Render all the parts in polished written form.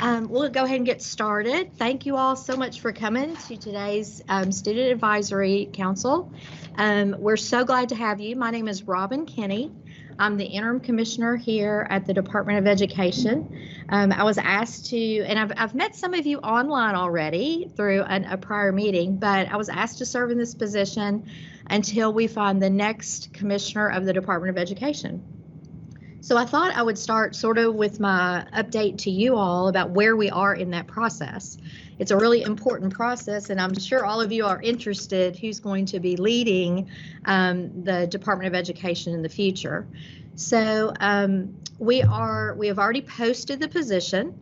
We'll go ahead and get started. Thank you all so much for coming to today's Student Advisory Council. We're so glad to have you. My name is Robin Kinney. I'm the interim commissioner here at the Department of Education. I was asked to, and I've met some of you online already through a prior meeting, but I was asked to serve in this position until we find the next commissioner of the Department of Education. So I thought I would start sort of with my update to you all about where we are in that process. It's a really important process, and I'm sure all of you are interested who's going to be leading the Department of Education in the future. So we have already posted the position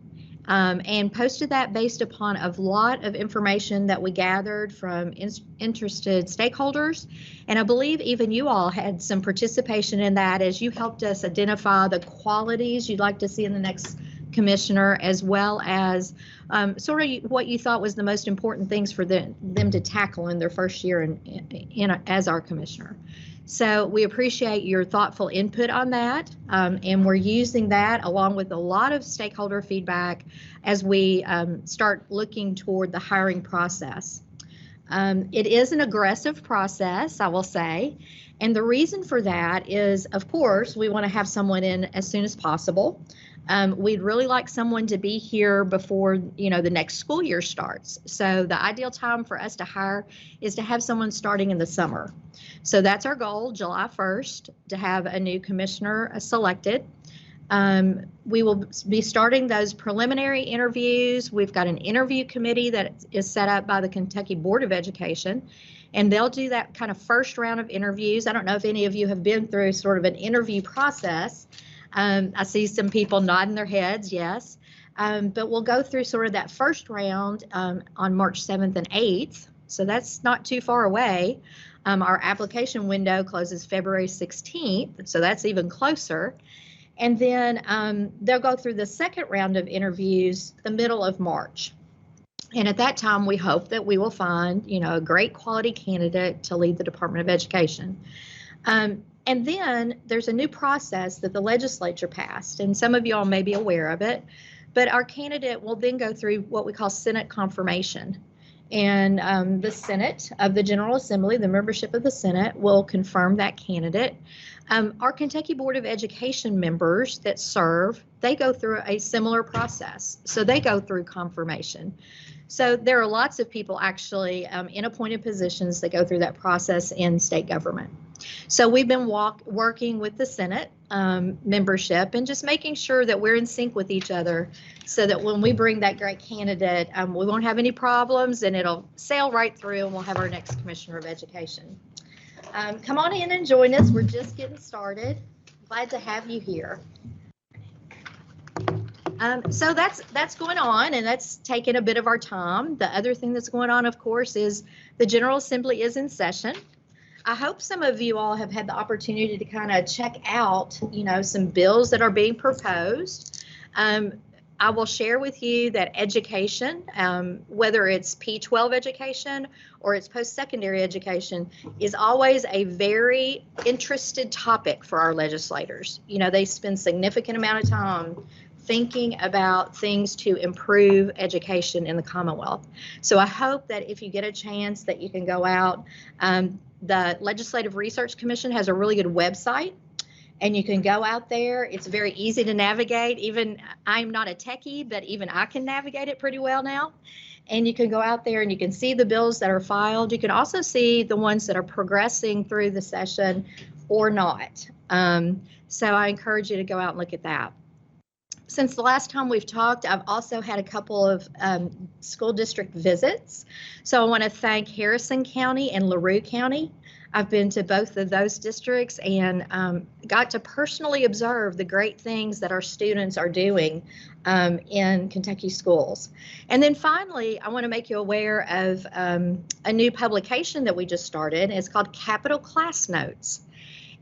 and posted that based upon a lot of information that we gathered from interested stakeholders. And I believe even you all had some participation in that as you helped us identify the qualities you'd like to see in the next commissioner, as well as sort of what you thought was the most important things for them to tackle in their first year as our commissioner. So we appreciate your thoughtful input on that, and we're using that along with a lot of stakeholder feedback as we start looking toward the hiring process. It is an aggressive process, I will say, and the reason for that is, of course, we want to have someone in as soon as possible. We'd really like someone to be here before, the next school year starts. So the ideal time for us to hire is to have someone starting in the summer. So that's our goal, July 1st, to have a new commissioner selected. We will be starting those preliminary interviews. We've got an interview committee that is set up by the Kentucky Board of Education, and they'll do that kind of first round of interviews. I don't know if any of you have been through sort of an interview process. I see some people nodding their heads, yes. But we'll go through sort of that first round on March 7th and 8th. So that's not too far away. Our application window closes February 16th, so that's even closer. And then they'll go through the second round of interviews the middle of March. And at that time, we hope that we will find, a great quality candidate to lead the Department of Education. And then there's a new process that the legislature passed, and some of you all may be aware of it, but our candidate will then go through what we call Senate confirmation. And the Senate of the General Assembly, the membership of the Senate, will confirm that candidate. Our Kentucky Board of Education members that serve, they go through a similar process. So they go through confirmation. So there are lots of people actually in appointed positions that go through that process in state government. So we've been working with the Senate membership and just making sure that we're in sync with each other so that when we bring that great candidate, we won't have any problems and it'll sail right through and we'll have our next Commissioner of Education. Come on in and join us. We're just getting started. Glad to have you here. So that's going on, and that's taken a bit of our time. The other thing that's going on, of course, is the General Assembly is in session. I hope some of you all have had the opportunity to kind of check out, some bills that are being proposed. I will share with you that education, whether it's P-12 education or it's post-secondary education, is always a very interested topic for our legislators. They spend significant amount of time thinking about things to improve education in the Commonwealth. So I hope that if you get a chance that you can go out. The Legislative Research Commission has a really good website, and you can go out there. It's very easy to navigate. Even I'm not a techie, but even I can navigate it pretty well now. And you can go out there and you can see the bills that are filed. You can also see the ones that are progressing through the session or not. So I encourage you to go out and look at that. Since the last time we've talked, I've also had a couple of school district visits. So I want to thank Harrison County and LaRue County. I've been to both of those districts and got to personally observe the great things that our students are doing in Kentucky schools. And then finally, I want to make you aware of a new publication that we just started. It's called Capital Class Notes.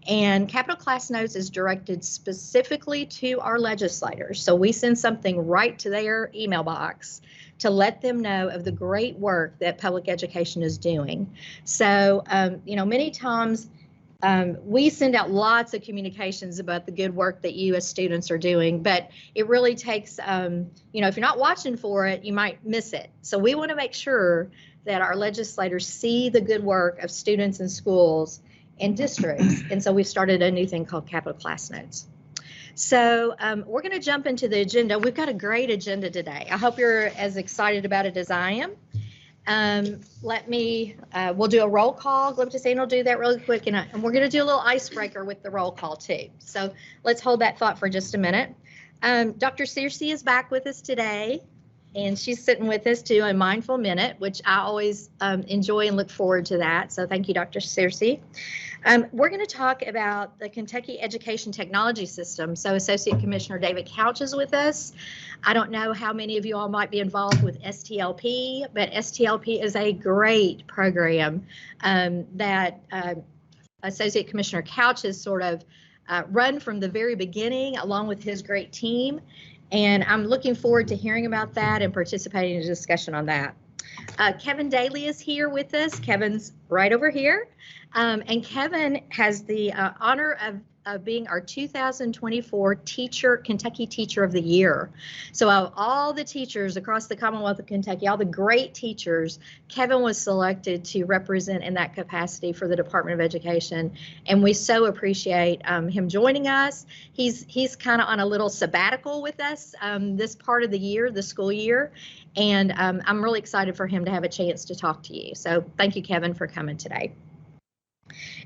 And Capital Class Notes is directed specifically to our legislators. So we send something right to their email box to let them know of the great work that public education is doing. So, many times we send out lots of communications about the good work that you as students are doing, but it really takes, if you're not watching for it, you might miss it. So we want to make sure that our legislators see the good work of students in schools and districts. And so we've started a new thing called Capital Class Notes. So we're going to jump into the agenda. We've got a great agenda today. I hope you're as excited about it as I am. We'll do a roll call. Glyptis will do that really quick, and we're going to do a little icebreaker with the roll call too. So let's hold that thought for just a minute. Dr. Searcy is back with us today, and she's sitting with us to a mindful minute, which I always enjoy and look forward to that. So thank you, Dr. Searcy. We're going to talk about the Kentucky Education Technology System. So Associate Commissioner David Couch is with us. I don't know how many of you all might be involved with STLP, but STLP is a great program that Associate Commissioner Couch has sort of run from the very beginning along with his great team. And I'm looking forward to hearing about that and participating in a discussion on that. Kevin Daly is here with us. Kevin's right over here. And Kevin has the honor of being our 2024 Kentucky Teacher of the Year. So of all the teachers across the Commonwealth of Kentucky, all the great teachers, Kevin was selected to represent in that capacity for the Department of Education. And we so appreciate him joining us. He's kind of on a little sabbatical with us this part of the year, the school year. And I'm really excited for him to have a chance to talk to you. So thank you, Kevin, for coming today.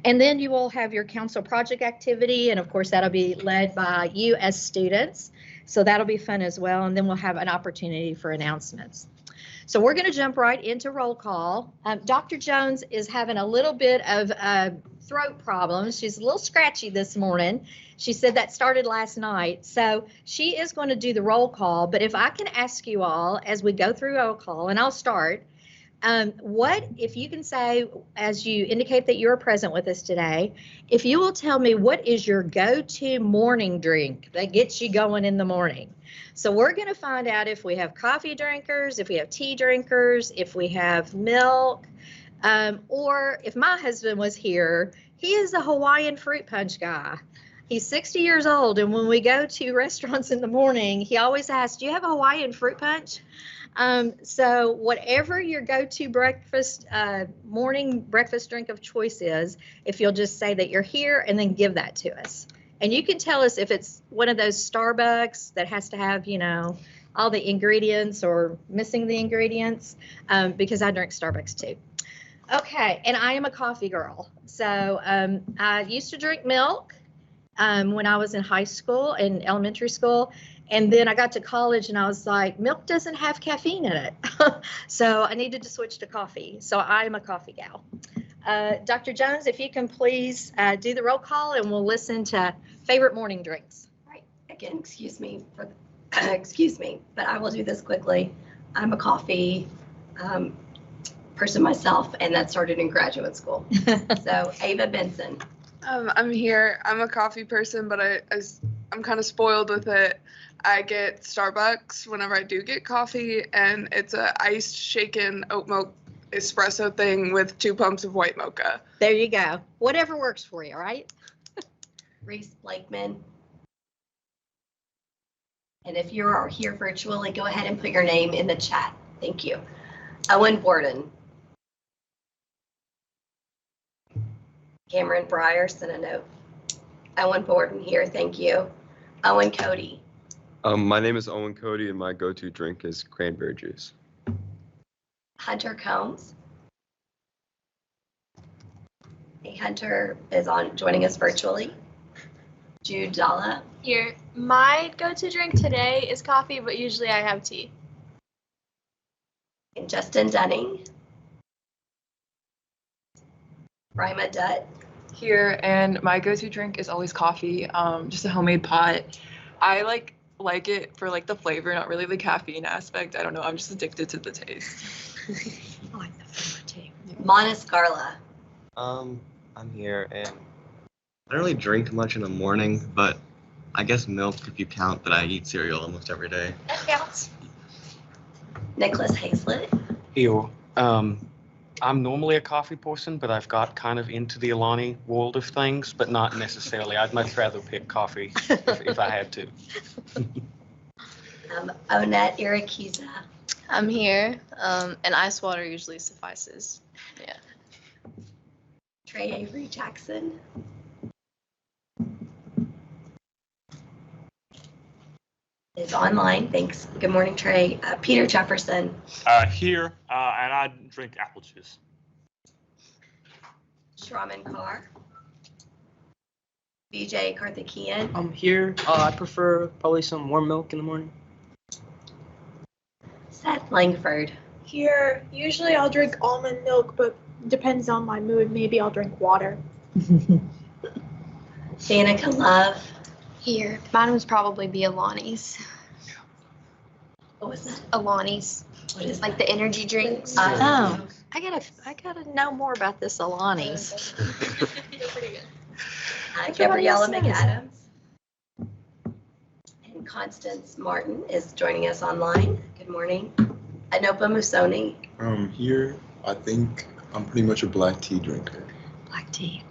And then you will have your council project activity, and of course that'll be led by you as students. So that'll be fun as well. And then we'll have an opportunity for announcements. So we're going to jump right into roll call. Dr. Jones is having a little bit of throat problems. She's a little scratchy this morning. She said that started last night. So she is going to do the roll call. But if I can ask you all as we go through roll call, and I'll start, if you can say, as you indicate that you're present with us today, if you will tell me what is your go-to morning drink that gets you going in the morning. So we're going to find out if we have coffee drinkers, if we have tea drinkers, if we have milk, or if my husband was here, he is a Hawaiian fruit punch guy. He's 60 years old, and when we go to restaurants in the morning, he always asks, do you have a Hawaiian fruit punch? So whatever your go-to morning breakfast drink of choice is, if you'll just say that you're here and then give that to us. And you can tell us if it's one of those Starbucks that has to have, all the ingredients or missing the ingredients, because I drink Starbucks too. Okay, and I am a coffee girl. So I used to drink milk when I was in high school and elementary school. And then I got to college and I was like, milk doesn't have caffeine in it. So I needed to switch to coffee. So I'm a coffee gal. Dr. Jones, if you can please do the roll call and we'll listen to favorite morning drinks. Right. Again, excuse me, but I will do this quickly. I'm a coffee person myself, and that started in graduate school. So Ava Benson. I'm here. I'm a coffee person, but I'm kind of spoiled with it. I get Starbucks whenever I do get coffee, and it's a iced shaken oat milk espresso thing with 2 pumps of white mocha. There you go. Whatever works for you, right? Reese Blakeman. And if you are here virtually, go ahead and put your name in the chat. Thank you. Owen Borden. Cameron Breyer sent a note. Owen Borden here, thank you. Owen Cody. My name is Owen Cody, and my go-to drink is cranberry juice. Hunter Combs. Hey, Hunter is joining us virtually. Jude Dalla. Here, my go-to drink today is coffee, but usually I have tea. And Justin Dunning. Rima Dutt. Here, and my go-to drink is always coffee, just a homemade pot. I like it for the flavor, not really the caffeine aspect. I don't know, I'm just addicted to the taste. I like the flavor too. Mana Scarla. I'm here, and I don't really drink much in the morning, but I guess milk if you count that I eat cereal almost every day. That counts. Nicholas Hazlett. Ew. I'm normally a coffee person, but I've got kind of into the Alani world of things, but not necessarily. I'd much rather pick coffee if I had to. Onette Irakiza. I'm here, and ice water usually suffices. Yeah. Trey Avery Jackson. Is online. Thanks. Good morning, Trey. Peter Jefferson. Here, and I drink apple juice. Shraman Carr. BJ Karthikeyan. I'm here. I prefer probably some warm milk in the morning. Seth Langford. Here, usually I'll drink almond milk, but depends on my mood. Maybe I'll drink water. Danica Love. Here, mine would probably be Alani's. What was that? Alani's, What is like the energy drinks. Oh, I gotta know more about this Alani's. Gabriella Everybody else McAdams. And Constance Martin is joining us online. Good morning. Anopa Musoni. Here, I think I'm pretty much a black tea drinker. Black tea.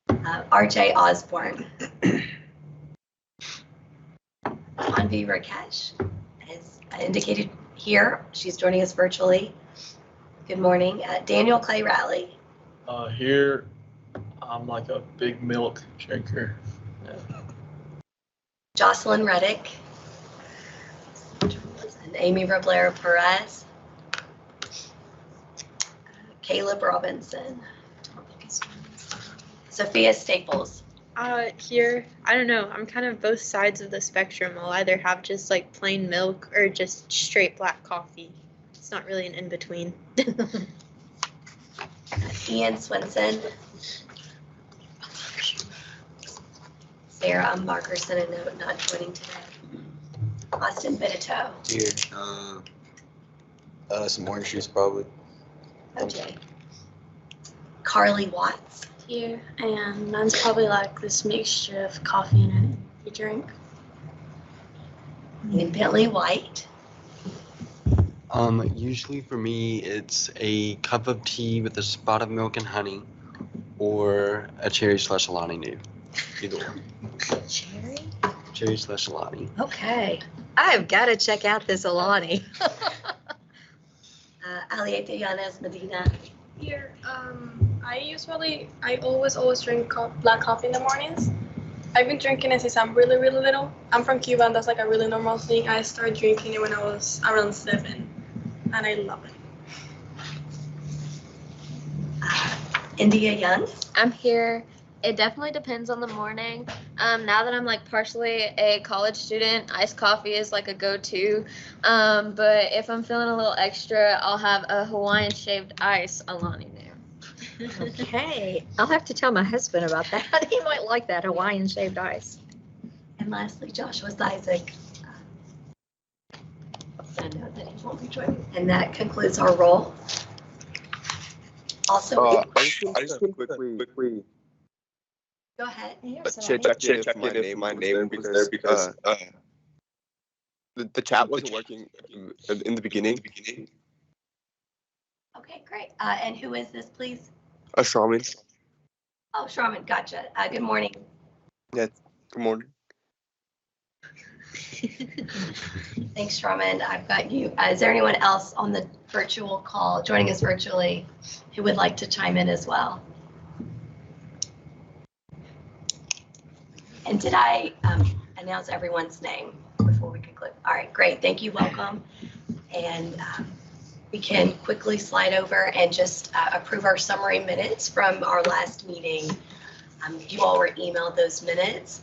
RJ Osborne. Anvi Rakesh is indicated here. She's joining us virtually. Good morning. Daniel Clay Rowley. Here, I'm like a big milk drinker. Yeah. Jocelyn Reddick. And Amy Roblero Perez. Caleb Robinson. Sophia Staples. Here, I don't know. I'm kind of both sides of the spectrum. I'll either have just like plain milk or just straight black coffee. It's not really an in-between. Ian Swinson. Sarah Markerson, a note not joining today. Austin Benito. Here, some orange juice probably. OJ. Carly Watts. Here, and mine's probably like this mixture of coffee and energy drink. And Bentley White. Usually for me, it's a cup of tea with a spot of milk and honey, or a cherry/Alani new. Either one. Cherry? Cherry/Alani. Okay. I've got to check out this Alani. Alieta Yanes Medina. Here, I always drink black coffee in the mornings. I've been drinking it since I'm really, really little. I'm from Cuba, and that's like a really normal thing. I started drinking it when I was around 7, and I love it. India Young. I'm here. It definitely depends on the morning. Now that I'm like partially a college student, iced coffee is like a go-to. But if I'm feeling a little extra, I'll have a Hawaiian shaved ice Alani new. Okay. I'll have to tell my husband about that. He might like that Hawaiian shaved ice. And lastly, Joshua Isaac. I know that he won't be joining. And that concludes our roll. Also, I just want to quickly go ahead. check if my name was there because the chat wasn't working in the beginning. Okay, great. And who is this, please? Shraman. Oh, Shraman, gotcha. Good morning. Yeah, good morning. Thanks, Shraman. I've got you. Is there anyone else on the virtual call, joining us virtually, who would like to chime in as well? And did I announce everyone's name before we conclude? All right, great. Thank you. Welcome. And we can quickly slide over and just approve our summary minutes from our last meeting. You all were emailed those minutes,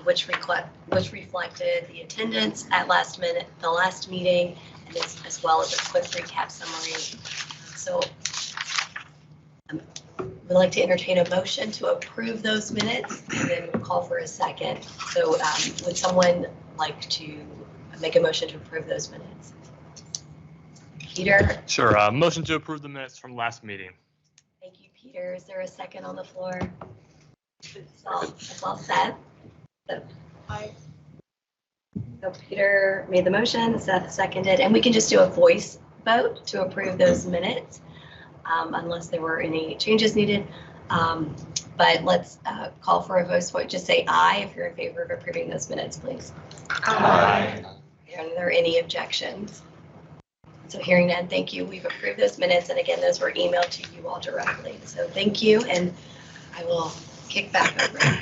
which reflected the attendance at the last meeting, and as well as a quick recap summary. So we'd like to entertain a motion to approve those minutes, and then we'll call for a second. So would someone like to make a motion to approve those minutes? Peter? Sure. Motion to approve the minutes from last meeting. Thank you, Peter. Is there a second on the floor? It's all set. So Peter made the motion, Seth seconded, and we can just do a voice vote to approve those minutes. unless there were any changes needed. But let's call for a vote. Just say aye if you're in favor of approving those minutes, please. Aye. Are there any objections? So hearing none, thank you. We've approved those minutes, and again, those were emailed to you all directly. So thank you, and I will kick back over.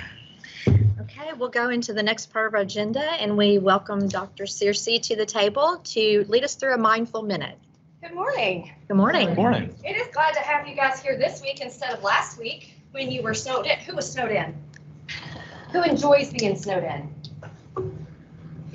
Okay, we'll go into the next part of our agenda, and we welcome Dr. Searcy to the table to lead us through a mindful minute. Good morning. Good morning. Good morning. It is glad to have you guys here this week instead of last week when you were snowed in. Who was snowed in? Who enjoys being snowed in?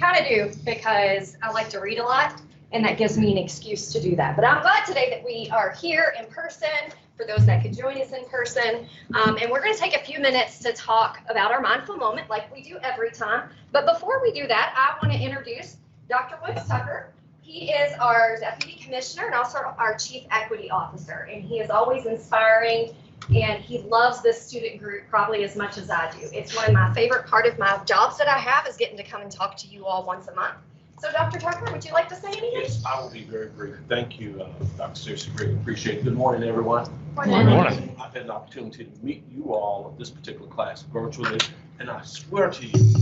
Kind of do, because I like to read a lot, and that gives me an excuse to do that. But I'm glad today that we are here in person, for those that could join us in person. And we're going to take a few minutes to talk about our mindful moment like we do every time. But before we do that, I want to introduce Dr. Woods Tucker. He is our Deputy Commissioner and also our Chief Equity Officer. And he is always inspiring, and he loves this student group probably as much as I do. It's one of my favorite part of my jobs that I have is getting to come and talk to you all once a month. So Dr. Tucker, would you like to say anything? Yes, I will be very brief. Thank you, Dr. Searcy. Greatly appreciate it. Good morning, everyone. Good morning. I've had the opportunity to meet you all of this particular class virtually, and I swear to you,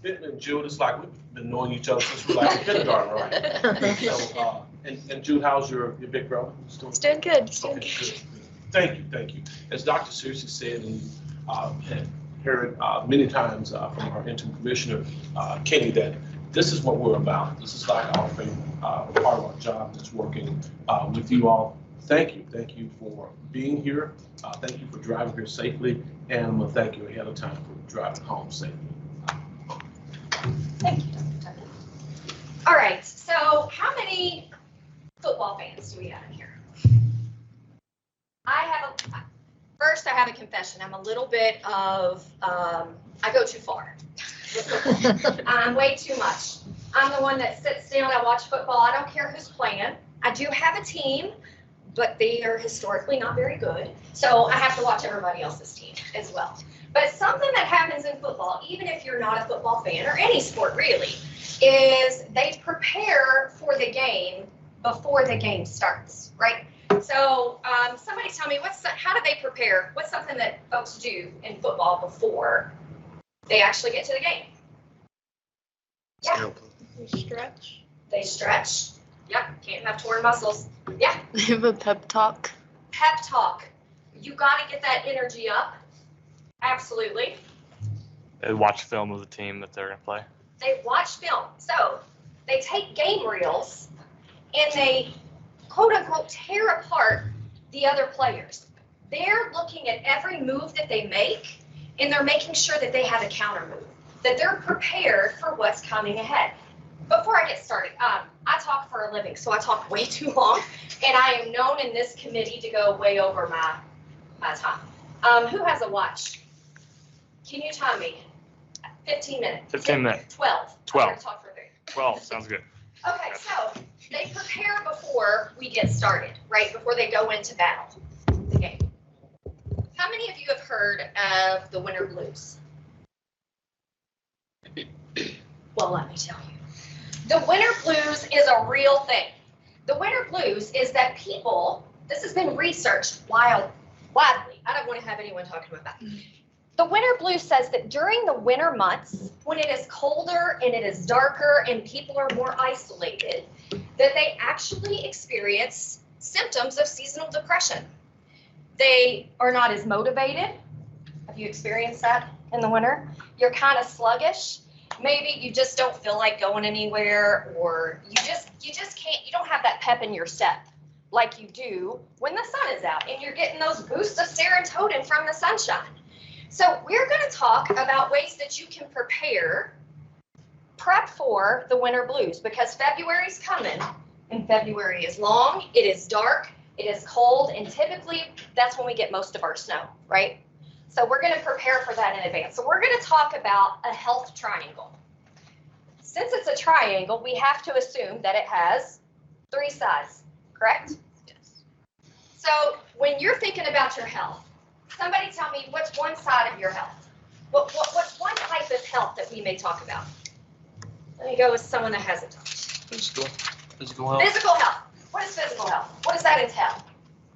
Bentley and Jude, it's like we've been knowing each other since we were like in kindergarten, right? So, and Jude, how's your big brother? It's doing good. Okay, good. Thank you. As Dr. Searcy said, and had heard many times from our interim commissioner, Kenny, that this is what we're about. This is like our favorite part of our job that's working with you all. Thank you for being here. Thank you for driving here safely, and I'm gonna thank you ahead of time for driving home safely. Thank you, Dr. Tucker. All right, so how many football fans do we have in here? First, I have a confession. I'm a little bit of, I go too far. I'm way too much. I'm the one that sits down, I watch football. I don't care who's playing. I do have a team, but they are historically not very good. So I have to watch everybody else's team as well. But something that happens in football, even if you're not a football fan or any sport really, is they prepare for the game before the game starts, right? So somebody tell me, how do they prepare? What's something that folks do in football before they actually get to the game? Yeah. They stretch. Yep. Can't have torn muscles. Yeah. They have a pep talk. Pep talk. You got to get that energy up. Absolutely. They watch film of the team that they're going to play. They watch film. So they take game reels and they quote unquote tear apart the other players. They're looking at every move that they make, and they're making sure that they have a counter move, that they're prepared for what's coming ahead. Before I get started, I talk for a living, so I talk way too long, and I am known in this committee to go way over my time. Who has a watch? Can you tell me? 15 minutes. 15 minutes. 12. 12. I'm gonna talk for 30. 12, sounds good. Okay, so they prepare before we get started, right? Before they go into battle, the game. How many of you have heard of the winter blues? Well, let me tell you. The winter blues is a real thing. The winter blues is that people, this has been researched widely. I don't want to have anyone talking about that. The winter blues says that during the winter months, when it is colder and it is darker and people are more isolated, that they actually experience symptoms of seasonal depression. They are not as motivated. Have you experienced that in the winter? You're kind of sluggish. Maybe you just don't feel like going anywhere, or you just can't, you don't have that pep in your step like you do when the sun is out and you're getting those boosts of serotonin from the sunshine. So we're going to talk about ways that you can prep for the winter blues, because February's coming, and February is long, it is dark, it is cold, and typically that's when we get most of our snow, right? So we're going to prepare for that in advance. So we're going to talk about a health triangle. Since it's a triangle, we have to assume that it has 3 sides, correct? Yes. So when you're thinking about your health, somebody tell me what's one side of your health? What's one type of health that we may talk about? Let me go with someone that hasn't talked. Physical health. Physical health. What is physical health? What does that entail?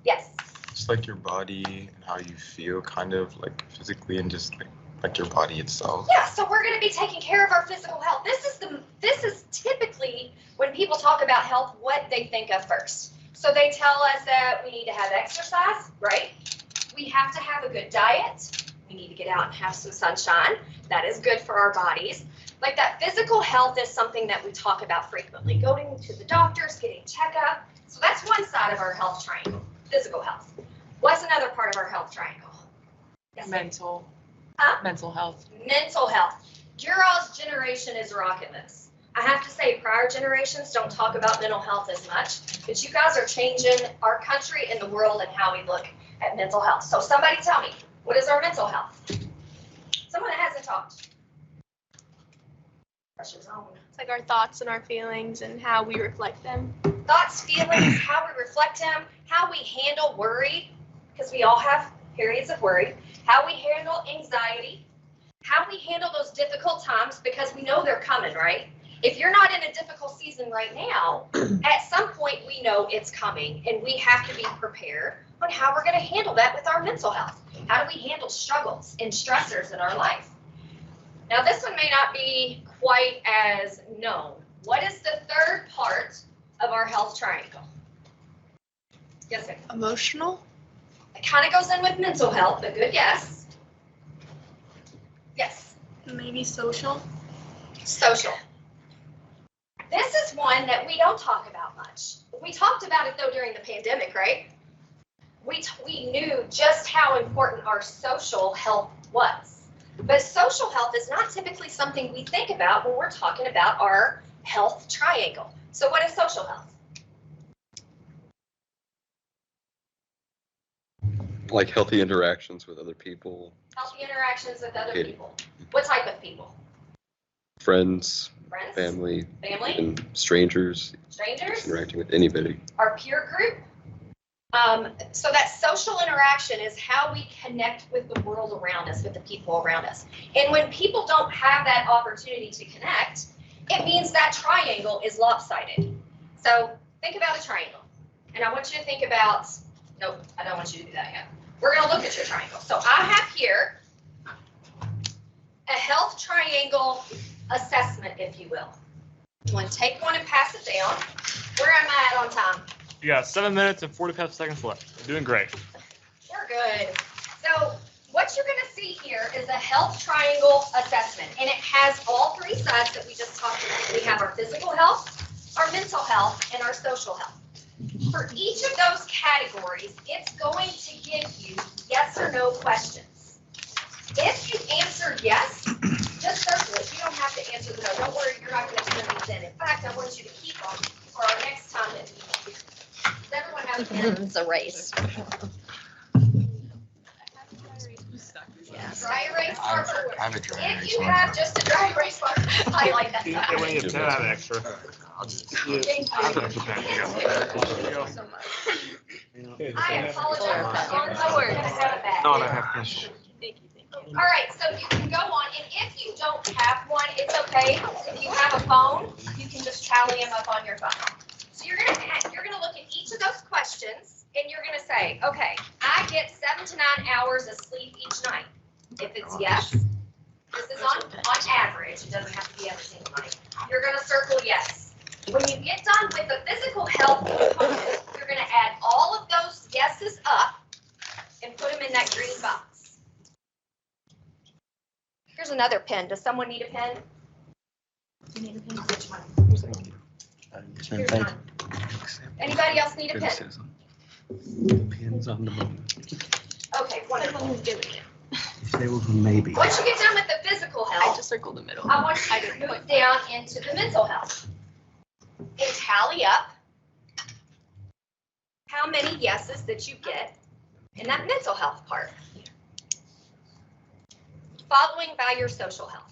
Yes. Just like your body and how you feel, kind of like physically and just like your body itself. Yeah, so we're going to be taking care of our physical health. This is typically when people talk about health, what they think of first. So they tell us that we need to have exercise, right? We have to have a good diet. We need to get out and have some sunshine. That is good for our bodies. Like that physical health is something that we talk about frequently. Going to the doctors, getting checkup. So that's one side of our health triangle, physical health. What's another part of our health triangle? Yes, Mental. Huh? Mental health. Mental health. Your all's generation is rocking this. I have to say prior generations don't talk about mental health as much, but you guys are changing our country and the world and how we look at mental health. So somebody tell me, what is our mental health? Someone that hasn't talked. Pressure's on. It's like our thoughts and our feelings and how we reflect them. Thoughts, feelings, how we reflect them, how we handle worry, because we all have periods of worry, how we handle anxiety, how we handle those difficult times because we know they're coming, right? If you're not in a difficult season right now, at some point we know it's coming and we have to be prepared on how we're going to handle that with our mental health. How do we handle struggles and stressors in our life? Now this one may not be quite as known. What is the third part of our health triangle? Yes, ma'am. Emotional? It kind of goes in with mental health, a good yes. Yes. Maybe social? Social. This is one that we don't talk about much. We talked about it though during the pandemic, right? We knew just how important our social health was. But social health is not typically something we think about when we're talking about our health triangle. So what is social health? Like healthy interactions with other people, Healthy interactions with other Okay. people. What type of people? friends, Friends? family, Family? and strangers, Strangers? interacting with anybody. Our peer group. So that social interaction is how we connect with the world around us, with the people around us. And when people don't have that opportunity to connect, it means that triangle is lopsided. So think about a triangle. And I want you to think about, nope, I don't want you to do that yet. We're going to look at your triangle. So I have here a health triangle assessment, if you will. You want to take one and pass it down. Where am I at on time? You got 7 minutes and 45 seconds left. You're doing great. We're good. So what you're going to see here is a health triangle assessment, and it has all three sides that we just talked about. We have our physical health, our mental health, and our social health. For each of those categories, it's going to give you yes or no questions. If you answer yes, just circle it. You don't have to answer the no. Don't worry, you're not going to turn these in. In fact, I want you to keep them for our next time that we meet here. Does everyone have a pen? It's a race. Dry erase marker. I have a dry If erase you marker. have just a dry erase marker, highlight that Yeah, side. when you get 10 out of extra. Thank you. I apologize. No, I don't have pencil. All right, so you can go on, and if you don't have one, it's okay. If you have a phone, you can just tally them up on your phone. So you're gonna look at each of those questions, and you're gonna say, okay, I get 7 to 9 hours of sleep each night. If it's yes, this is on average. It doesn't have to be every single night. You're gonna circle yes. When you get done with the physical health component, you're gonna add all of those yeses up and put them in that green box. Here's another pen. Does someone need a pen? You need a pen? Which one? Here's mine. Anybody else need a pen? Criticism. Depends on the moment. Okay, wonderful. If they were maybe. Once you get done with the physical health, I just circled the middle. I want you to move down into the mental health and tally up how many yeses that you get in that mental health part, following by your social health.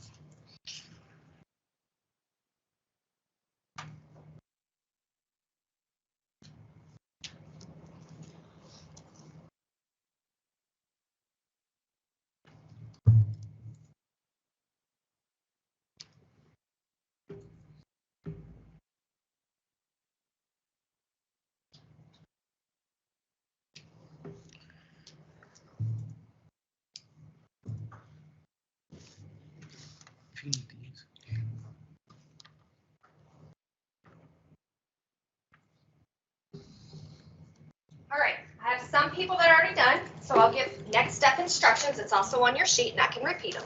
Opportunities. All right, I have some people that are already done, so I'll give next step instructions. It's also on your sheet and I can repeat them.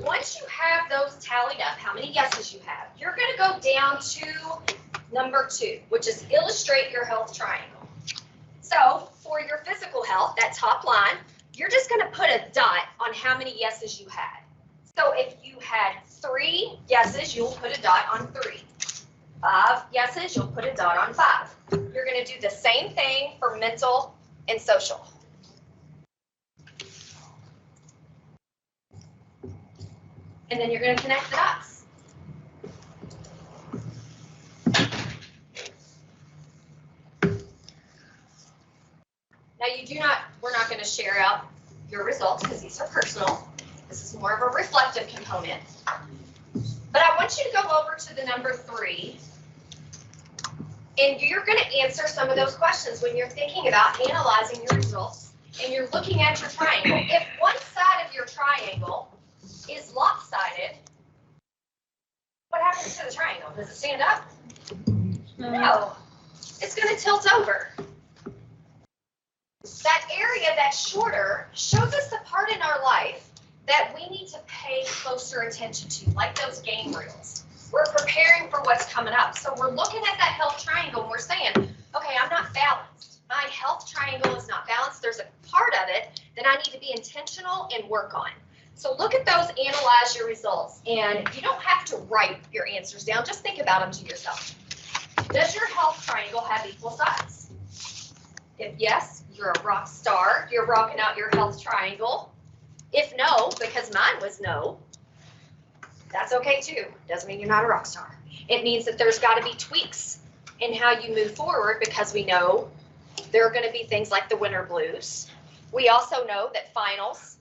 Once you have those tallied up, how many yeses you have, you're gonna go down to number 2, which is illustrate your health triangle. So for your physical health, that top line, you're just gonna put a dot on how many yeses you had. So if you had 3 yeses, you'll put a dot on 3. 5 yeses, you'll put a dot on 5. You're going to do the same thing for mental and social. And then you're going to connect the dots. Now we're not going to share out your results because these are personal. This is more of a reflective component. But I want you to go over to the number 3. And you're going to answer some of those questions when you're thinking about analyzing your results and you're looking at your triangle. If one side of your triangle is lopsided, what happens to the triangle? Does it stand up? No. It's going to tilt over. That area that's shorter shows us the part in our life that we need to pay closer attention to, like those game reels. We're preparing for what's coming up. So we're looking at that health triangle and we're saying, okay, I'm not balanced. My health triangle is not balanced. There's a part of it that I need to be intentional and work on. So look at those, analyze your results, and you don't have to write your answers down. Just think about them to yourself. Does your health triangle have equal sides? If yes, you're a rock star. You're rocking out your health triangle. If no, because mine was no, that's okay too. Doesn't mean you're not a rock star. It means that there's got to be tweaks in how you move forward because we know there are going to be things like the winter blues. We also know that finals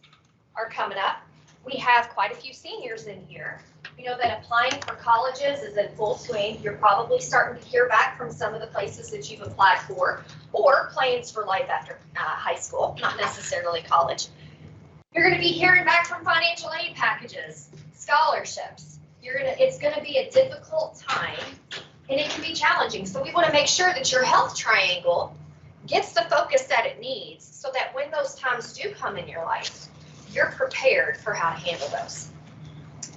are coming up. We have quite a few seniors in here. We know that applying for colleges is in full swing. You're probably starting to hear back from some of the places that you've applied for, or plans for life after high school, not necessarily college. You're going to be hearing back from financial aid packages, scholarships. It's going to be a difficult time and it can be challenging. So we want to make sure that your health triangle gets the focus that it needs so that when those times do come in your life, you're prepared for how to handle those.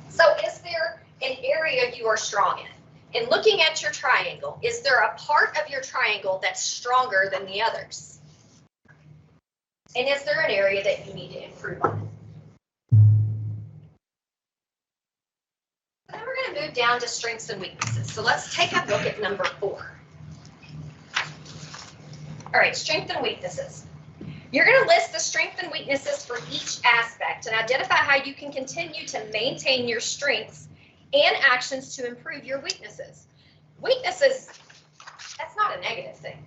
So is there an area you are strong in? In looking at your triangle, is there a part of your triangle that's stronger than the others? And is there an area that you need to improve on? Then we're going to move down to strengths and weaknesses. So let's take a look at number 4. All right, strengths and weaknesses. You're going to list the strengths and weaknesses for each aspect and identify how you can continue to maintain your strengths and actions to improve your weaknesses. Weaknesses, that's not a negative thing.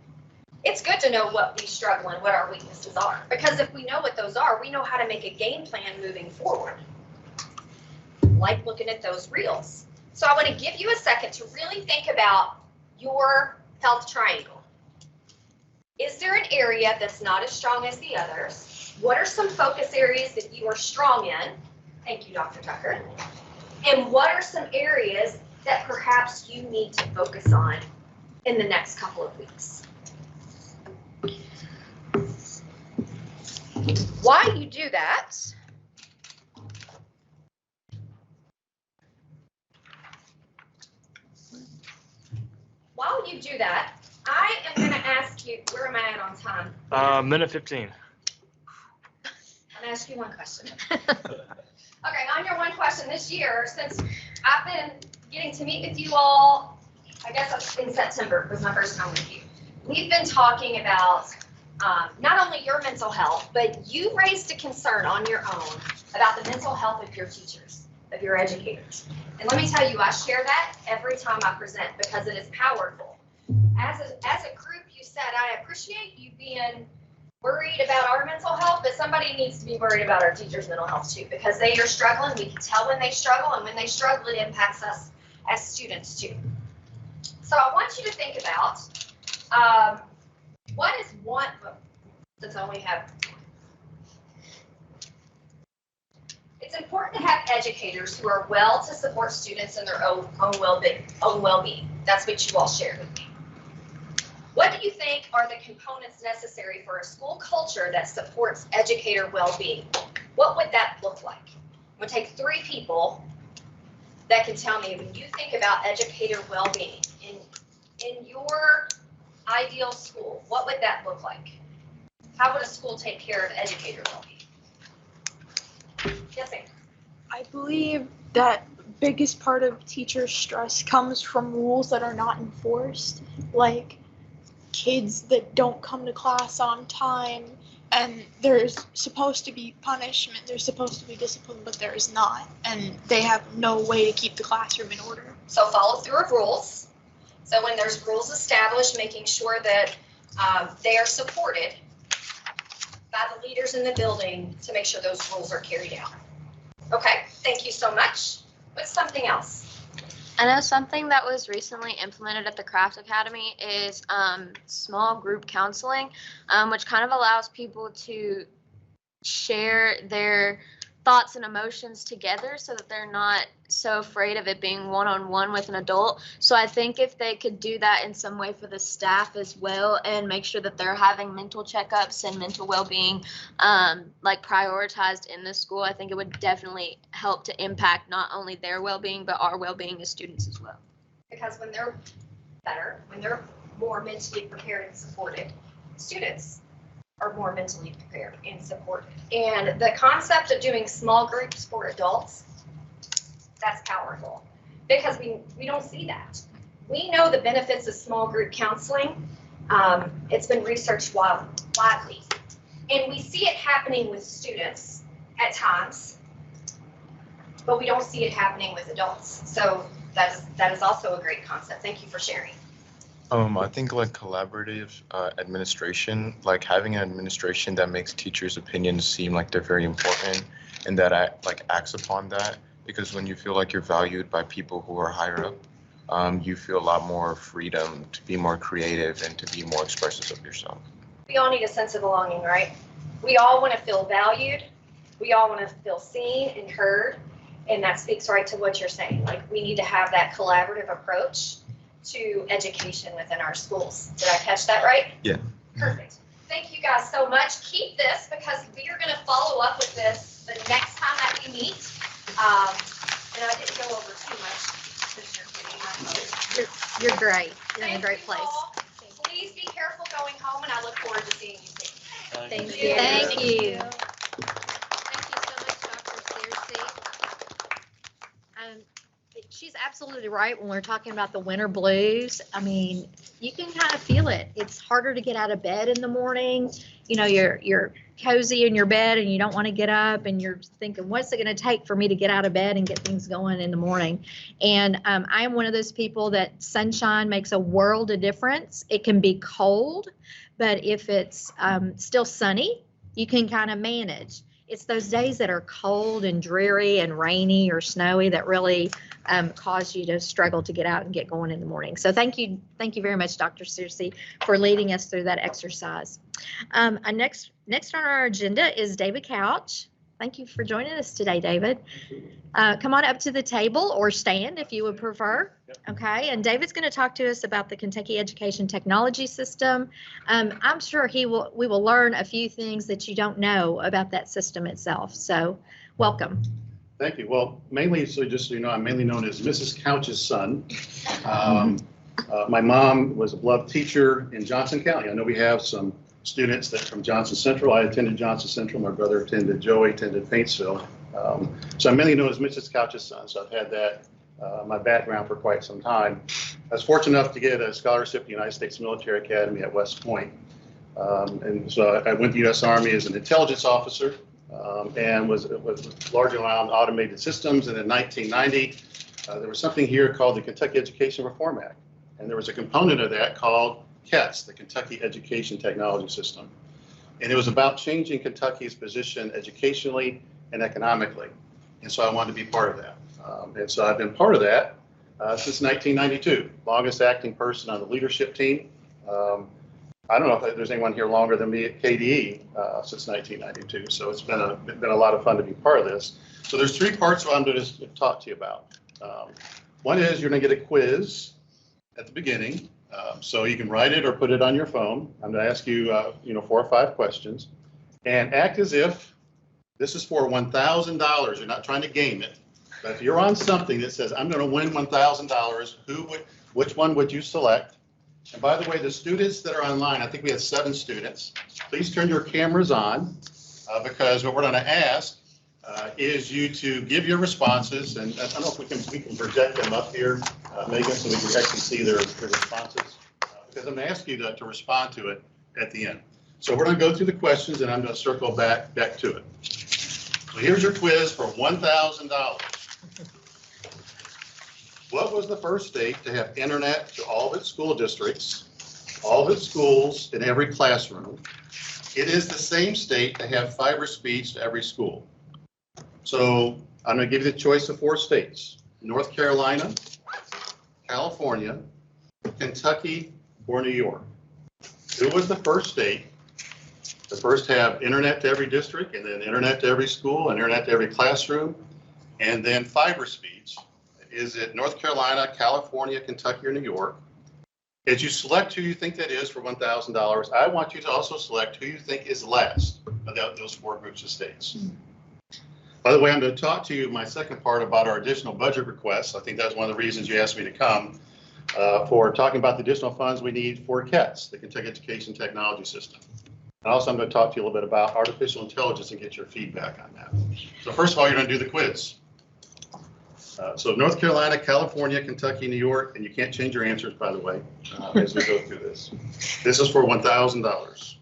It's good to know what we struggle and what our weaknesses are, because if we know what those are, we know how to make a game plan moving forward. Like looking at those reels. So I want to give you a second to really think about your health triangle. Is there an area that's not as strong as the others? What are some focus areas that you are strong in? Thank you, Dr. Tucker. And what are some areas that perhaps you need to focus on in the next couple of weeks? While you do that, I am going to ask you, where am I at on time? Minute 15. I'm going to ask you one question. Okay, on your one question this year, since I've been getting to meet with you all, I guess in September was my first time with you. We've been talking about not only your mental health, but you raised a concern on your own about the mental health of your teachers, of your educators. And let me tell you, I share that every time I present because it is powerful. As a group, you said, I appreciate you being worried about our mental health, but somebody needs to be worried about our teachers' mental health too, because they are struggling. We can tell when they struggle, and when they struggle, it impacts us as students too. So I want you to think about what is one, since I only have, It's important to have educators who are well to support students in their own well-being. That's what you all shared with me. What do you think are the components necessary for a school culture that supports educator well-being? What would that look like? I'm going to take 3 people that can tell me, when you think about educator well-being in your ideal school, what would that look like? How would a school take care of educator well-being? Yes, Amy. I believe that biggest part of teacher stress comes from rules that are not enforced, like kids that don't come to class on time, and there's supposed to be punishment, there's supposed to be discipline, but there is not, and they have no way to keep the classroom in order. So follow through of rules. So when there's rules established, making sure that they are supported by the leaders in the building to make sure those rules are carried out. Okay, thank you so much. What's something else? I know something that was recently implemented at the Craft Academy is small group counseling, which kind of allows people to share their thoughts and emotions together so that they're not so afraid of it being one-on-one with an adult. So I think if they could do that in some way for the staff as well and make sure that they're having mental checkups and mental well-being like prioritized in the school, I think it would definitely help to impact not only their well-being but our well-being as students as well. Because when they're better, when they're more mentally prepared and supported, students are more mentally prepared and supported. And the concept of doing small groups for adults, that's powerful because we don't see that. We know the benefits of small group counseling. It's been researched widely. And we see it happening with students at times, but we don't see it happening with adults. So that is also a great concept. Thank you for sharing. I think like collaborative administration, like having an administration that makes teachers' opinions seem like they're very important and that acts upon that, because when you feel like you're valued by people who are higher up, you feel a lot more freedom to be more creative and to be more expressive of yourself. We all need a sense of belonging, right? We all want to feel valued. We all want to feel seen and heard. And that speaks right to what you're saying. Like, we need to have that collaborative approach to education within our schools. Did I catch that right? Yeah. Perfect. Thank you guys so much. Keep this because we are going to follow up with this the next time that we meet. And I didn't go over too much. You're great. You're in a great place. All. Please be careful going home, and I look forward to seeing you soon. Thank you. Thank you. She's absolutely right when we're talking about the winter blues. I mean, you can kind of feel it. It's harder to get out of bed in the morning. You know, you're cozy in your bed and you don't want to get up and you're thinking, what's it going to take for me to get out of bed and get things going in the morning? And I am one of those people that sunshine makes a world of difference. It can be cold, but if it's still sunny, you can kind of manage. It's those days that are cold and dreary and rainy or snowy that really cause you to struggle to get out and get going in the morning. So thank you very much, Dr. Searcy, for leading us through that exercise. Next on our agenda is David Couch. Thank you for joining us today, David. Come on up to the table or stand if you would prefer. Okay, and David's going to talk to us about the Kentucky Education Technology System. I'm sure we will learn a few things that you don't know about that system itself. So welcome. Thank you. Well, mainly, so just so you know, I'm mainly known as Mrs. Couch's son. My mom was a beloved teacher in Johnson County. I know we have some students that from Johnson Central. I attended Johnson Central. My brother attended, Joey attended Paintsville. So I'm mainly known as Mrs. Couch's son. So I've had that, my background for quite some time. I was fortunate enough to get a scholarship to the United States Military Academy at West Point. And so I went to the U.S. Army as an intelligence officer and was largely around automated systems. And in 1990, there was something here called the Kentucky Education Reform Act. And there was a component of that called KETS, the Kentucky Education Technology System. And it was about changing Kentucky's position educationally and economically. And so I wanted to be part of that. And so I've been part of that since 1992, longest acting person on the leadership team. I don't know if there's anyone here longer than me at KDE since 1992, so it's been a lot of fun to be part of this. So there's 3 parts I'm going to talk to you about. One is you're going to get a quiz at the beginning, so you can write it or put it on your phone. I'm going to ask you, 4 or 5 questions, and act as if this is for $1,000. You're not trying to game it, but if you're on something that says I'm going to win $1,000, which one would you select? And by the way, the students that are online, I think we have 7 students. Please turn your cameras on because what we're going to ask is you to give your responses. And I don't know if we can project them up here, Megan, so we can actually see their responses. Because I'm going to ask you to respond to it at the end. So we're going to go through the questions and I'm going to circle back to it. So here's your quiz for $1,000. What was the first state to have internet to all of its school districts, all of its schools, in every classroom? It is the same state to have fiber speeds to every school. So I'm going to give you the choice of 4 states: North Carolina, California, Kentucky, or New York. Who was the first state to first have internet to every district, and then internet to every school, and internet to every classroom, and then fiber speeds? Is it North Carolina, California, Kentucky, or New York? As you select who you think that is for $1,000, I want you to also select who you think is last of those 4 groups of states. By the way, I'm going to talk to you my second part about our additional budget requests. I think that's one of the reasons you asked me to come for talking about the additional funds we need for KETS, the Kentucky Education Technology System. And also, I'm going to talk to you a little bit about artificial intelligence and get your feedback on that. So first of all, you're going to do the quiz. So North Carolina, California, Kentucky, New York, and you can't change your answers, by the way, as we go through this. This is for $1,000.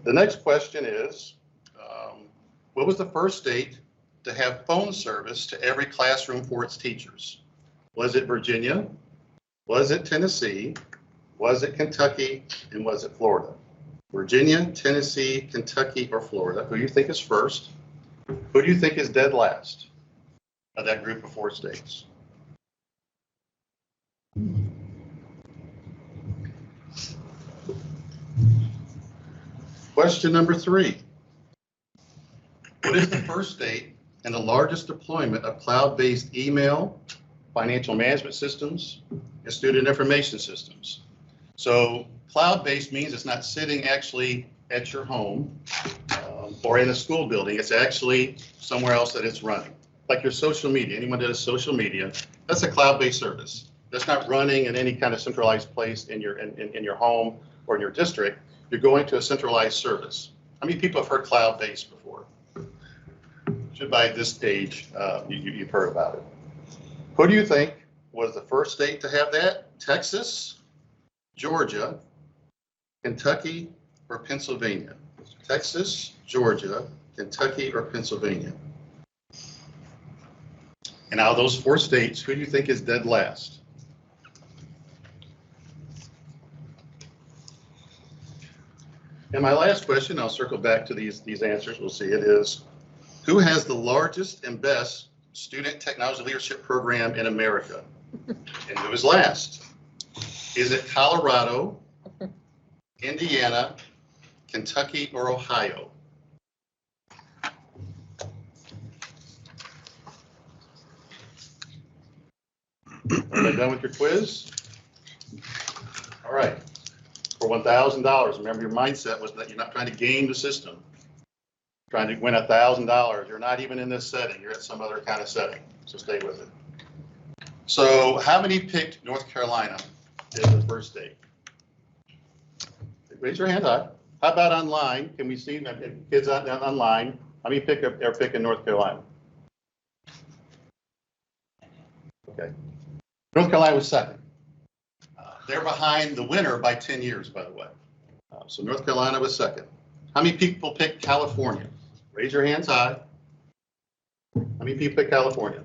The next question is, what was the first state to have phone service to every classroom for its teachers? Was it Virginia? Was it Tennessee? Was it Kentucky? And was it Florida? Virginia, Tennessee, Kentucky, or Florida? Who do you think is first? Who do you think is dead last of that group of 4 states? Question number 3. What is the first state and the largest deployment of cloud-based email, financial management systems, and student information systems? So cloud-based means it's not sitting actually at your home or in a school building. It's actually somewhere else that it's running. Like your social media, anyone that does social media, that's a cloud-based service. That's not running in any kind of centralized place in your home or in your district. You're going to a centralized service. How many people have heard cloud-based before? Should by this stage, you've heard about it. Who do you think was the first state to have that? Texas, Georgia, Kentucky, or Pennsylvania? Texas, Georgia, Kentucky, or Pennsylvania? And out of those 4 states, who do you think is dead last? And my last question, I'll circle back to these answers. We'll see. It is, who has the largest and best student technology leadership program in America? And who is last? Is it Colorado, Indiana, Kentucky, or Ohio? Are you done with your quiz? All right. For $1,000, remember your mindset was that you're not trying to game the system. Trying to win $1,000. You're not even in this setting. You're at some other kind of setting. So stay with it. So how many picked North Carolina as the first state? Raise your hand high. How about online? Can we see kids online? How many are picking North Carolina? Okay. North Carolina was second. They're behind the winner by 10 years, by the way. So North Carolina was second. How many people picked California? Raise your hands high. How many people picked California?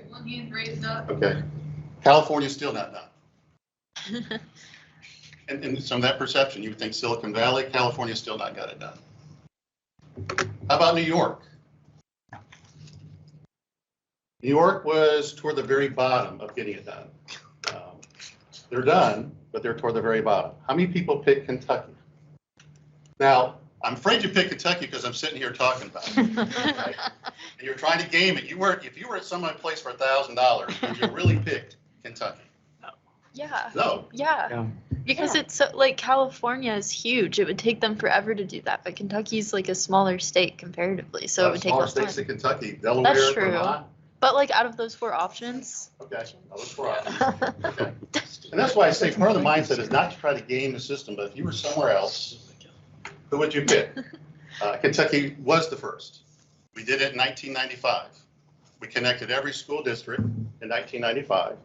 One hand raised up. Okay. California's still not done. And some of that perception, you would think Silicon Valley, California still not got it done. How about New York? New York was toward the very bottom of getting it done. They're done, but they're toward the very bottom. How many people pick Kentucky? Now, I'm afraid you picked Kentucky because I'm sitting here talking about it. Right? And you're trying to game it. If you were at some place for $1,000, would you really pick Kentucky? Yeah. No. Yeah. Because it's so, like California is huge. It would take them forever to do that, but Kentucky's like a smaller state comparatively, so it would take smaller less time. states in Kentucky, Delaware, That's true. Vermont. But like out of those 4 options. Okay, those 4 options. Okay. And that's why I say part of the mindset is not to try to game the system, but if you were somewhere else, who would you pick? Kentucky was the first. We did it in 1995. We connected every school district in 1995.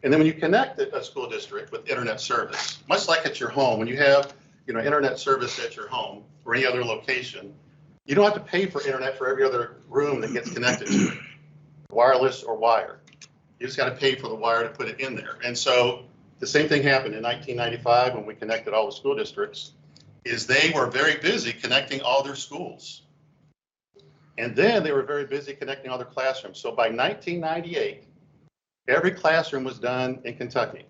And then when you connect a school district with internet service, much like at your home, when you have internet service at your home or any other location, you don't have to pay for internet for every other room that gets connected to it, wireless or wire. You just got to pay for the wire to put it in there. And so the same thing happened in 1995 when we connected all the school districts, is they were very busy connecting all their schools. And then they were very busy connecting all their classrooms. So by 1998, every classroom was done in Kentucky.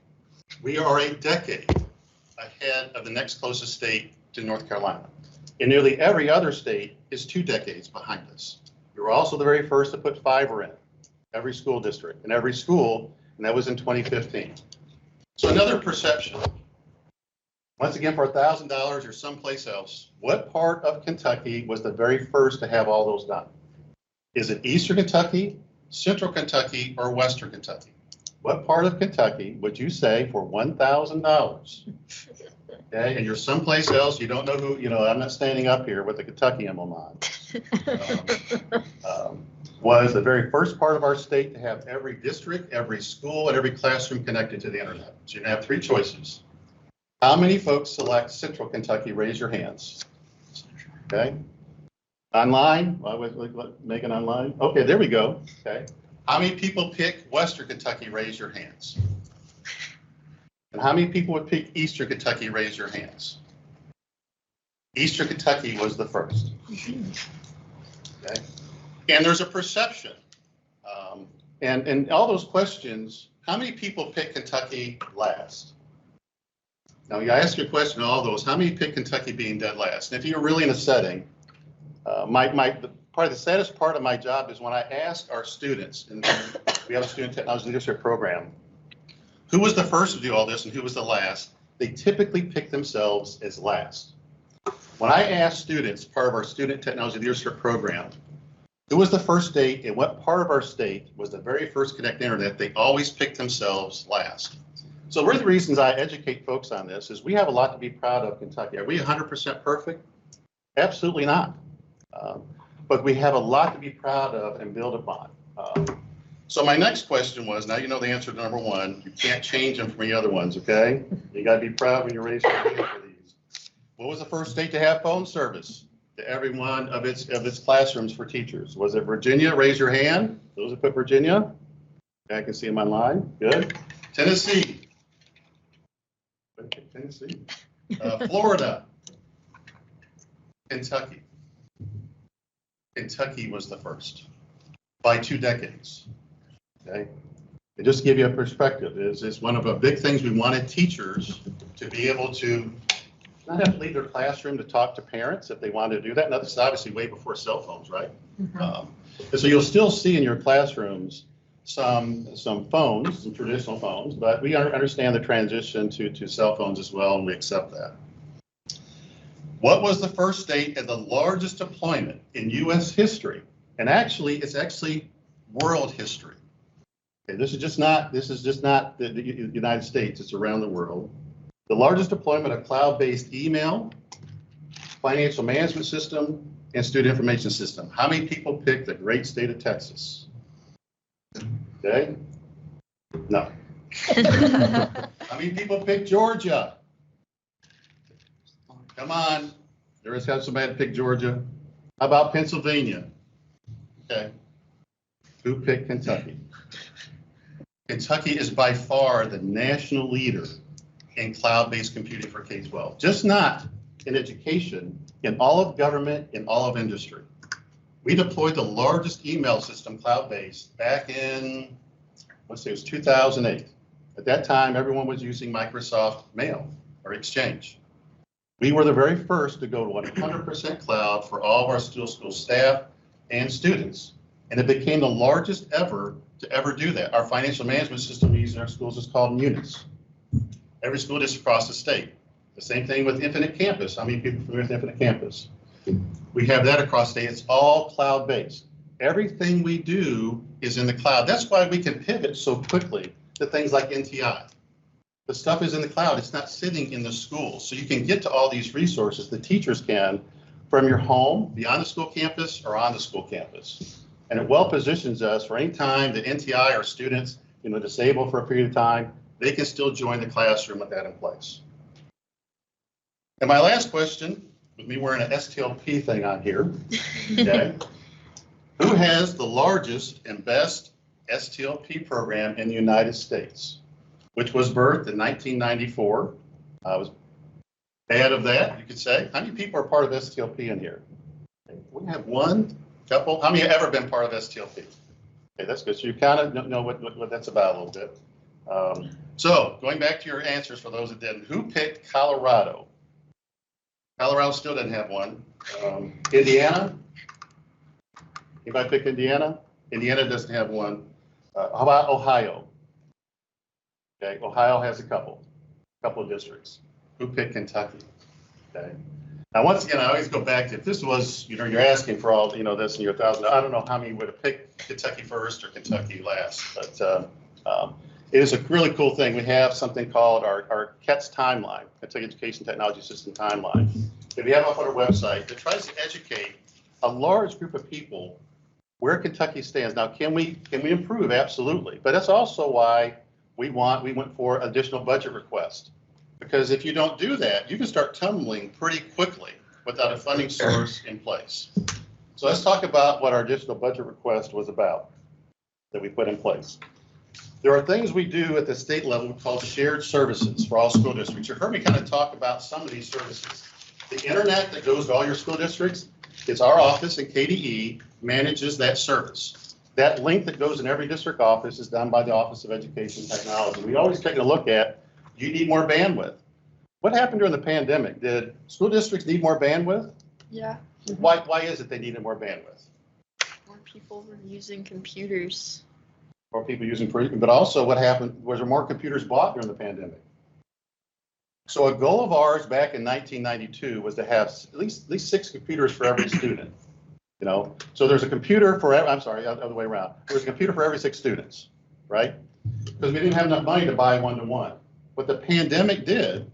We are a decade ahead of the next closest state to North Carolina. And nearly every other state is 2 decades behind us. We were also the very first to put fiber in every school district and every school, and that was in 2015. So another perception. Once again, for $1,000 or someplace else, what part of Kentucky was the very first to have all those done? Is it Eastern Kentucky, Central Kentucky, or Western Kentucky? What part of Kentucky would you say for $1,000? Okay, and you're someplace else, you don't know who, I'm not standing up here with the Kentucky emblem on. Was the very first part of our state to have every district, every school, and every classroom connected to the internet. So you have 3 choices. How many folks select Central Kentucky? Raise your hands. Okay. Online? Megan online? Okay, there we go. Okay. How many people pick Western Kentucky? Raise your hands. And how many people would pick Eastern Kentucky? Raise your hands. Eastern Kentucky was the first. Okay. And there's a perception. And all those questions, how many people pick Kentucky last? Now, you ask your question to all those, how many pick Kentucky being dead last? And if you're really in a setting, probably the saddest part of my job is when I ask our students, and we have a student technology leadership program, who was the first to do all this and who was the last, they typically pick themselves as last. When I ask students, part of our student technology leadership program, who was the first state and what part of our state was the very first connect internet, they always pick themselves last. So one of the reasons I educate folks on this is we have a lot to be proud of Kentucky. Are we 100% perfect? Absolutely not. But we have a lot to be proud of and build upon. So my next question was, now you know the answer to number 1. You can't change them from the other ones, okay? You got to be proud when you raise your hand for these. What was the first state to have phone service to every one of its classrooms for teachers? Was it Virginia? Raise your hand. Those that put Virginia. Okay, I can see them online. Good. Tennessee. Tennessee. Florida. Kentucky. Kentucky was the first by 2 decades. Okay. And just to give you a perspective, is one of the big things we wanted teachers to be able to not have to leave their classroom to talk to parents if they wanted to do that. Now, this is obviously way before cell phones, right? And so you'll still see in your classrooms some phones, some traditional phones, but we understand the transition to cell phones as well, and we accept that. What was the first state and the largest deployment in U.S. history? And actually, it's world history. Okay, this is just not the United States, it's around the world. The largest deployment of cloud-based email, financial management system, and student information system. How many people picked the great state of Texas? Okay? No. How many people picked Georgia? Come on. There is somebody to pick Georgia. How about Pennsylvania? Okay. Who picked Kentucky? Kentucky is by far the national leader in cloud-based computing for K-12. Just not in education, in all of government, in all of industry. We deployed the largest email system cloud-based back in, let's say it was 2008. At that time, everyone was using Microsoft Mail or Exchange. We were the very first to go to 100% cloud for all of our school staff and students. And it became the largest ever to ever do that. Our financial management system we use in our schools is called Munis. Every school district across the state. The same thing with Infinite Campus. How many people are familiar with Infinite Campus? We have that across the state. It's all cloud-based. Everything we do is in the cloud. That's why we can pivot so quickly to things like NTI. The stuff is in the cloud. It's not sitting in the school. So you can get to all these resources, the teachers can, from your home, beyond the school campus, or on the school campus. And it well positions us for any time that NTI or students, disable for a period of time, they can still join the classroom with that in place. And my last question, with me wearing an STLP thing on here, okay? Who has the largest and best STLP program in the United States, which was birthed in 1994? I was bad of that, you could say. How many people are part of STLP in here? We have one, couple. How many have ever been part of STLP? Okay, that's good. So you kind of know what that's about a little bit. So going back to your answers for those that didn't, who picked Colorado? Colorado still doesn't have one. Indiana? Anybody pick Indiana? Indiana doesn't have one. How about Ohio? Okay, Ohio has a couple of districts. Who picked Kentucky? Okay. Now, once again, I always go back to, if this was, you're asking for all, this in your 1,000, I don't know how many would have picked Kentucky first or Kentucky last, but it is a really cool thing. We have something called our KETS timeline, Kentucky Education Technology System timeline, that we have up on our website that tries to educate a large group of people where Kentucky stands. Now, can we improve? Absolutely. But that's also why we went for additional budget request. Because if you don't do that, you can start tumbling pretty quickly without a funding source in place. So let's talk about what our additional budget request was about that we put in place. There are things we do at the state level called shared services for all school districts. You've heard me kind of talk about some of these services. The internet that goes to all your school districts, it's our office in KDE manages that service. That link that goes in every district office is done by the Office of Education Technology. We always take a look at, do you need more bandwidth? What happened during the pandemic? Did school districts need more bandwidth? Yeah. Why is it they needed more bandwidth? More people were using computers. More people using, but also what happened, was there more computers bought during the pandemic? So a goal of ours back in 1992 was to have at least 6 computers for every student. So there's a computer for, other way around. There's a computer for every 6 students, right? Because we didn't have enough money to buy one-to-one. What the pandemic did,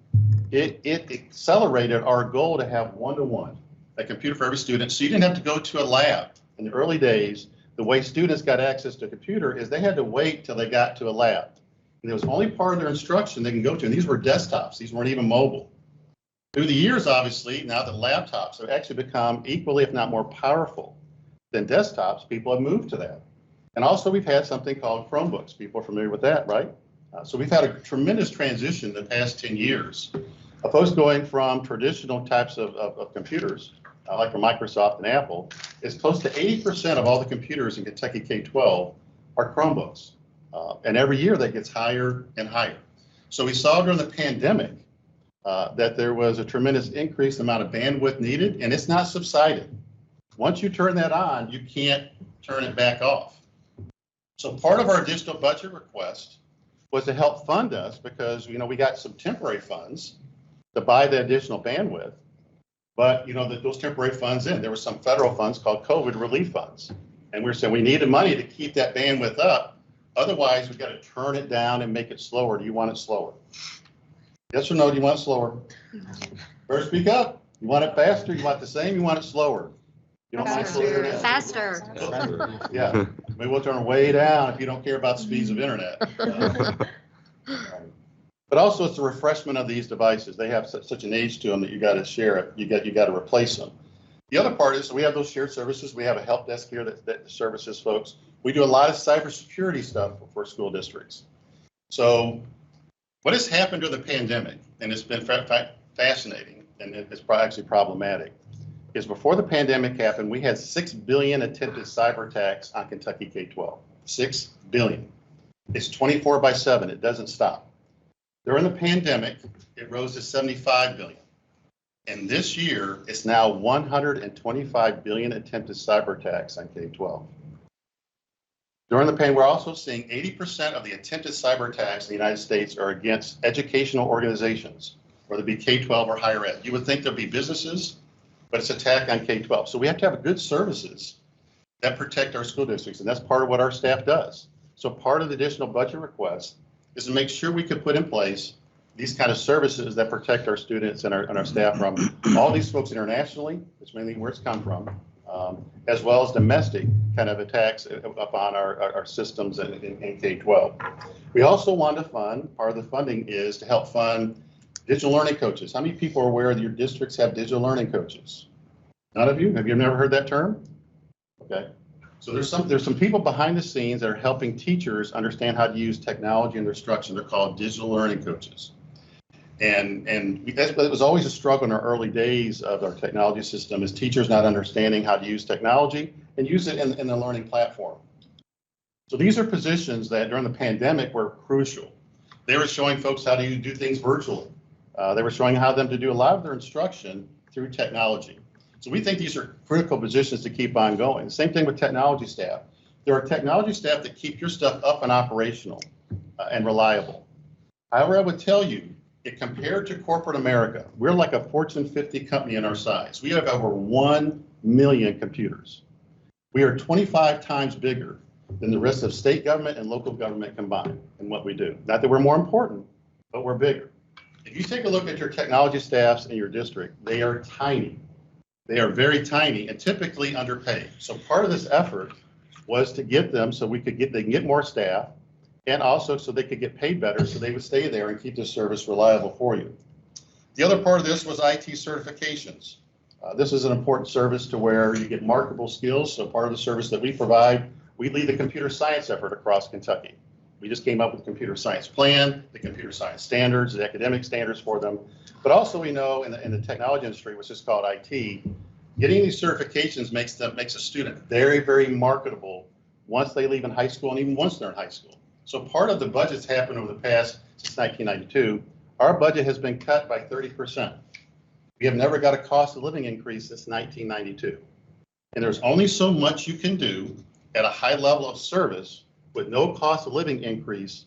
it accelerated our goal to have one-to-one, a computer for every student. So you didn't have to go to a lab. In the early days, the way students got access to a computer is they had to wait till they got to a lab. And it was only part of their instruction they can go to. And these were desktops. These weren't even mobile. Through the years, obviously, now that laptops have actually become equally, if not more powerful than desktops, people have moved to that. And also we've had something called Chromebooks. People are familiar with that, right? So we've had a tremendous transition the past 10 years. Opposed to going from traditional types of computers, like from Microsoft and Apple, is close to 80% of all the computers in Kentucky K-12 are Chromebooks. And every year that gets higher and higher. So we saw during the pandemic that there was a tremendous increased amount of bandwidth needed, and it's not subsided. Once you turn that on, you can't turn it back off. So part of our additional budget request was to help fund us because, we got some temporary funds to buy the additional bandwidth. But, those temporary funds there were some federal funds called COVID relief funds. And we were saying we needed money to keep that bandwidth up. Otherwise, we've got to turn it down and make it slower. Do you want it slower? Yes or no? Do you want it slower? First, speak up. You want it faster? You want the same? You want it slower? You don't want slower internet? Faster. Yeah. Maybe we'll turn it way down if you don't care about the speeds of internet. But also, it's the refreshment of these devices. They have such an age to them that you got to share it. You got to replace them. The other part is we have those shared services. We have a help desk here that services folks. We do a lot of cybersecurity stuff for school districts. So what has happened during the pandemic, and it's been fascinating, and it's actually problematic, is before the pandemic happened, we had 6 billion attempted cyber attacks on Kentucky K-12. 6 billion. It's 24/7. It doesn't stop. During the pandemic, it rose to 75 billion. And this year, it's now 125 billion attempted cyber attacks on K-12. During the pandemic, we're also seeing 80% of the attempted cyber attacks in the United States are against educational organizations, whether it be K-12 or higher ed. You would think there'd be businesses, but it's attack on K-12. So we have to have good services that protect our school districts, and that's part of what our staff does. So part of the additional budget request is to make sure we could put in place these kind of services that protect our students and our staff from all these folks internationally, which mainly where it's come from, as well as domestic kind of attacks upon our systems in K-12. We also want to fund, part of the funding is to help fund digital learning coaches. How many people are aware that your districts have digital learning coaches? None of you? Have you never heard that term? Okay. So there's some people behind the scenes that are helping teachers understand how to use technology in their instruction. They're called digital learning coaches. And it was always a struggle in our early days of our technology system, is teachers not understanding how to use technology and use it in the learning platform. So these are positions that during the pandemic were crucial. They were showing folks how to do things virtually. They were showing how them to do a lot of their instruction through technology. So we think these are critical positions to keep on going. Same thing with technology staff. There are technology staff that keep your stuff up and operational and reliable. However, I would tell you, compared to corporate America, we're like a Fortune 50 company in our size. We have over 1 million computers. We are 25 times bigger than the rest of state government and local government combined in what we do. Not that we're more important, but we're bigger. If you take a look at your technology staffs in your district, they are tiny. They are very tiny and typically underpaid. So part of this effort was to get them so they can get more staff, and also so they could get paid better so they would stay there and keep the service reliable for you. The other part of this was IT certifications. This is an important service to where you get marketable skills. So part of the service that we provide, we lead the computer science effort across Kentucky. We just came up with the computer science plan, the computer science standards, the academic standards for them. But also we know in the technology industry, which is called IT, getting these certifications makes a student very, very marketable once they leave in high school and even once they're in high school. So part of the budget's happened over the past, since 1992, our budget has been cut by 30%. We have never got a cost of living increase since 1992. And there's only so much you can do at a high level of service with no cost of living increase,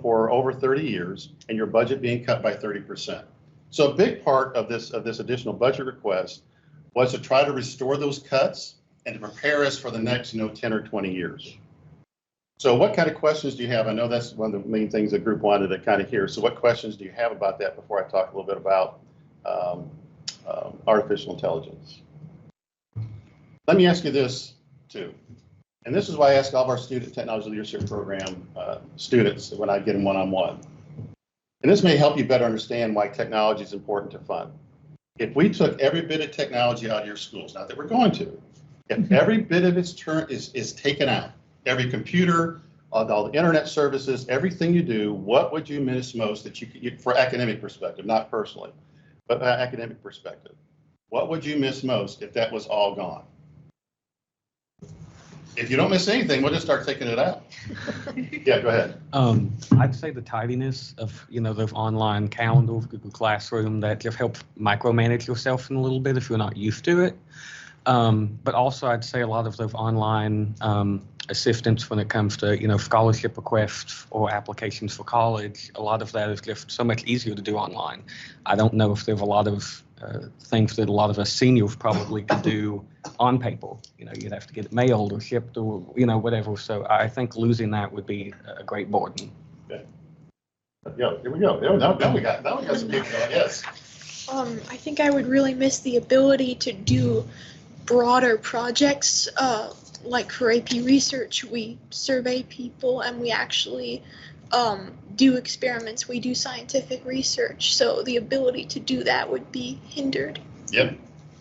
for over 30 years, and your budget being cut by 30%. So a big part of this additional budget request was to try to restore those cuts and to prepare us for the next, 10 or 20 years. So what kind of questions do you have? I know that's one of the main things the group wanted to kind of hear. So what questions do you have about that before I talk a little bit about artificial intelligence? Let me ask you this too. And this is why I ask all of our student technology leadership program students when I get them one-on-one. And this may help you better understand why technology is important to fund. If we took every bit of technology out of your schools, not that we're going to, if every bit of its turn is taken out, every computer, all the internet services, everything you do, what would you miss most that you could, for academic perspective, not personally, but academic perspective? What would you miss most if that was all gone? If you don't miss anything, we'll just start taking it out. Yeah, go ahead. I'd say the tidiness of, those online calendars, Google Classroom, that just help micromanage yourself in a little bit if you're not used to it. But also I'd say a lot of those online assistance when it comes to, scholarship requests or applications for college, a lot of that is just so much easier to do online. I don't know if there's a lot of things that a lot of us seniors probably could do on paper. You'd have to get it mailed or shipped or, whatever. So I think losing that would be a great burden. Okay. Yeah, here we go. Now we got some people. Yes. I think I would really miss the ability to do broader projects. Like for AP research, we survey people and we actually do experiments. We do scientific research. So the ability to do that would be hindered. Yep.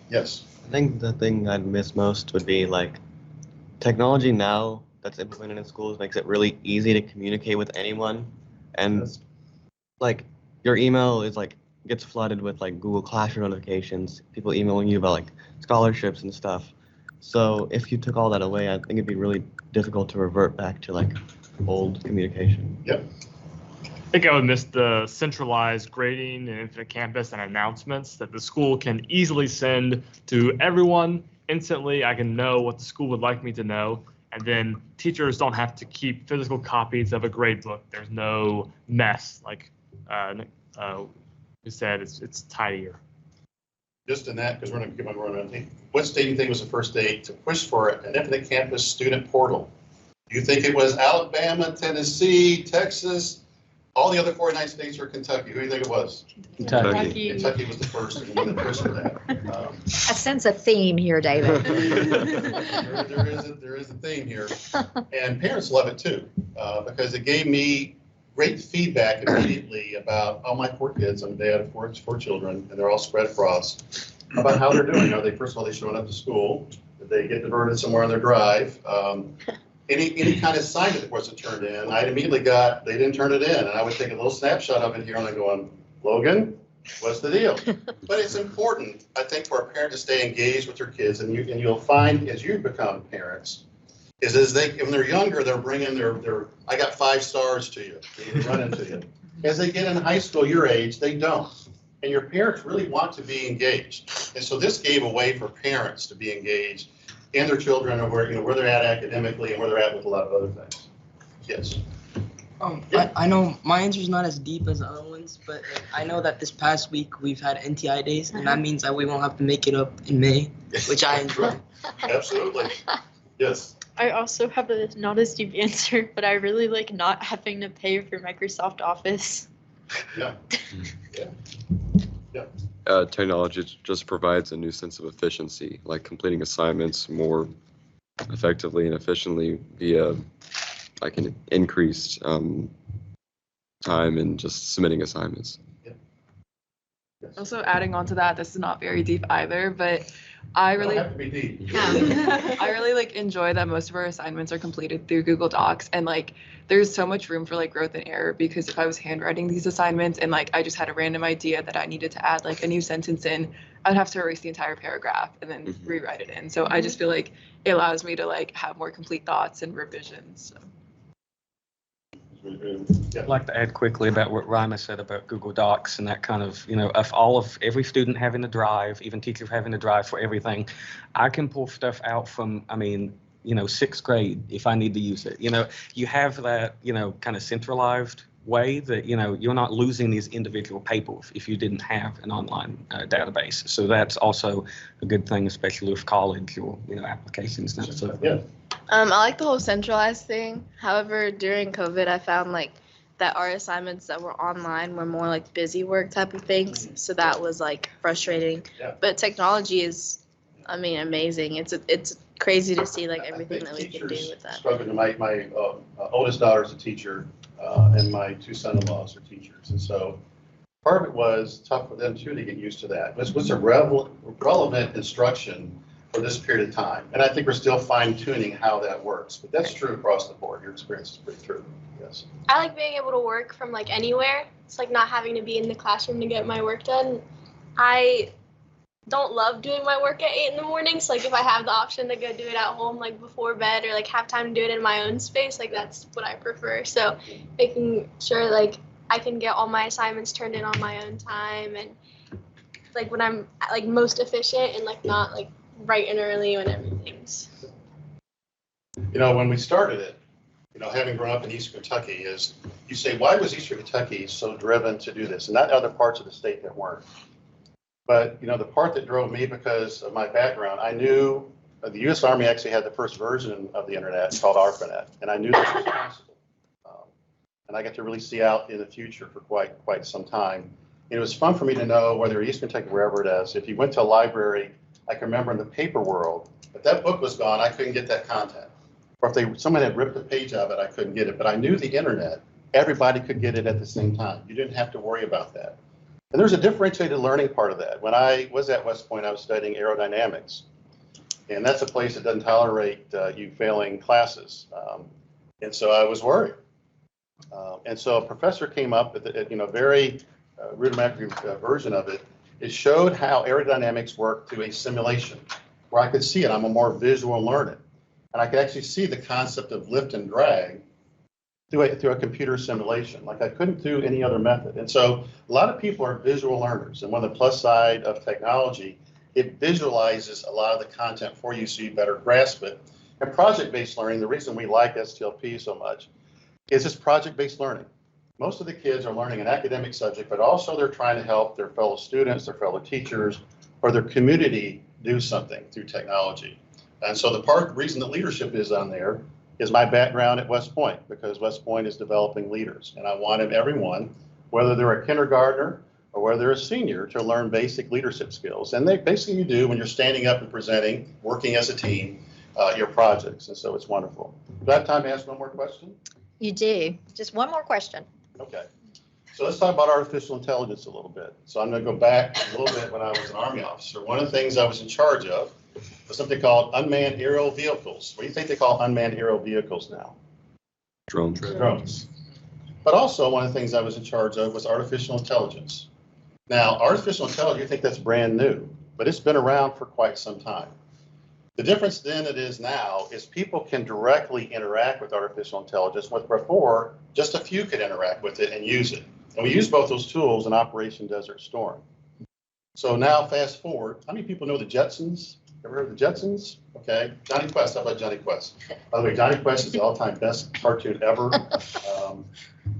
Yes. I think the thing I'd miss most would be technology now that's implemented in schools makes it really easy to communicate with anyone. And your email is gets flooded with Google Classroom notifications, people emailing you about scholarships and stuff. So if you took all that away, I think it'd be really difficult to revert back to old communication. Yep. I think I would miss the centralized grading and Infinite Campus and announcements that the school can easily send to everyone instantly. I can know what the school would like me to know. And then teachers don't have to keep physical copies of a grade book. There's no mess. Like we said, it's tidier. Just in that, because we're going to give on. What state do you think was the first state to push for an Infinite Campus student portal? Do you think it was Alabama, Tennessee, Texas, all the other 49 states, or Kentucky? Who do you think it was? Kentucky. Kentucky was the first to push for that. I sense a theme here, David. There is a theme here, and parents love it too, because it gave me great feedback immediately about, oh, my poor kids. I'm a dad of four children, and they're all spread across, about how they're doing. First of all, they showing up to school. Did they get diverted somewhere on their drive? Any kind of sign that wasn't turned in, I immediately got, they didn't turn it in. And I would take a little snapshot of it here and I'm going, Logan, what's the deal? But it's important, I think, for a parent to stay engaged with their kids. And you'll find as you become parents, is when they're younger, they're bringing their I got 5 stars to you, they run into you. As they get in high school, your age, they don't. And your parents really want to be engaged. And so this gave a way for parents to be engaged and their children are where they're at academically and where they're at with a lot of other things. Yes. I know my answer is not as deep as the other ones, but I know that this past week we've had NTI days, and that means that we won't have to make it up in May, which I enjoy. Absolutely. Yes. I also have a not as deep answer, but I really like not having to pay for Microsoft Office. Yeah. Technology just provides a new sense of efficiency, like completing assignments more effectively and efficiently via like an increased time in just submitting assignments. Also adding on to that, this is not very deep either, but I really Don't have to be deep. I really enjoy that most of our assignments are completed through Google Docs, and there's so much room for growth and error, because if I was handwriting these assignments and I just had a random idea that I needed to add a new sentence in, I'd have to erase the entire paragraph and then rewrite it in. So I just feel like it allows me to have more complete thoughts and revisions. So. I'd like to add quickly about what Rima said about Google Docs and that kind of, of every student having a drive, even teachers having a drive for everything, I can pull stuff out from, 6th grade if I need to use it. You have that, kind of centralized way that, you're not losing these individual papers if you didn't have an online database. So that's also a good thing, especially with college or, applications and so forth. I like the whole centralized thing. However, during COVID, I found that our assignments that were online were more busy work type of things. So that was frustrating. Yeah. But technology is, amazing. It's crazy to see everything that we can do with that. Spoken to my oldest daughter is a teacher, and my 2 son-in-laws are teachers, and so part of it was tough for them too to get used to that. What's a relevant instruction for this period of time? And I think we're still fine-tuning how that works, but that's true across the board. Your experience is pretty true. Yes. I like being able to work from anywhere. It's not having to be in the classroom to get my work done. I don't love doing my work at 8 in the morning. So if I have the option to go do it at home before bed, or have time to do it in my own space, that's what I prefer. So making sure I can get all my assignments turned in on my own time, and when I'm most efficient and not bright and early when everything's. When we started it, having grown up in Eastern Kentucky, is you say, why was Eastern Kentucky so driven to do this? And not other parts of the state that weren't. But, the part that drove me, because of my background, I knew the U.S. Army actually had the first version of the internet called ARPANET, and I knew this was possible. And I got to really see out in the future for quite some time. And it was fun for me to know, whether East Kentucky, wherever it is, if you went to a library, I can remember in the paper world, if that book was gone, I couldn't get that content. Or if someone had ripped a page of it, I couldn't get it. But I knew the internet, everybody could get it at the same time. You didn't have to worry about that. And there's a differentiated learning part of that. When I was at West Point, I was studying aerodynamics. And that's a place that doesn't tolerate you failing classes. And so I was worried. And so a professor came up with a very rudimentary version of it. It showed how aerodynamics worked through a simulation, where I could see it. I'm a more visual learner. And I could actually see the concept of lift and drag through a computer simulation. Like I couldn't do any other method. And so a lot of people are visual learners. And one of the plus side of technology, it visualizes a lot of the content for you so you better grasp it. And project-based learning, the reason we like STLP so much is it's project-based learning. Most of the kids are learning an academic subject, but also they're trying to help their fellow students, their fellow teachers, or their community do something through technology. And so the reason that leadership is on there is my background at West Point, because West Point is developing leaders. And I wanted everyone, whether they're a kindergartner or whether they're a senior, to learn basic leadership skills. And they basically you do when you're standing up and presenting, working as a team, your projects. And so it's wonderful. Do I have time to ask one more question? You do. Just one more question. Okay. So let's talk about artificial intelligence a little bit. So I'm going to go back a little bit when I was an Army officer. One of the things I was in charge of was something called unmanned aerial vehicles. What do you think they call unmanned aerial vehicles now? Drones. Drones. But also one of the things I was in charge of was artificial intelligence. Now, artificial intelligence, you think that's brand new, but it's been around for quite some time. The difference then it is now is people can directly interact with artificial intelligence, with before just a few could interact with it and use it. And we use both those tools in Operation Desert Storm. So now fast forward, how many people know the Jetsons? Ever heard of the Jetsons? Okay, Johnny Quest, how about Johnny Quest? By the way, Johnny Quest is the all-time best cartoon ever.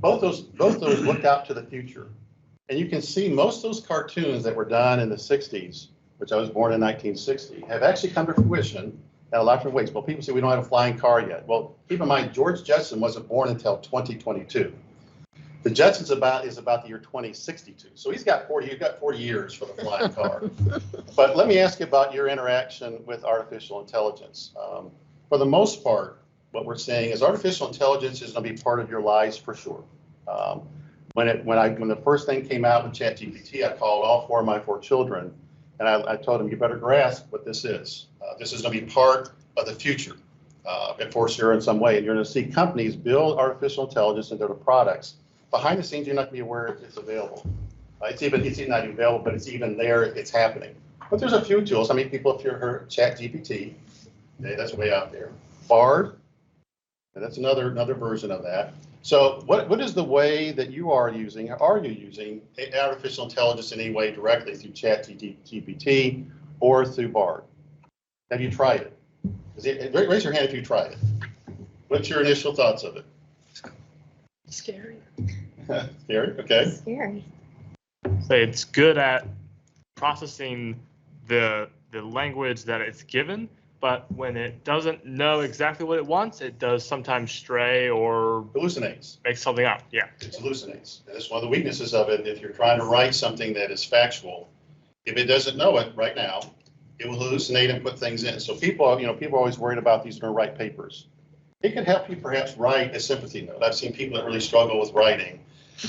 Both those look out to the future. And you can see most of those cartoons that were done in the 60s, which I was born in 1960, have actually come to fruition in a lot of different ways. Well, people say we don't have a flying car yet. Well, keep in mind, George Jetson wasn't born until 2022. The Jetsons is about the year 2062. So he's got 40 years for the flying car. But let me ask you about your interaction with artificial intelligence. For the most part, what we're saying is artificial intelligence is going to be part of your lives for sure. When the first thing came out with ChatGPT, I called all 4 of my 4 children, and I told them, you better grasp what this is. This is going to be part of the future, for sure, in some way. And you're going to see companies build artificial intelligence into their products. Behind the scenes, you're not going to be aware it's available. It's not even available, but it's even there. It's happening. But there's a few tools. How many people have heard ChatGPT? Okay, that's way out there. Bard, and that's another version of that. So what is the way that you are using artificial intelligence in any way directly through ChatGPT or through Bard? Have you tried it? Raise your hand if you tried it. What's your initial thoughts of it? Scary. Scary, okay. Scary. So it's good at processing the language that it's given, but when it doesn't know exactly what it wants, it does sometimes stray or hallucinates. Make something up. Yeah. It hallucinates. And that's one of the weaknesses of it. If you're trying to write something that is factual, if it doesn't know it right now, it will hallucinate and put things in. So people are always worried about these going to write papers. It can help you perhaps write a sympathy note. I've seen people that really struggle with writing.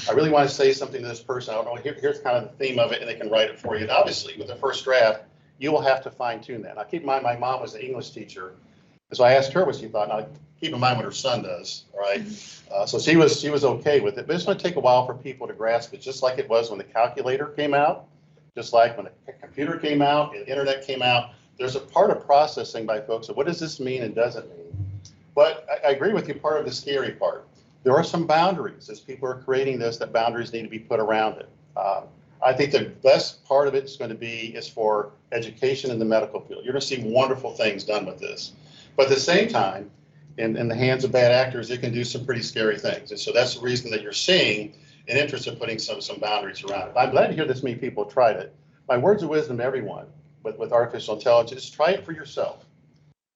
I really want to say something to this person. I don't know. Here's kind of the theme of it, and they can write it for you. And obviously, with the first draft, you will have to fine tune that. Now, keep in mind, my mom was an English teacher, so I asked her what she thought. Now, keep in mind what her son does, all right? So she was okay with it, but it's going to take a while for people to grasp it, just like it was when the calculator came out, just like when the computer came out and the internet came out. There's a part of processing by folks of what does this mean and doesn't mean. But I agree with you, part of the scary part. There are some boundaries as people are creating this, that boundaries need to be put around it. I think the best part of it is going to be is for education in the medical field. You're going to see wonderful things done with this. But at the same time, in the hands of bad actors, it can do some pretty scary things. And so that's the reason that you're seeing an interest in putting some boundaries around it. I'm glad to hear this many people have tried it. My words of wisdom to everyone with artificial intelligence, try it for yourself.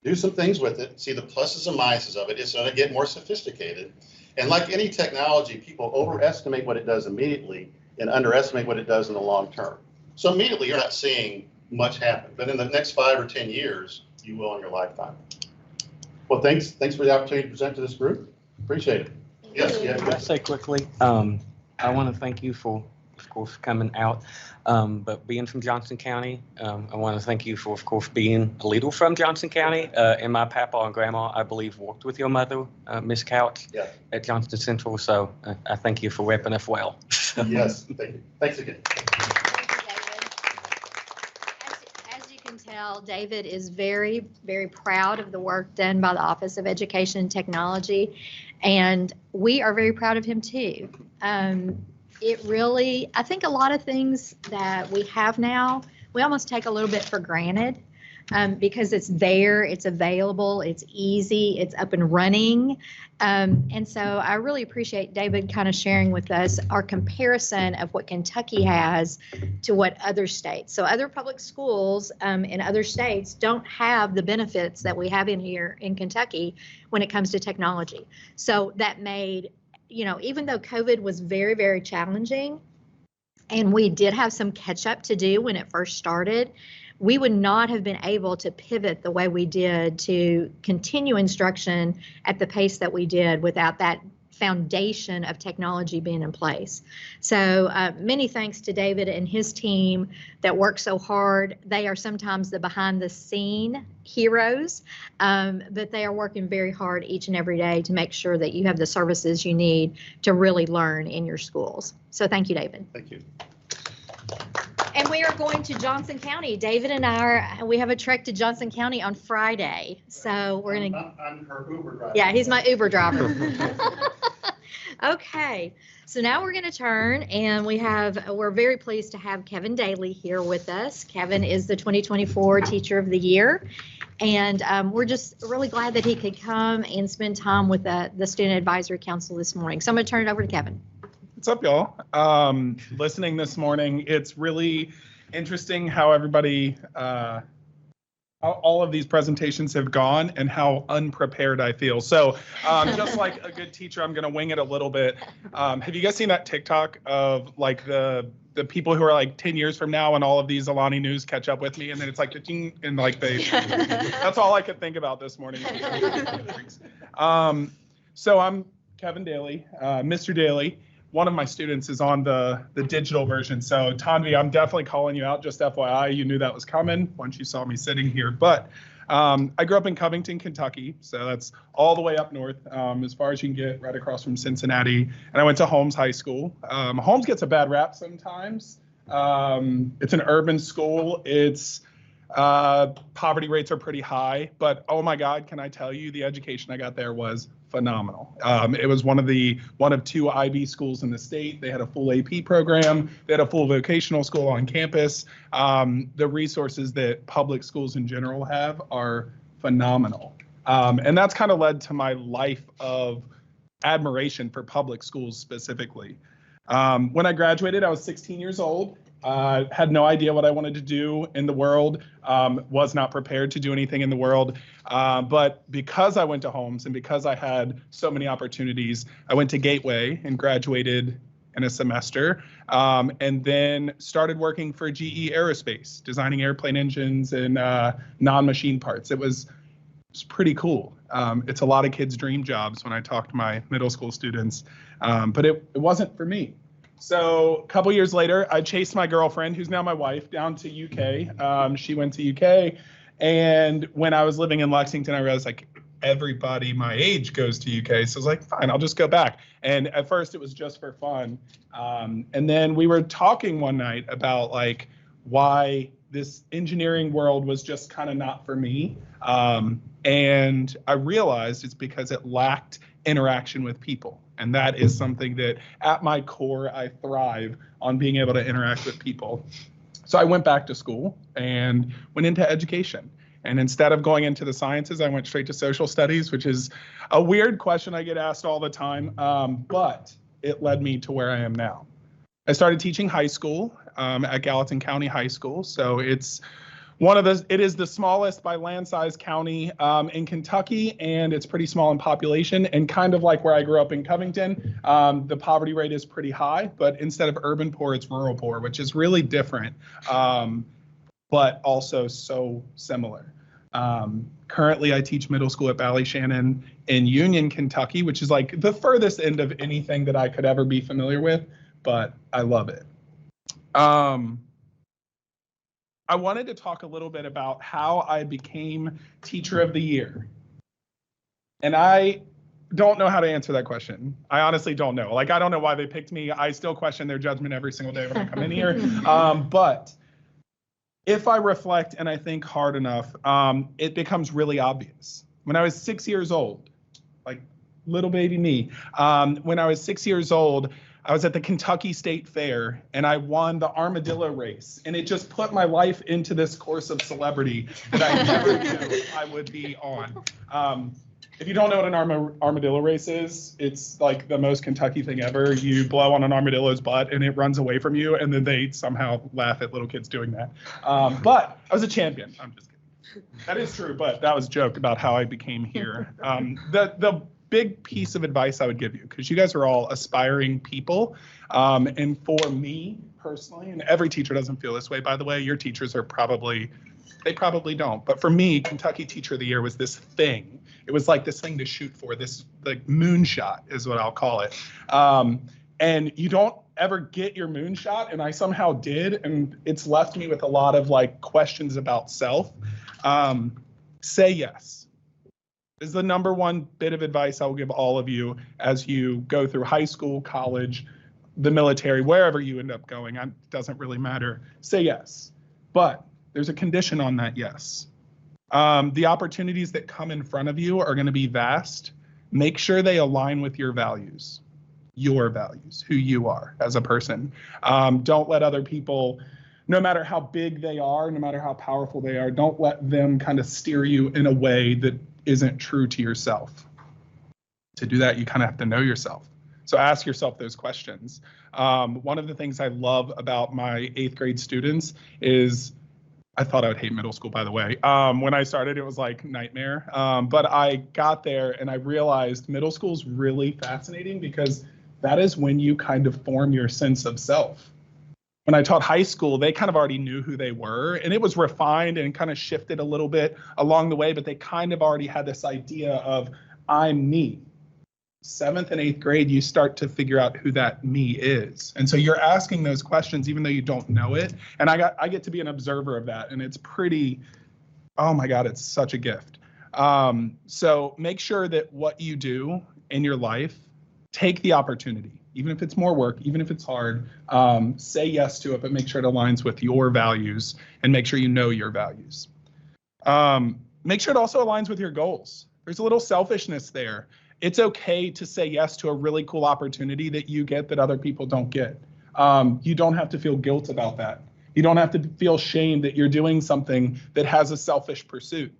Do some things with it, see the pluses and minuses of it. It's going to get more sophisticated. And like any technology, people overestimate what it does immediately and underestimate what it does in the long term. So immediately you're not seeing much happen, but in the next 5 or 10 years, you will in your lifetime. Well, thanks for the opportunity to present to this group. Appreciate it. Yes, yeah. Can I say quickly, I want to thank you for, of course, coming out, but being from Johnson County, I want to thank you for, of course, being a leader from Johnson County. And my papa and grandma, I believe, worked with your mother, Miss Couch, at Johnston Central. So I thank you for repping us well. Yes, thank you. Thanks again. As you can tell, tell David is very, very proud of the work done by the Office of Education and Technology, and we are very proud of him too. It really, I think a lot of things that we have now, we almost take a little bit for granted. Because it's there, it's available, it's easy, it's up and running. And so I really appreciate David kind of sharing with us our comparison of what Kentucky has to what other states. So other public schools in other states don't have the benefits that we have in here in Kentucky when it comes to technology. So that made, even though COVID was very, very challenging, and we did have some catch up to do when it first started, we would not have been able to pivot the way we did to continue instruction at the pace that we did without that foundation of technology being in place. So many thanks to David and his team that work so hard. They are sometimes the behind the scene heroes, but they are working very hard each and every day to make sure that you have the services you need to really learn in your schools. So thank you, David. Thank you. And we are going to Johnson County. David and we have a trek to Johnson County on Friday. So we're going to. I'm her Uber driver. Yeah, he's my Uber driver. Okay. So now we're going to turn, and we're very pleased to have Kevin Daly here with us. Kevin is the 2024 Teacher of the Year. And we're just really glad that he could come and spend time with the Student Advisory Council this morning. So I'm going to turn it over to Kevin. What's up, y'all? Listening this morning, it's really interesting how everybody, how all of these presentations have gone and how unprepared I feel. So just like a good teacher, I'm going to wing it a little bit. Have you guys seen that TikTok of like the people who are like 10 years from now and all of these Alani News catch up with me, and then it's like, and like that's all I could think about this morning. So I'm Kevin Daly, Mr. Daly. One of my students is on the digital version. So Tanvi, I'm definitely calling you out, just FYI. You knew that was coming once you saw me sitting here. But I grew up in Covington, Kentucky. So that's all the way up north, as far as you can get, right across from Cincinnati. And I went to Holmes High School. Holmes gets a bad rap sometimes. It's an urban school. It's poverty rates are pretty high. But oh my God, can I tell you, the education I got there was phenomenal. It was one of two IB schools in the state. They had a full AP program. They had a full vocational school on campus. The resources that public schools in general have are phenomenal. And that's kind of led to my life of admiration for public schools specifically. When I graduated, I was 16 years old. Had no idea what I wanted to do in the world, was not prepared to do anything in the world. But because I went to Holmes and because I had so many opportunities, I went to Gateway and graduated in a semester, and then started working for GE Aerospace, designing airplane engines and non-machine parts. It was pretty cool. It's a lot of kids' dream jobs when I talk to my middle school students, but it wasn't for me. So a couple years later, I chased my girlfriend, who's now my wife, down to UK. She went to UK. And when I was living in Lexington, I realized like everybody my age goes to UK. So I was like, fine, I'll just go back. And at first it was just for fun. And then we were talking one night about like why this engineering world was just kind of not for me. And I realized it's because it lacked interaction with people. And that is something that at my core, I thrive on being able to interact with people. So I went back to school and went into education. And instead of going into the sciences, I went straight to social studies, which is a weird question I get asked all the time, but it led me to where I am now. I started teaching high school at Gallatin County High School. So it is the smallest by land size county in Kentucky, and it's pretty small in population. And kind of like where I grew up in Covington, the poverty rate is pretty high, but instead of urban poor, it's rural poor, which is really different, but also so similar. Currently, I teach middle school at Ballyshannon in Union, Kentucky, which is like the furthest end of anything that I could ever be familiar with, but I love it. I wanted to talk a little bit about how I became Teacher of the Year. And I don't know how to answer that question. I honestly don't know. Like, I don't know why they picked me. I still question their judgment every single day when I come in here. But if I reflect and I think hard enough, it becomes really obvious. When I was 6 years old, like little baby me, when I was 6 years old, I was at the Kentucky State Fair and I won the armadillo race. And it just put my life into this course of celebrity that I never knew I would be on. If you don't know what an armadillo race is, it's like the most Kentucky thing ever. You blow on an armadillo's butt and it runs away from you, and then they somehow laugh at little kids doing that. But I was a champion. I'm just kidding. That is true, but that was a joke about how I became here. The big piece of advice I would give you, because you guys are all aspiring people, and for me personally, and every teacher doesn't feel this way, by the way, your teachers are probably don't. But for me, Kentucky Teacher of the Year was this thing. It was like this thing to shoot for, this like moonshot is what I'll call it. And you don't ever get your moonshot, and I somehow did, and it's left me with a lot of like questions about self. Say yes. This is the number one bit of advice I will give all of you as you go through high school, college, the military, wherever you end up going. It doesn't really matter. Say yes. But there's a condition on that yes. The opportunities that come in front of you are going to be vast. Make sure they align with your values, who you are as a person. Don't let other people, no matter how big they are, no matter how powerful they are, don't let them kind of steer you in a way that isn't true to yourself. To do that, you kind of have to know yourself. So ask yourself those questions. One of the things I love about my 8th grade students is, I thought I would hate middle school, by the way. When I started, it was like nightmare. But I got there and I realized middle school is really fascinating because that is when you kind of form your sense of self. When I taught high school, they kind of already knew who they were, and it was refined and kind of shifted a little bit along the way, but they kind of already had this idea of I'm me. 7th and 8th grade, you start to figure out who that me is. And so you're asking those questions even though you don't know it. And I get to be an observer of that, and it's pretty, oh my God, it's such a gift. So make sure that what you do in your life, take the opportunity. Even if it's more work, even if it's hard, say yes to it, but make sure it aligns with your values and make sure you know your values. Make sure it also aligns with your goals. There's a little selfishness there. It's okay to say yes to a really cool opportunity that you get that other people don't get. You don't have to feel guilt about that. You don't have to feel shame that you're doing something that has a selfish pursuit.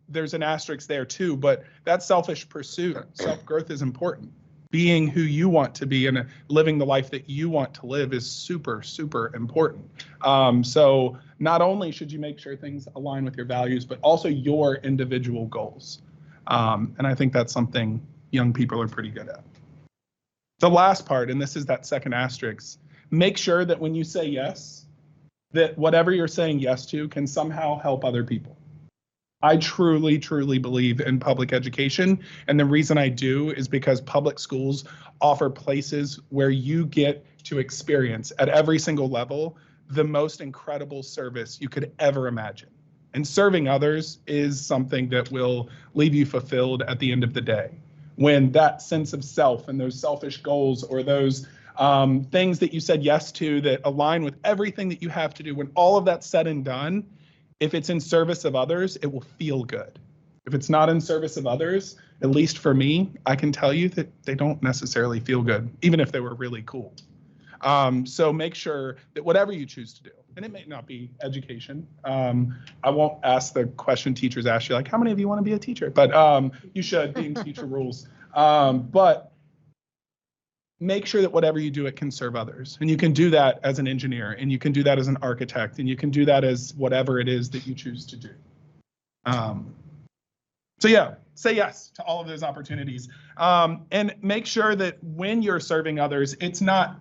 There's an asterisk there too, but that selfish pursuit, self-growth is important. Being who you want to be and living the life that you want to live is super, super important. So not only should you make sure things align with your values, but also your individual goals. And I think that's something young people are pretty good at. The last part, and this is that second asterisk, make sure that when you say yes, that whatever you're saying yes to can somehow help other people. I truly, truly believe in public education. And the reason I do is because public schools offer places where you get to experience at every single level the most incredible service you could ever imagine. And serving others is something that will leave you fulfilled at the end of the day. When that sense of self and those selfish goals or those things that you said yes to that align with everything that you have to do, when all of that's said and done, if it's in service of others, it will feel good. If it's not in service of others, at least for me, I can tell you that they don't necessarily feel good, even if they were really cool. So make sure that whatever you choose to do, and it may not be education. I won't ask the question teachers ask you, like, how many of you want to be a teacher? But you should, being teacher rules. But make sure that whatever you do, it can serve others. And you can do that as an engineer, and you can do that as an architect, and you can do that as whatever it is that you choose to do. So yeah, say yes to all of those opportunities. And make sure that when you're serving others, it's not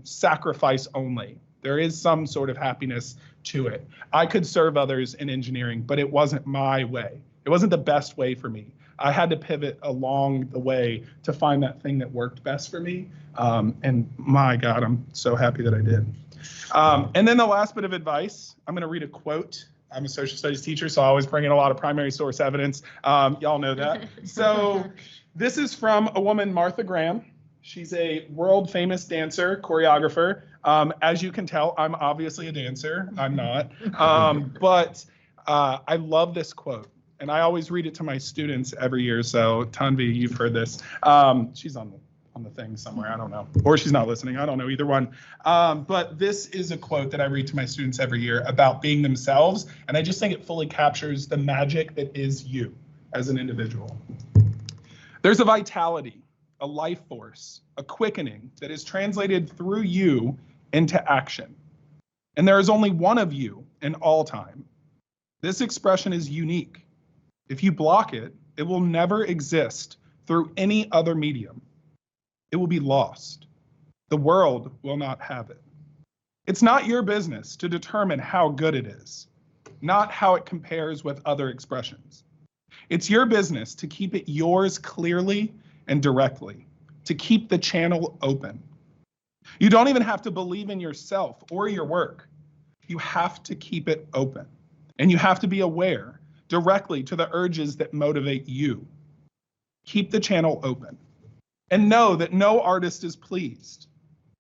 sacrifice only. There is some sort of happiness to it. I could serve others in engineering, but it wasn't my way. It wasn't the best way for me. I had to pivot along the way to find that thing that worked best for me. And my God, I'm so happy that I did. And then the last bit of advice, I'm going to read a quote. I'm a social studies teacher, so I always bring in a lot of primary source evidence. Y'all know that. So this is from a woman, Martha Graham. She's a world famous dancer, choreographer. As you can tell, I'm obviously a dancer. I'm not. But I love this quote. And I always read it to my students every year. So Tanvi, you've heard this. She's on the thing somewhere. I don't know. Or she's not listening. I don't know, either one. But this is a quote that I read to my students every year about being themselves. And I just think it fully captures the magic that is you as an individual. There's a vitality, a life force, a quickening that is translated through you into action. And there is only one of you in all time. This expression is unique. If you block it, it will never exist through any other medium. It will be lost. The world will not have it. It's not your business to determine how good it is, not how it compares with other expressions. It's your business to keep it yours clearly and directly, to keep the channel open. You don't even have to believe in yourself or your work. You have to keep it open. And you have to be aware directly to the urges that motivate you. Keep the channel open. And know that no artist is pleased.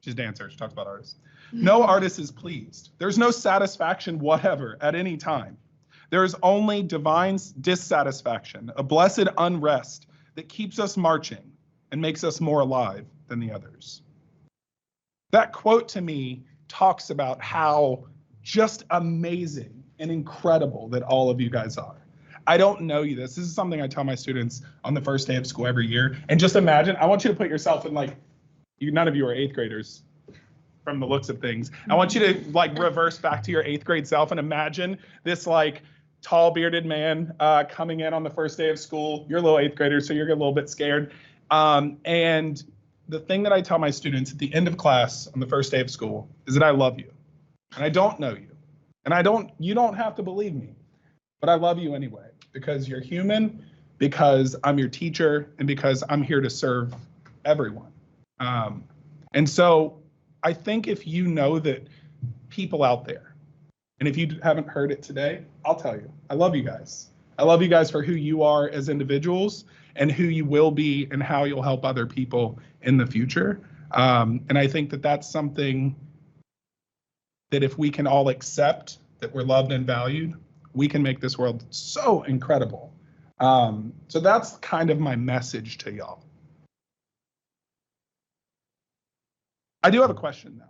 She's a dancer, she talks about artists. No artist is pleased. There's no satisfaction whatever at any time. There is only divine dissatisfaction, a blessed unrest that keeps us marching and makes us more alive than the others. That quote to me talks about how just amazing and incredible that all of you guys are. I don't know you this. This is something I tell my students on the first day of school every year. And just imagine, I want you to put yourself in none of you are 8th graders from the looks of things. I want you to reverse back to your 8th grade self and imagine this tall bearded man coming in on the first day of school. You're a little 8th grader, so you're a little bit scared. And the thing that I tell my students at the end of class on the first day of school is that I love you. And I don't know you. And you don't have to believe me, but I love you anyway, because you're human, because I'm your teacher, and because I'm here to serve everyone. And so I think if you know that people out there, and if you haven't heard it today, I'll tell you, I love you guys. I love you guys for who you are as individuals and who you will be and how you'll help other people in the future. And I think that that's something that if we can all accept that we're loved and valued, we can make this world so incredible. So that's kind of my message to y'all. I do have a question though.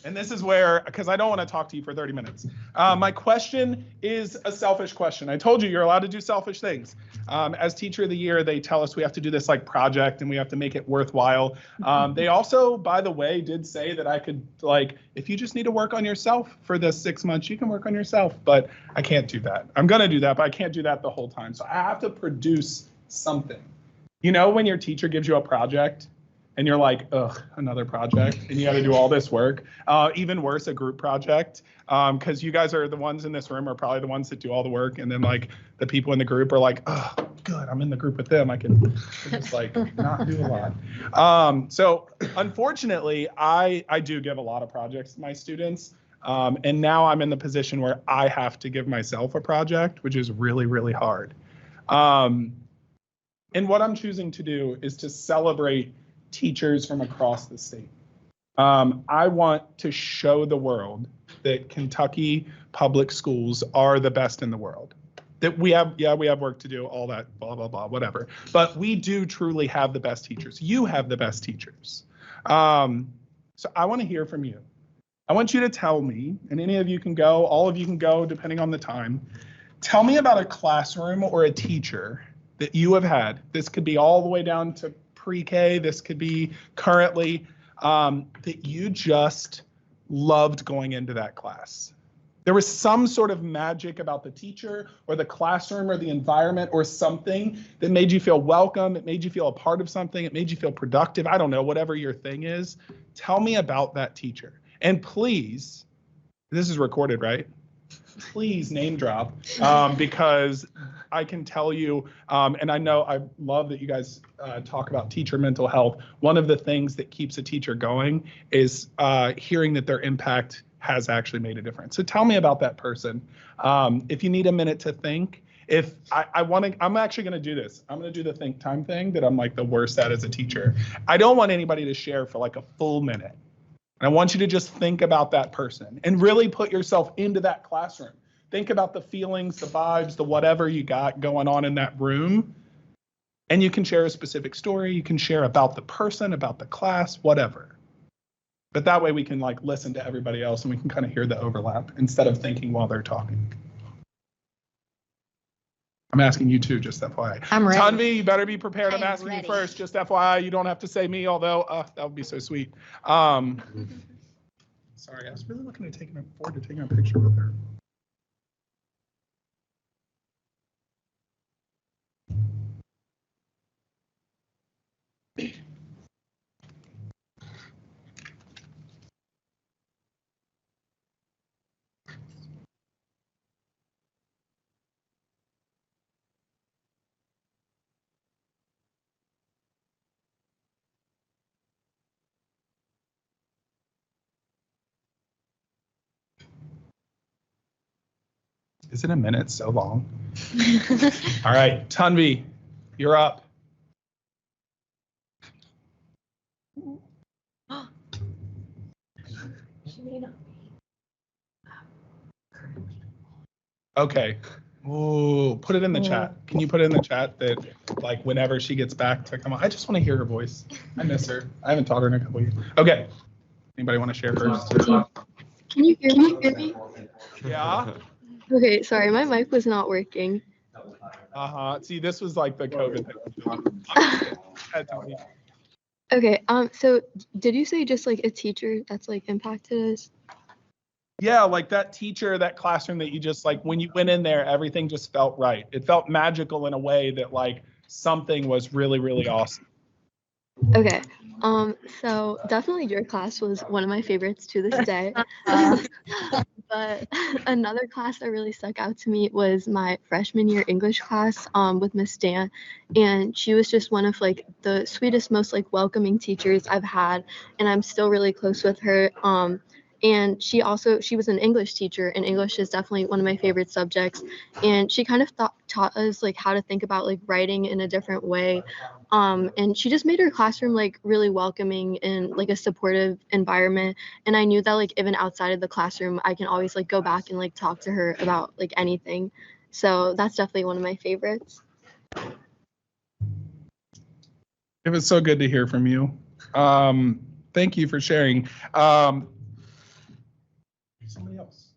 And this is where, because I don't want to talk to you for 30 minutes. My question is a selfish question. I told you you're allowed to do selfish things. As Teacher of the Year, they tell us we have to do this project and we have to make it worthwhile. They also, by the way, did say that I could, if you just need to work on yourself for the 6 months, you can work on yourself, but I can't do that. I'm going to do that, but I can't do that the whole time. So I have to produce something. You know, when your teacher gives you a project, and you're like, ugh, another project, and you got to do all this work. Even worse, a group project, because you guys are the ones in this room are probably the ones that do all the work, and then the people in the group are like, oh, good, I'm in the group with them. I can just not do a lot. So unfortunately, I do give a lot of projects to my students, and now I'm in the position where I have to give myself a project, which is really, really hard. And what I'm choosing to do is to celebrate teachers from across the state. I want to show the world that Kentucky public schools are the best in the world. That we have work to do, all that, blah, blah, blah, whatever. But we do truly have the best teachers. You have the best teachers. So I want to hear from you. I want you to tell me, and any of you can go, all of you can go, depending on the time. Tell me about a classroom or a teacher that you have had. This could be all the way down to pre-K, this could be currently, that you just loved going into that class. There was some sort of magic about the teacher or the classroom or the environment or something that made you feel welcome, it made you feel a part of something, it made you feel productive, I don't know, whatever your thing is. Tell me about that teacher. And please, this is recorded, right? Please name drop, because I can tell you, and I know I love that you guys talk about teacher mental health. One of the things that keeps a teacher going is hearing that their impact has actually made a difference. So tell me about that person. If you need a minute to think, if I want to, I'm actually going to do this. I'm going to do the think time thing that I'm like the worst at as a teacher. I don't want anybody to share for like a full minute. And I want you to just think about that person and really put yourself into that classroom. Think about the feelings, the vibes, the whatever you got going on in that room. And you can share a specific story. You can share about the person, about the class, whatever. But that way we can like listen to everybody else and we can kind of hear the overlap instead of thinking while they're talking. I'm asking you too, just FYI. I'm ready. Tanvi, you better be prepared. I'm I'm asking ready. you first, just FYI. You don't have to say me, although that would be so sweet. Sorry, I was really looking at forward to taking a picture with her. Isn't a minute so long? All right, Tanvi, you're up. Okay. Ooh, put it in the chat. Can you put it in the chat that like whenever she gets back to come on? I just want to hear her voice. I miss her. I haven't taught her in a couple of years. Okay. Anybody want to share first? Can you hear me? Yeah. Okay, sorry, my mic was not working. See, this was like the COVID thing. Okay, so did you say just like a teacher that's like impacted us? Yeah, like that teacher, that classroom that you just like, when you went in there, everything just felt right. It felt magical in a way that like something was really, really awesome. Okay, so definitely your class was one of my favorites to this day. But another class that really stuck out to me was my freshman year English class with Miss Dan, and she was just one of like the sweetest, most like welcoming teachers I've had, and I'm still really close with her. And she was an English teacher, and English is definitely one of my favorite subjects. And she kind of taught us like how to think about like writing in a different way. And she just made her classroom like really welcoming and like a supportive environment. And I knew that like even outside of the classroom, I can always like go back and like talk to her about like anything. So that's definitely one of my favorites. It was so good to hear from you. Thank you for sharing. Somebody else.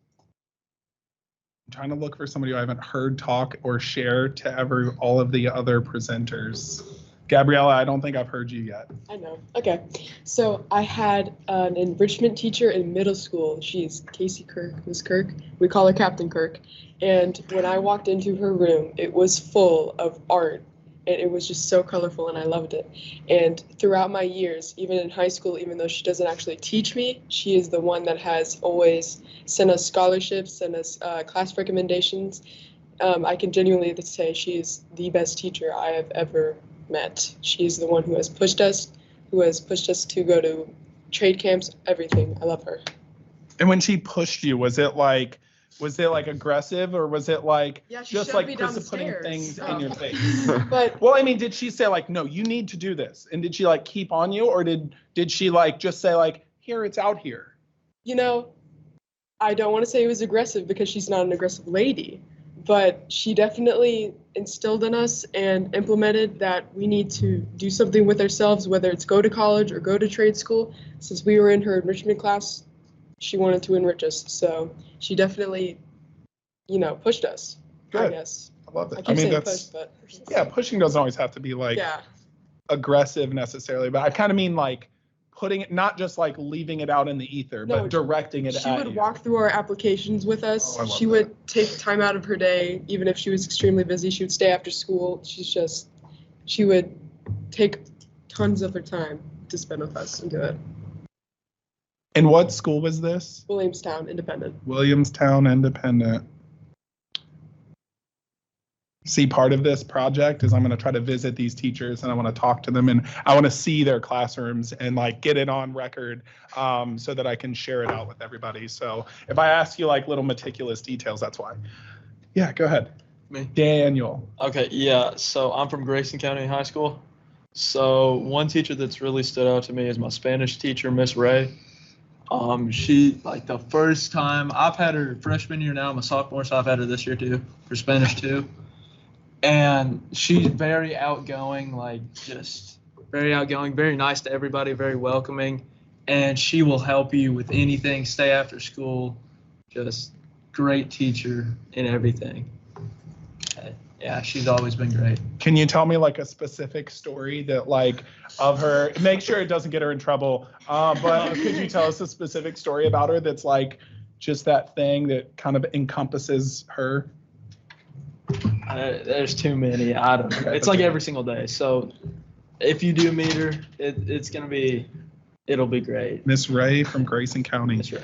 I'm trying to look for somebody who I haven't heard talk or share to all of the other presenters. Gabriella, I don't think I've heard you yet. I know. Okay. So I had an enrichment teacher in middle school. She's Casey Kirk, Miss Kirk. We call her Captain Kirk. And when I walked into her room, it was full of art. And it was just so colorful, and I loved it. And throughout my years, even in high school, even though she doesn't actually teach me, she is the one that has always sent us scholarships, sent us class recommendations. I can genuinely say she is the best teacher I have ever met. She's the one who has pushed us to go to trade camps, everything. I love her. And when she pushed you, was it like aggressive, or was it like just like putting things in your face? But well, I mean, did she say like, no, you need to do this, and did she like keep on you, or did she like just say like, here, it's out here? You know, I don't want to say it was aggressive because she's not an aggressive lady, but she definitely instilled in us and implemented that we need to do something with ourselves, whether it's go to college or go to trade school. Since we were in her enrichment class, she wanted to enrich us, so she definitely, pushed us. Good. I guess. I love that. I keep I mean, saying that's push, but yeah. Pushing doesn't always have to be like aggressive necessarily, but I kind of mean like putting it, not just like leaving it out in the ether, No, but directing it she at would you. walk through our applications with us. Oh, I love She would take time out of her day, even if she was extremely busy. She would stay after school. She would take tons of her time to spend with us and do it. And what school was this? Williamstown Independent. Williamstown Independent. See, part of this project is I'm going to try to visit these teachers, and I want to talk to them, and I want to see their classrooms and like get it on record so that I can share it out with everybody. So if I ask you like little meticulous details, that's why. Yeah, go ahead. Me. Daniel. Okay, yeah. So I'm from Grayson County High School. So one teacher that's really stood out to me is my Spanish teacher, Miss Ray. She, like, the first time I've had her freshman year, now I'm a sophomore, so I've had her this year too for Spanish too. And she's very outgoing, like just very outgoing, very nice to everybody, very welcoming, and she will help you with anything. Stay after school, just great teacher in everything. Yeah, she's always been great. Can you tell me like a specific story that like of her, make sure it doesn't get her in trouble, but could you tell us a specific story about her that's like just that thing that kind of encompasses her? There's too many. I don't know. It's like every single day. So if you do meet her, it'll be great. Miss Ray from Grayson County. Miss Ray.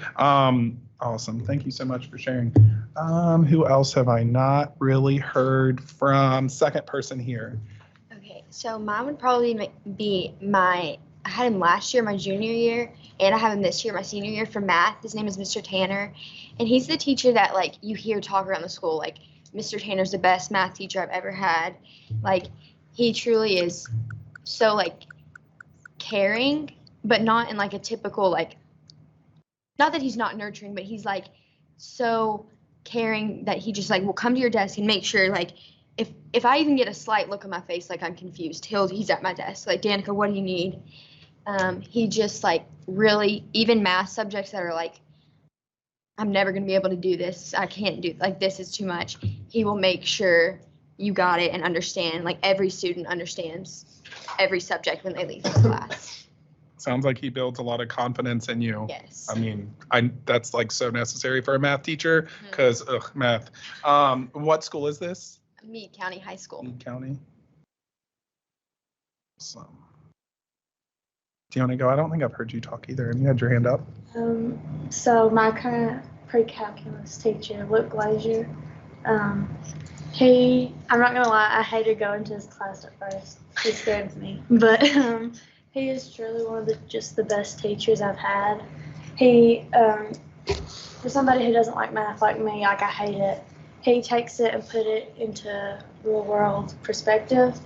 Awesome. Thank you so much for sharing. Who else have I not really heard from? Second person here. Okay, so mine would probably be I had him last year, my junior year, and I have him this year, my senior year for math. His name is Mr. Tanner, and he's the teacher that like you hear talk around the school, like Mr. Tanner's the best math teacher I've ever had. Like he truly is so like caring, but not in like a typical like, not that he's not nurturing, but he's like so caring that he just like will come to your desk and make sure like if I even get a slight look on my face like I'm confused, he's at my desk like, Danica, what do you need? He just like really, even math subjects that are like, I'm never going to be able to do this, I can't do, like this is too much, he will make sure you got it and understand, like every student understands every subject when they leave the class. Sounds like he builds a lot of confidence in you. Yes. I mean, that's like so necessary for a math teacher because math. What school is this? Meade County High School. Meade County. Awesome. Do you want to go? I don't think I've heard you talk either. And you had your hand up. So my current pre-calculus teacher, Luke Glazier, I'm not gonna lie, I hated going to his class at first. He scared me, but he is truly one of the best teachers I've had. He, for somebody who doesn't like math like me, like I hate it, he takes it and put it into real world perspective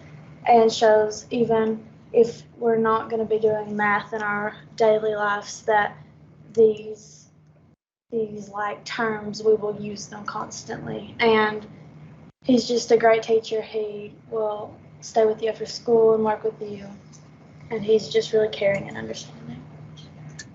and shows even if we're not going to be doing math in our daily lives that these like terms, we will use them constantly. And he's just a great teacher. He will stay with you after school and work with you. And he's just really caring and understanding.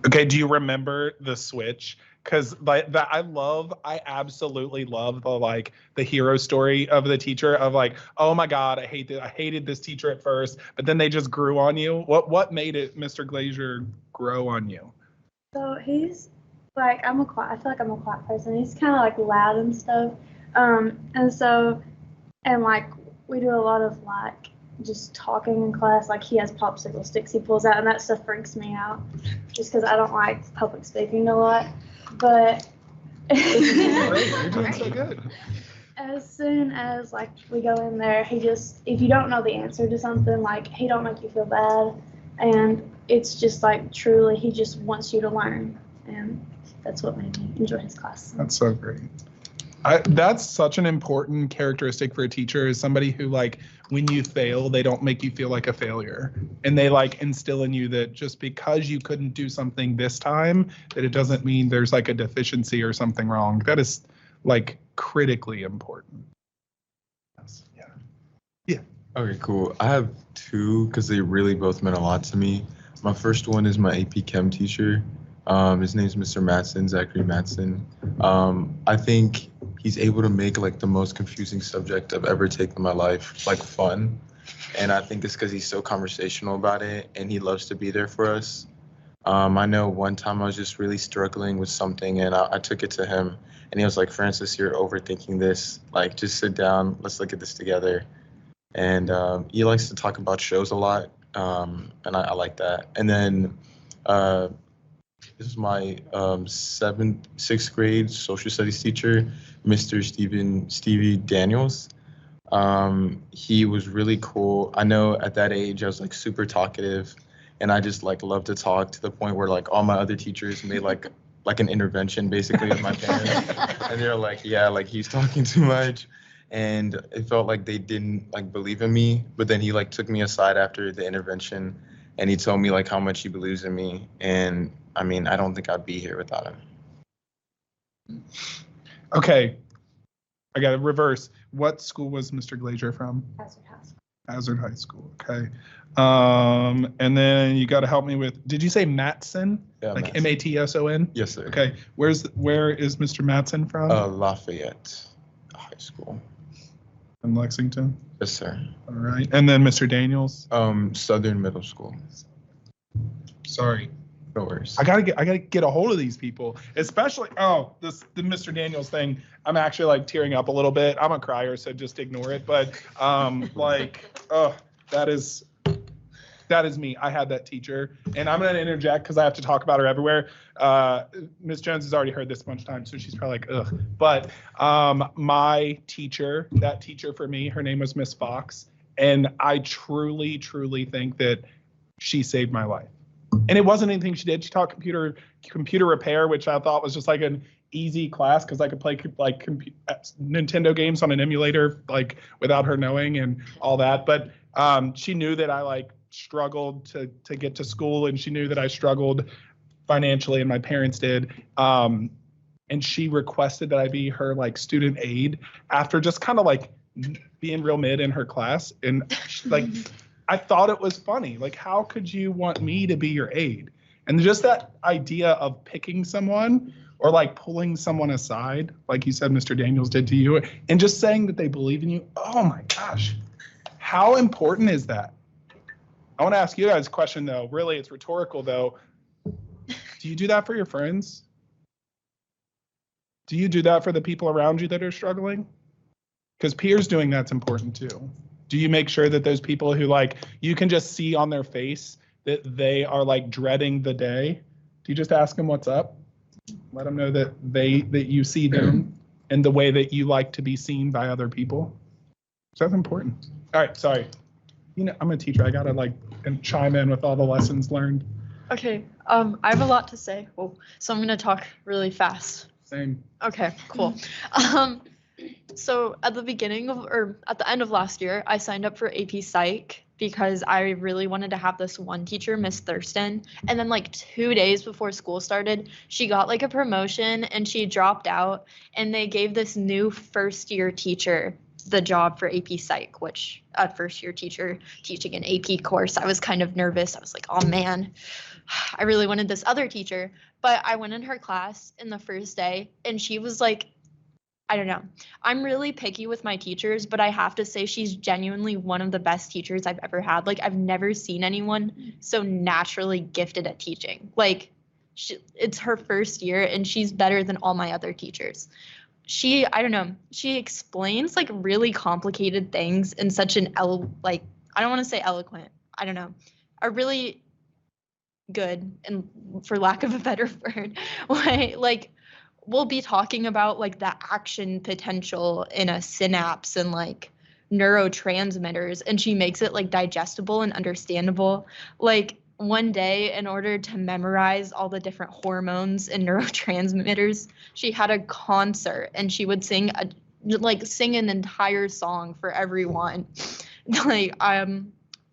Okay, do you remember the switch? Because like that, I absolutely love the hero story of the teacher of like, oh my God, I hated this teacher at first, but then they just grew on you. What made it, Mr. Glazier, grow on you? So he's like, I feel like I'm a quiet person. He's kind of like loud and stuff. And like we do a lot of like just talking in class. Like he has popsicle sticks he pulls out, and that stuff freaks me out just because I don't like public speaking a lot. But you're doing so good. As soon as like we go in there, if you don't know the answer to something, like he don't make you feel bad, and it's just like truly he just wants you to learn, and that's what made me enjoy his class. That's so great. That's such an important characteristic for a teacher, is somebody who like when you fail, they don't make you feel like a failure, and they like instill in you that just because you couldn't do something this time, that it doesn't mean there's like a deficiency or something wrong. That is like critically important. Yeah. Okay, cool. I have two because they really both meant a lot to me. My first one is my AP Chem teacher. His name's Mr. Matson, Zachary Matson. I think he's able to make like the most confusing subject I've ever taken in my life like fun, and I think it's because he's so conversational about it and he loves to be there for us. I know one time I was just really struggling with something and I took it to him and he was like, Francis, you're overthinking this, like just sit down, let's look at this together. And he likes to talk about shows a lot, and I like that. And then this is my sixth grade social studies teacher, Mr. Stevie Daniels. He was really cool. I know at that age I was like super talkative, and I just like loved to talk to the point where like all my other teachers made like an intervention basically with my parents, and they're like, yeah, like he's talking too much. and it felt like they didn't like believe in me. But then he like took me aside after the intervention, and he told me like how much he believes in me. And I mean, I don't think I'd be here without him. Okay, I got to reverse. What school was Mr. Glazier from? Hazard High School. Hazard High School. Okay. And then you got to help me with. Did you say Matson? Yeah, like Matson. Matson? Yes, sir. Okay. Where is Mr. Matson from? Lafayette High School. In Lexington. Yes, sir. All right. And then Mr. Daniels. Southern Middle School. Sorry. No worries. I gotta get a hold of these people, especially the Mr. Daniels thing. I'm actually like tearing up a little bit. I'm a crier, so just ignore it. But that is me. I had that teacher, and I'm gonna interject because I have to talk about her everywhere. Miss Jones has already heard this a bunch of times, so she's probably like, ugh. But my teacher, that teacher for me, her name was Miss Fox, and I truly, truly think that she saved my life. And it wasn't anything she did. She taught computer repair, which I thought was just like an easy class because I could play like Nintendo games on an emulator like without her knowing and all that. But she knew that I like struggled to get to school, and she knew that I struggled financially, and my parents did. And she requested that I be her like student aide after just kind of like being real mid in her class. And like I thought it was funny. Like, how could you want me to be your aide? And just that idea of picking someone or like pulling someone aside, like you said, Mr. Daniels did to you, and just saying that they believe in you. Oh my gosh. How important is that? I want to ask you guys a question though. Really, it's rhetorical though. Do you do that for your friends? Do you do that for the people around you that are struggling? Because peers doing that's important too. Do you make sure that those people who like you can just see on their face that they are like dreading the day? Do you just ask them what's up? Let them know that you see them and the way that you like to be seen by other people. So that's important. All right, sorry. You know, I'm a teacher. I gotta like chime in with all the lessons learned. Okay, I have a lot to say. Oh, so I'm gonna talk really fast. Same. Okay, cool. So at the beginning of, or at the end of last year, I signed up for AP Psych because I really wanted to have this one teacher, Miss Thurston. And then like 2 days before school started, she got like a promotion and she dropped out, and they gave this new first year teacher the job for AP Psych, which a first year teacher teaching an AP course, I was kind of nervous. I was like, oh man, I really wanted this other teacher. But I went in her class in the first day and she was like, I don't know. I'm really picky with my teachers, but I have to say she's genuinely one of the best teachers I've ever had. Like, I've never seen anyone so naturally gifted at teaching. Like, it's her first year and she's better than all my other teachers. I don't know, she explains like really complicated things in such an, I don't want to say eloquent, I don't know, a really good, and for lack of a better word, way, like, we'll be talking about like the action potential in a synapse and like neurotransmitters, and she makes it like digestible and understandable. Like one day, in order to memorize all the different hormones and neurotransmitters, she had a concert and she would sing an entire song for everyone. Like I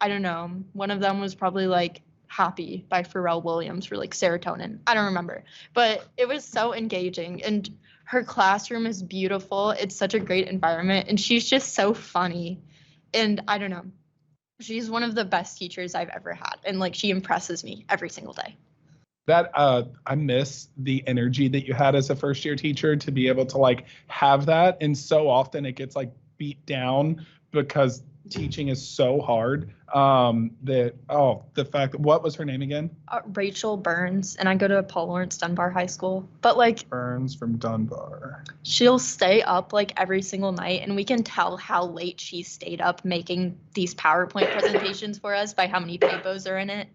don't know, one of them was probably like Happy by Pharrell Williams for like serotonin. I don't remember, but it was so engaging, and her classroom is beautiful. It's such a great environment, and she's just so funny. And I don't know, she's one of the best teachers I've ever had, and like she impresses me every single day. That I miss the energy that you had as a first year teacher to be able to like have that, and so often it gets like beat down because teaching is so hard. The fact that, what was her name again? Rachel Burns, and I go to Paul Lawrence Dunbar High School. But like Burns from Dunbar. She'll stay up like every single night, and we can tell how late she stayed up making these PowerPoint presentations for us by how many typos are in it.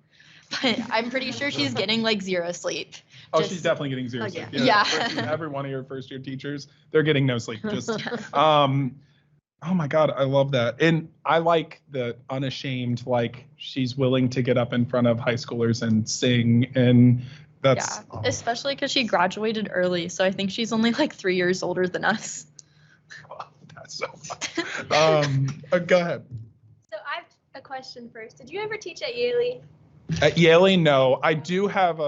But I'm pretty sure she's getting like zero sleep. Oh, she's definitely getting zero sleep. Yeah. Every one of your first year teachers, they're getting no sleep. Just oh my God, I love that. And I like the unashamed, like she's willing to get up in front of high schoolers and sing, and that's especially because she graduated early, so I think she's only like 3 years older than us. So, go ahead. So I have a question first. Did you ever teach at Yale? At Yale, no. I do have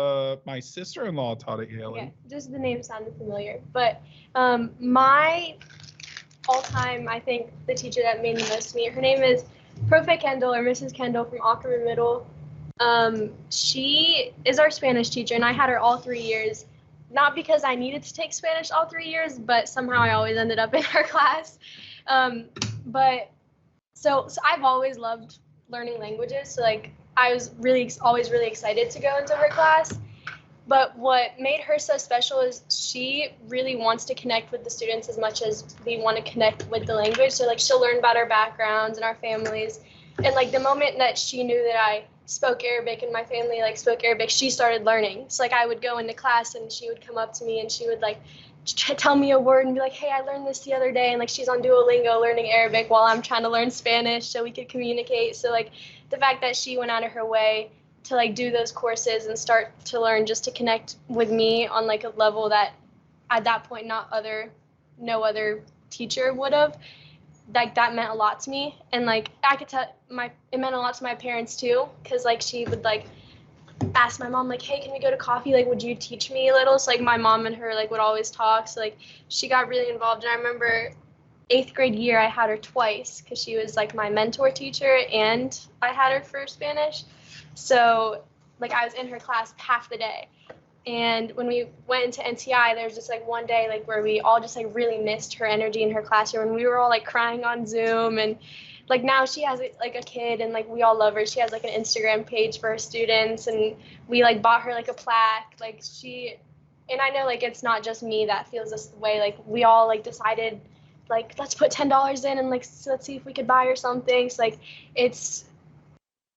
my sister-in-law taught at Yale. Okay, just the name sounded familiar. But my all-time, I think, the teacher that made the most to me, her name is Profe Kendall or Mrs. Kendall from Ackerman Middle. She is our Spanish teacher, and I had her all 3 years. Not because I needed to take Spanish all 3 years, but somehow I always ended up in her class. But so I've always loved learning languages. So like I was always really excited to go into her class. But what made her so special is she really wants to connect with the students as much as we want to connect with the language. So like she'll learn about our backgrounds and our families. And like the moment that she knew that I spoke Arabic and my family like spoke Arabic, she started learning. So like I would go into class and she would come up to me and she would like tell me a word and be like, hey, I learned this the other day. And like she's on Duolingo learning Arabic while I'm trying to learn Spanish so we could communicate. So like the fact that she went out of her way to like do those courses and start to learn just to connect with me on like a level that at that point no other teacher would have, like that meant a lot to me. And like I could tell it meant a lot to my parents too, because like she would like ask my mom like, hey, can we go to coffee, like would you teach me a little? So like my mom and her like would always talk, so like she got really involved. And I remember 8th grade year I had her twice because she was like my mentor teacher and I had her for Spanish. So like I was in her class half the day. And when we went into NTI, there was just like one day like where we all just like really missed her energy in her classroom, and we were all like crying on Zoom. And like now she has like a kid and like we all love her. She has like an Instagram page for her students, and we like bought her like a plaque. Like and I know like it's not just me that feels this way. Like we all like decided like let's put $10 in and like let's see if we could buy her something. So like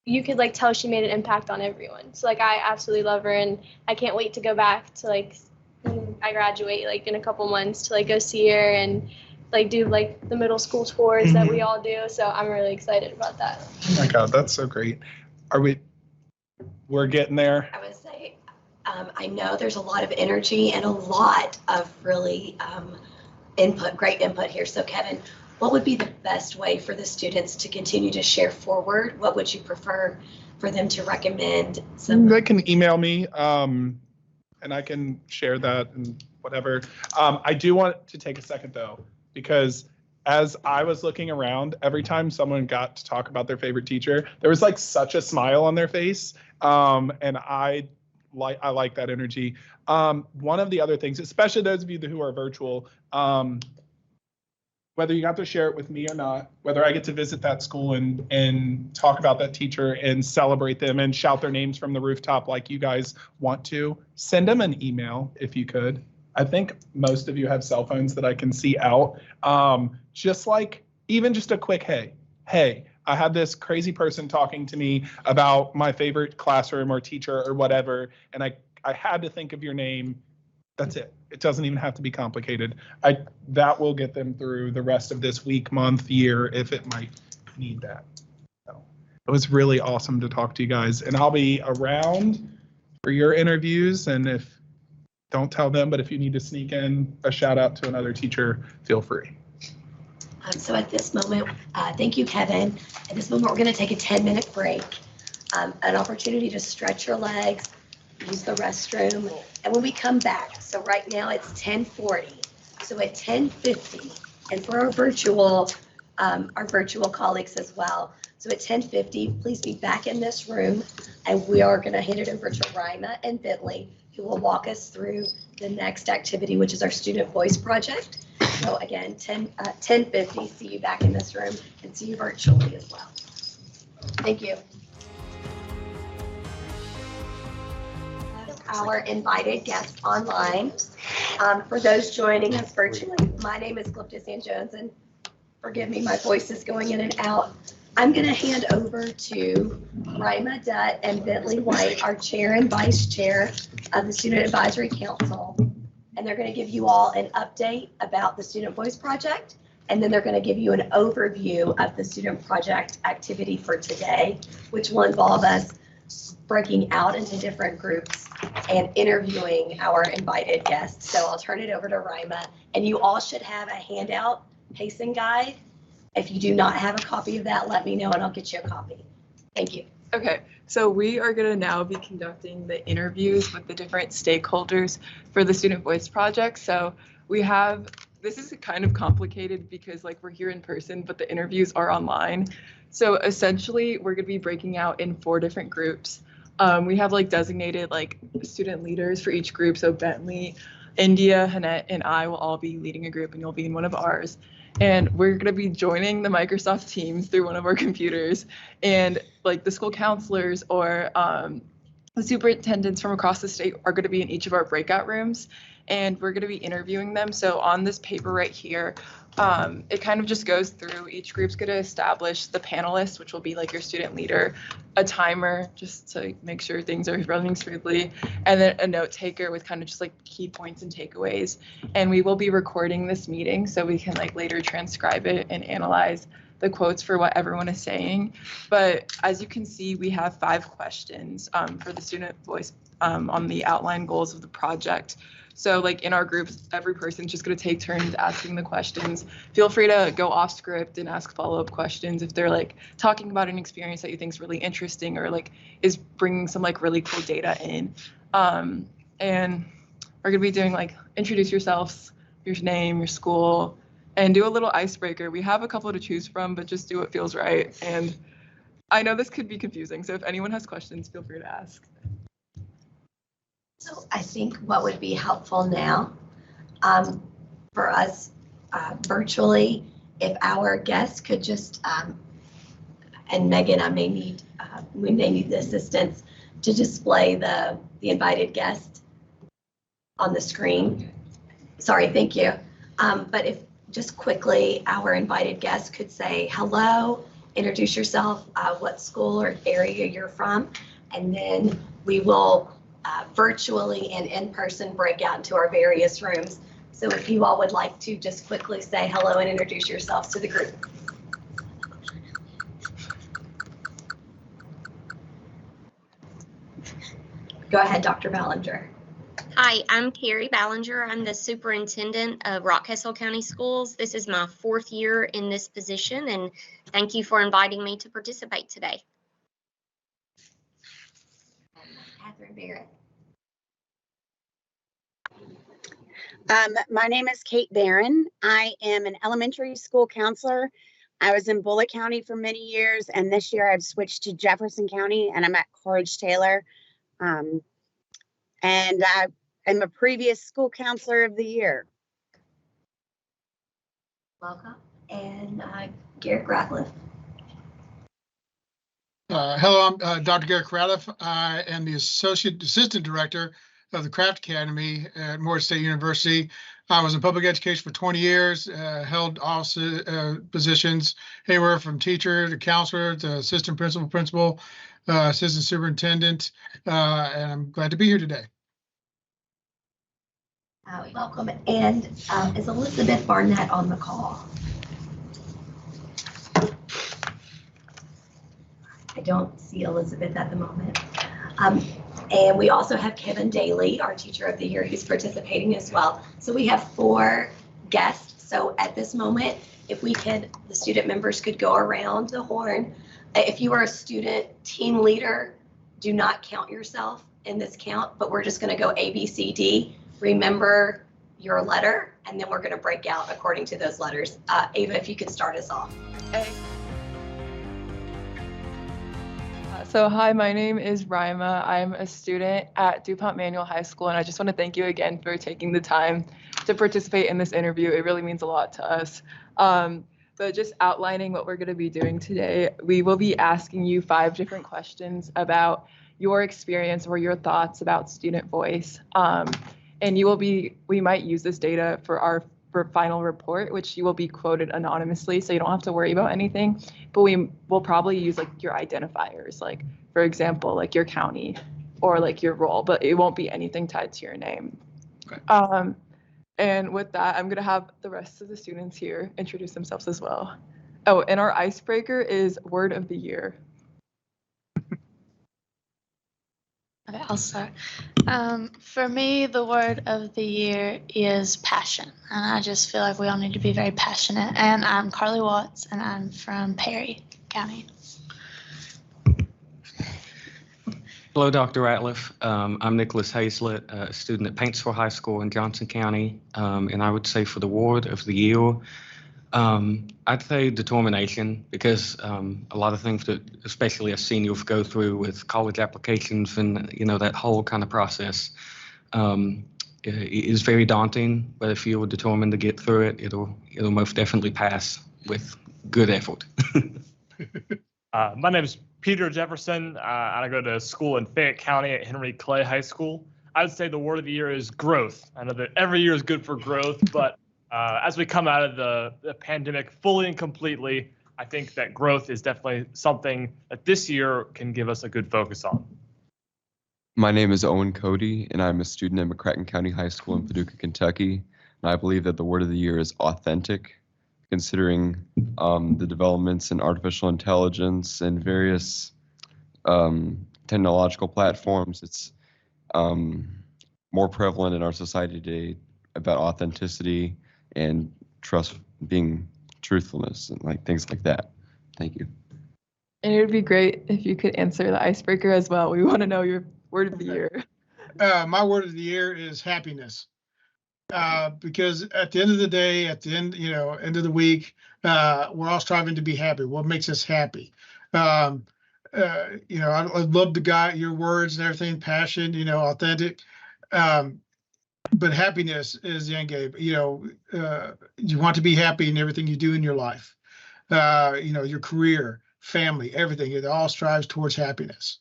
you could like tell she made an impact on everyone. So like I absolutely love her, and I can't wait to go back to like when I graduate like in a couple months to like go see her and like do like the middle school tours that we all do. So I'm really excited about that. Oh my God, that's so great. We're getting there. I would say, I know there's a lot of energy and a lot of really great input here. So Kevin, what would be the best way for the students to continue to share forward? What would you prefer for them to recommend? They can email me and I can share that and whatever. I do want to take a second though, because as I was looking around, every time someone got to talk about their favorite teacher, there was like such a smile on their face. And I like that energy. One of the other things, especially those of you who are virtual, whether you got to share it with me or not, whether I get to visit that school and talk about that teacher and celebrate them and shout their names from the rooftop like you guys want to, send them an email if you could. I think most of you have cell phones that I can see out. Just like, even just a quick, hey, I had this crazy person talking to me about my favorite classroom or teacher or whatever, and I had to think of your name. That's it. It doesn't even have to be complicated. That will get them through the rest of this week, month, year, if it might need that. So it was really awesome to talk to you guys, and I'll be around for your interviews. And don't tell them, but if you need to sneak in a shout out to another teacher, feel free. So at this moment, thank you, Kevin. At this moment, we're going to take a 10-minute break, an opportunity to stretch your legs, use the restroom, and when we come back, so right now it's 10:40, so at 10:50, and for our virtual colleagues as well, so at 10:50, please be back in this room, and we are going to hand it over to Rima and Bentley, who will walk us through the next activity, which is our Student Voice Project. So again, 10:50, see you back in this room, and see you virtually as well. Thank you. Our invited guests online. For those joining us virtually, my name is Glypta St. Jones, and forgive me, my voice is going in and out. I'm going to hand over to Rima Dutt and Bentley White, our chair and vice chair of the Student Advisory Council, and they're going to give you all an update about the Student Voice Project, and then they're going to give you an overview of the Student Project activity for today, which will involve us breaking out into different groups and interviewing our invited guests. So I'll turn it over to Rima, and you all should have a handout pacing guide. If you do not have a copy of that, let me know and I'll get you a copy. Thank you. Okay, so we are going to now be conducting the interviews with the different stakeholders for the Student Voice Project. So we have, this is kind of complicated because like we're here in person, but the interviews are online. So essentially we're going to be breaking out in 4 different groups. We have like designated like student leaders for each group. So Bentley, India, Hanette, and I will all be leading a group and you'll be in one of ours. And we're going to be joining the Microsoft Teams through one of our computers, and like the school counselors or the superintendents from across the state are going to be in each of our breakout rooms, and we're going to be interviewing them. So on this paper right here, it kind of just goes through, each group's going to establish the panelists, which will be like your student leader, a timer just to make sure things are running smoothly, and then a note taker with kind of just like key points and takeaways. And we will be recording this meeting so we can like later transcribe it and analyze the quotes for what everyone is saying. But as you can see, we have 5 questions for the student voice on the outline goals of the project. So like in our groups, every person's just going to take turns asking the questions. Feel free to go off script and ask follow-up questions if they're like talking about an experience that you think is really interesting or like is bringing some like really cool data in. And we're going to be doing like introduce yourselves, your name, your school, and do a little icebreaker. We have a couple to choose from, but just do what feels right. And I know this could be confusing, so if anyone has questions, feel free to ask. So I think what would be helpful now for us virtually, if our guests could just, and Megan, we may need the assistance to display the invited guest on the screen. Sorry, thank you. But if just quickly our invited guest could say hello, introduce yourself, what school or area you're from, and then we will virtually and in person break out into our various rooms. So if you all would like to just quickly say hello and introduce yourselves to the group. Go ahead, Dr. Ballinger. Hi, I'm Carrie Ballinger. I'm the superintendent of Rockcastle County Schools. This is my 4th year in this position, and thank you for inviting me to participate today. Catherine Barrett. My name is Kate Barron. I am an elementary school counselor. I was in Bullitt County for many years, and this year I've switched to Jefferson County, and I'm at Courage Taylor. And I am a previous school counselor of the year. Welcome. And Garrett Ratliff. Hello, I'm Dr. Garrett Ratliff. I am the Assistant Director of the Craft Academy at Moore State University. I was in public education for 20 years, held office positions anywhere from teacher to counselor to assistant principal, assistant superintendent, and I'm glad to be here today. Welcome. And is Elizabeth Barnett on the call? I don't see Elizabeth at the moment. And we also have Kevin Daly, our teacher of the year, who's participating as well. So we have 4 guests. So at this moment, if we could, the student members could go around the horn. If you are a student team leader, do not count yourself in this count, but we're just going to go A, B, C, D. Remember your letter, and then we're going to break out according to those letters. Ava, if you could start us off. A. So hi, my name is Rima. I'm a student at DuPont Manual High School, and I just want to thank you again for taking the time to participate in this interview. It really means a lot to us. But just outlining what we're going to be doing today, we will be asking you 5 different questions about your experience or your thoughts about student voice. And we might use this data for our final report, which you will be quoted anonymously, so you don't have to worry about anything. But we will probably use like your identifiers, like for example, like your county or like your role, but it won't be anything tied to your name. Okay. And with that, I'm gonna have the rest of the students here introduce themselves as well. Oh, and our icebreaker is word of the year. Okay, I'll start. For me, the word of the year is passion. And I just feel like we all need to be very passionate. And I'm Carly Watts, and I'm from Perry County. Hello, Dr. Ratliff. I'm Nicholas Hazlett, a student at Paintsville High School in Johnson County. And I would say for the word of the year, I'd say determination, because a lot of things that especially as seniors go through with college applications and, you know, that whole kind of process is very daunting. But if you're determined to get through it, it'll most definitely pass with good effort. My name is Peter Jefferson, and I go to school in Fayette County at Henry Clay High School. I would say the word of the year is growth. I know that every year is good for growth, but as we come out of the pandemic fully and completely, I think that growth is definitely something that this year can give us a good focus on. My name is Owen Cody, and I'm a student at McCracken County High School in Paducah, Kentucky. And I believe that the word of the year is authentic, considering the developments in artificial intelligence and various technological platforms. It's more prevalent in our society today about authenticity and trust, being truthfulness, and like things like that. Thank you. And it would be great if you could answer the icebreaker as well. We want to know your word of the year. My word of the year is happiness. Because at the end of the day, at the end, end of the week, we're all striving to be happy. What makes us happy? I love your words and everything, passion, authentic. But happiness is the end game. You want to be happy in everything you do in your life. Your career, family, everything. It all strives towards happiness.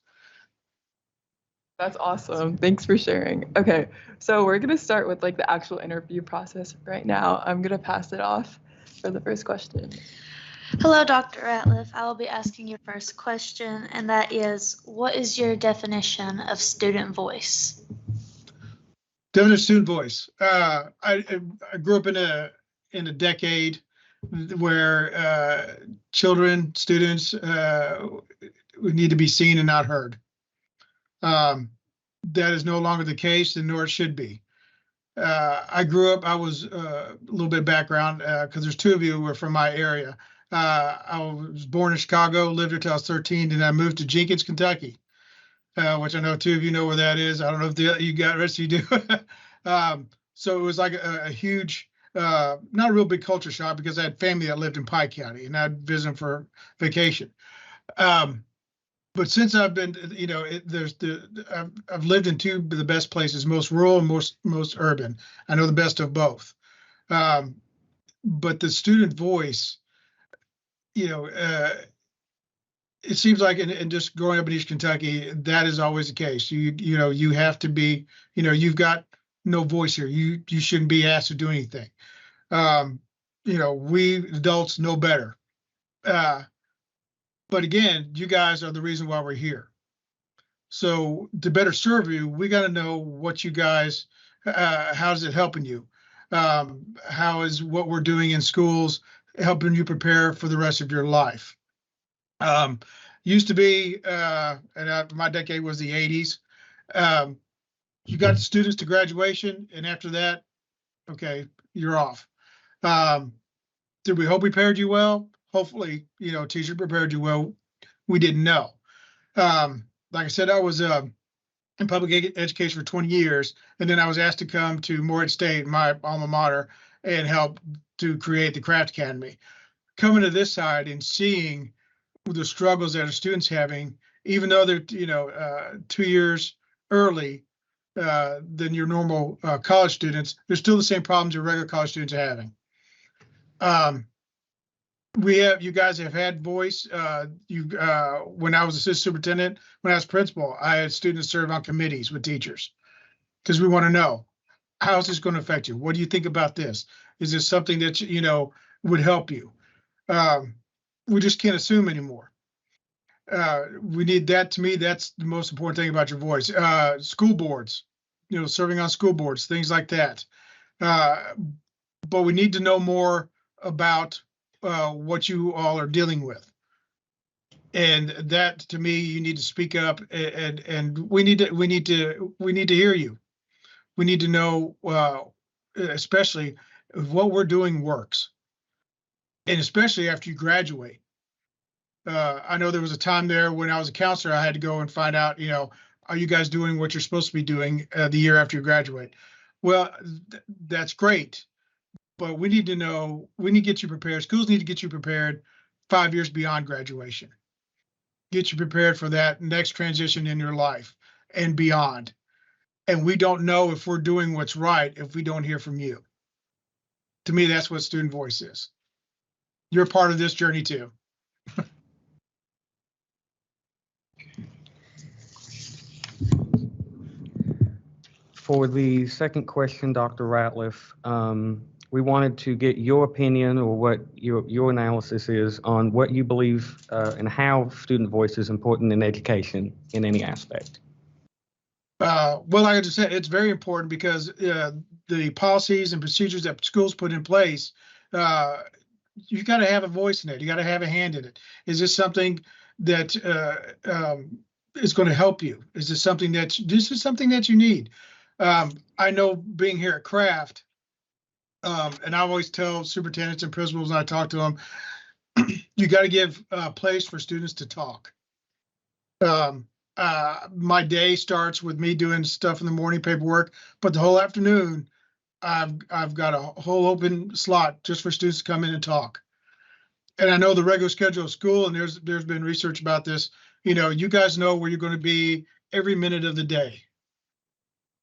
That's awesome. Thanks for sharing. Okay, so we're going to start with like the actual interview process right now. I'm going to pass it off for the first question. Hello, Dr. Ratliff. I will be asking your first question, and that is, what is your definition of student voice? Definition of student voice. I grew up in a decade where students need to be seen and not heard. That is no longer the case, and nor it should be. I grew up, I was a little bit of background, because there's two of you who are from my area. I was born in Chicago, lived here till I was 13, and I moved to Jenkins, Kentucky, which I know two of you know where that is. I don't know if the rest of you do. So it was like a huge, not a real big culture shock, because I had family that lived in Pike County, and I'd visit them for vacation. But since I've been, I've lived in two of the best places, most rural and most urban. I know the best of both. But the student voice, it seems like, and just growing up in East Kentucky, that is always the case. You have to be, you've got no voice here. You shouldn't be asked to do anything. We adults know better. But again, you guys are the reason why we're here. So to better serve you, we got to know what you guys, how's it helping you? How is what we're doing in schools helping you prepare for the rest of your life? Used to be, my decade was the 80s. You got students to graduation, and after that, okay, you're off. Did we hope we prepared you well? Hopefully, teacher prepared you well. We didn't know. Like I said, I was in public education for 20 years, and then I was asked to come to Morehead State, my alma mater, and help to create the Craft Academy. Coming to this side and seeing the struggles that our students having, even though they're 2 years early than your normal college students, they're still the same problems your regular college students are having. You guys have had voice. When I was assistant superintendent, when I was principal, I had students serve on committees with teachers, because we want to know, how is this going to affect you? What do you think about this? Is this something that would help you? We just can't assume anymore. We need that. To me, that's the most important thing about your voice. School boards, serving on school boards, things like that. But we need to know more about what you all are dealing with. And that, to me, you need to speak up, and we need to hear you. We need to know, especially if what we're doing works, and especially after you graduate. I know there was a time there when I was a counselor, I had to go and find out, are you guys doing what you're supposed to be doing the year after you graduate? Well, that's great, but we need to know, we need to get you prepared. Schools need to get you prepared 5 years beyond graduation. Get you prepared for that next transition in your life and beyond. And we don't know if we're doing what's right if we don't hear from you. To me, that's what student voice is. You're part of this journey too. For the second question, Dr. Ratliff, we wanted to get your opinion or what your analysis is on what you believe and how student voice is important in education in any aspect. Well, like I just said, it's very important because the policies and procedures that schools put in place, you got to have a voice in it. You got to have a hand in it. Is this something that is going to help you? Is this something that you need? I know being here at Craft, and I always tell superintendents and principals when I talk to them, you got to give a place for students to talk. My day starts with me doing stuff in the morning, paperwork, but the whole afternoon, I've got a whole open slot just for students to come in and talk. And I know the regular schedule of school, and there's been research about this. You guys know where you're going to be every minute of the day.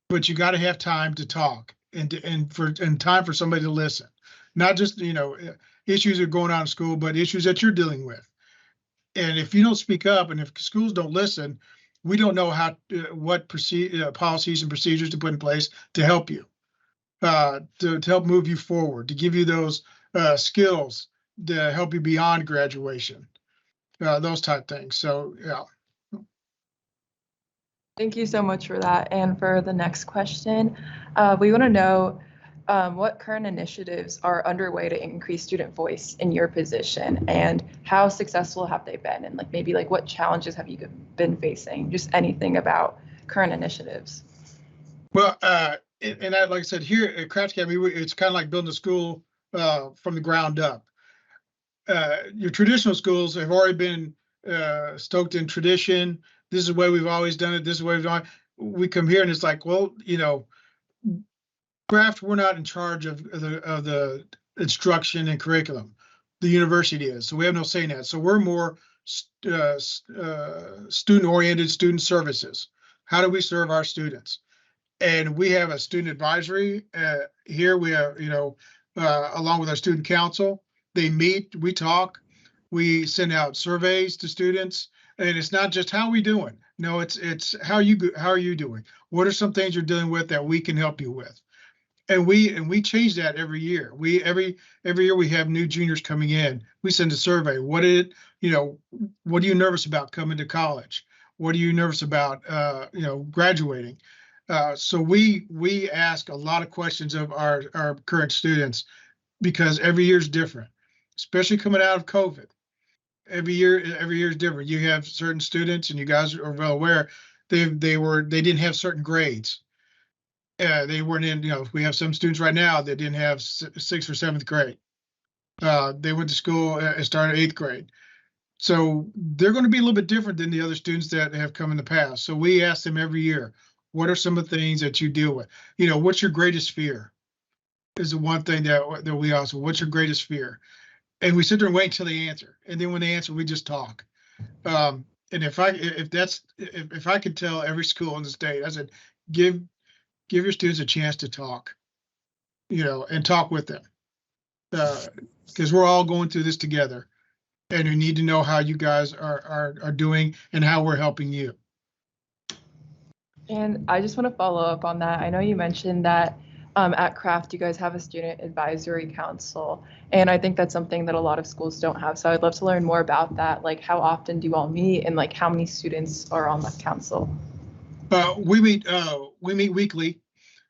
But you got to have time to talk and time for somebody to listen. Not just, issues that are going on in school, but issues that you're dealing with. And if you don't speak up and if schools don't listen, we don't know what policies and procedures to put in place to help you, to help move you forward, to give you those skills to help you beyond graduation, those type things. So, yeah. Thank you so much for that. And for the next question, we want to know what current initiatives are underway to increase student voice in your position, and how successful have they been? And maybe what challenges have you been facing? Just anything about current initiatives. Well, and like I said, here at Craft Academy, it's kind of like building a school from the ground up. Your traditional schools have already been stoked in tradition. This is the way we've always done it. This is the way we've done it. We come here and it's like, well, Craft, we're not in charge of the instruction and curriculum. The university is, so we have no say in that. So we're more student-oriented, student services. How do we serve our students? And we have a student advisory here. We have, along with our student council, they meet, we talk, we send out surveys to students. And it's not just how are we doing. No, it's how are you doing? What are some things you're dealing with that we can help you with? And we change that every year. Every year we have new juniors coming in. We send a survey. What are you nervous about coming to college? What are you nervous about graduating? So we ask a lot of questions of our current students because every year is different, especially coming out of COVID. Every year is different. You have certain students, and you guys are well aware, they didn't have certain grades. They weren't in. We have some students right now that didn't have 6th or 7th grade. They went to school and started 8th grade. So they're going to be a little bit different than the other students that have come in the past. So we ask them every year, what are some of the things that you deal with? What's your greatest fear? Is the one thing that we ask. What's your greatest fear? And we sit there and wait until they answer. And then when they answer, we just talk. And if I could tell every school in the state, I said, give your students a chance to talk, and talk with them. Because we're all going through this together. And we need to know how you guys are doing and how we're helping you. And I just want to follow up on that. I know you mentioned that at Craft, you guys have a student advisory council, and I think that's something that a lot of schools don't have. So I'd love to learn more about that. How often do you all meet, and how many students are on that council? We meet weekly,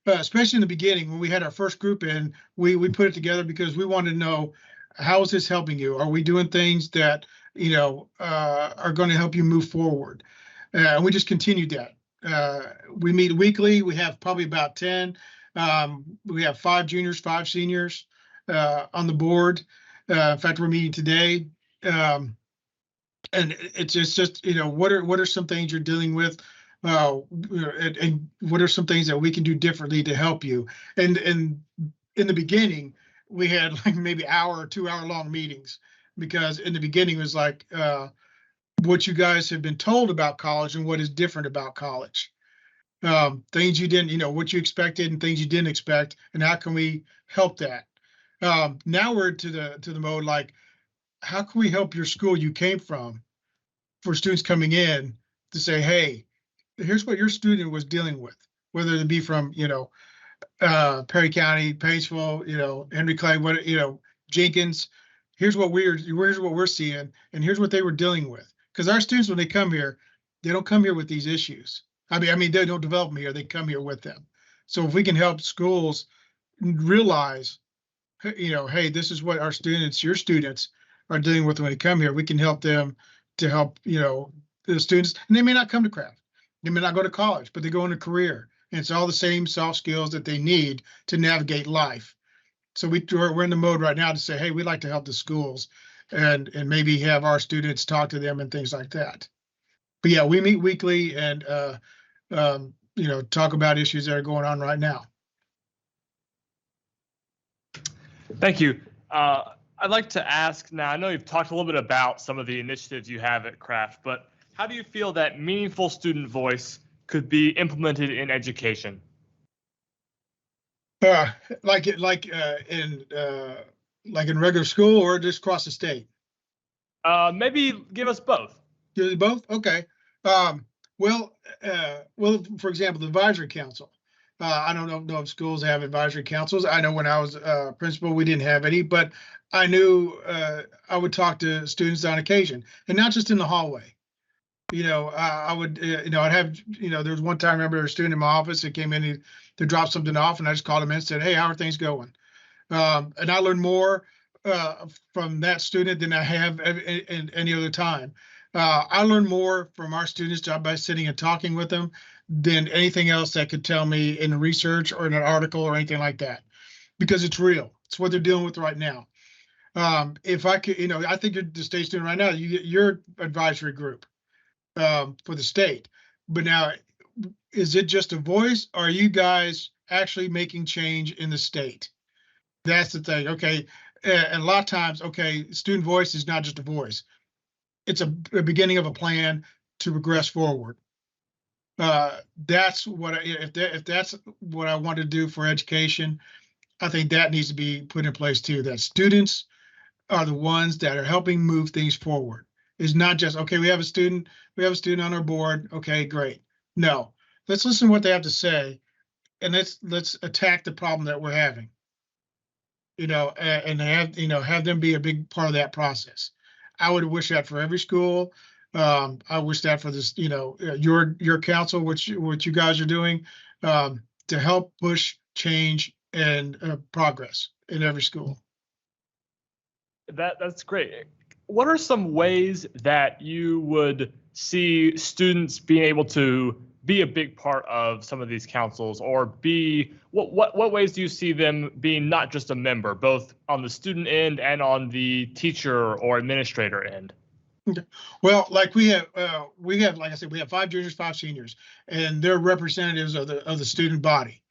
especially in the beginning when we had our first group in. We put it together because we wanted to know, how is this helping you? Are we doing things that are going to help you move forward. And we just continued that. We meet weekly. We have probably about 10. We have 5 juniors, 5 seniors on the board. In fact, we're meeting today. And it's just what are some things you're dealing with, and what are some things that we can do differently to help you. And in the beginning, we had like maybe hour or 2 hour long meetings, because in the beginning it was like what you guys have been told about college and what is different about college. Things you didn't, what you expected and things you didn't expect, and how can we help that? Now we're to the mode like, how can we help your school you came from, for students coming in to say, hey, here's what your student was dealing with, whether it be from, Perry County, Paintsville, Henry Clay, Jenkins. Here's what we're seeing, and here's what they were dealing with. Because our students, when they come here, they don't come here with these issues. I mean, they don't develop them here; they come here with them. So if we can help schools realize, hey, this is what our students, your students, are dealing with when they come here, we can help them to help, the students. And they may not come to craft, they may not go to college, but they go into career, and it's all the same soft skills that they need to navigate life. So we're in the mode right now to say, hey, we'd like to help the schools, and maybe have our students talk to them and things like that. But yeah, we meet weekly and talk about issues that are going on right now. Thank you. I'd like to ask now, I know you've talked a little bit about some of the initiatives you have at Craft, but how do you feel that meaningful student voice could be implemented in education? Like in regular school, or just across the state? Maybe give us both. Both? Okay. Well, for example, the advisory council. I don't know if schools have advisory councils. I know when I was principal, we didn't have any, but I knew I would talk to students on occasion, and not just in the hallway. I would, I'd have, there was one time I remember a student in my office that came in to drop something off, and I just called him in and said, hey, how are things going? And I learned more from that student than I have in any other time. I learned more from our students just by sitting and talking with them than anything else that could tell me in research or in an article or anything like that, because it's real. It's what they're dealing with right now. If I could, I think you're the state student right now, your advisory group for the state. But now, is it just a voice, or are you guys actually making change in the state? That's the thing. Okay. And a lot of times, okay, student voice is not just a voice. It's a beginning of a plan to progress forward. That's what if that's what I want to do for education, I think that needs to be put in place too. That students are the ones that are helping move things forward. It's not just, okay, we have a student on our board. Okay, great. No, let's listen to what they have to say, and let's attack the problem that we're having. And have them be a big part of that process. I would wish that for every school. I wish that for this, your council, what you guys are doing to help push change and progress in every school. That's great. What are some ways that you would see students being able to be a big part of some of these councils, or be what ways do you see them being not just a member, both on the student end and on the teacher or administrator end? Well, like we have, like I said, we have 5 juniors, 5 seniors, and they're representatives of the student body.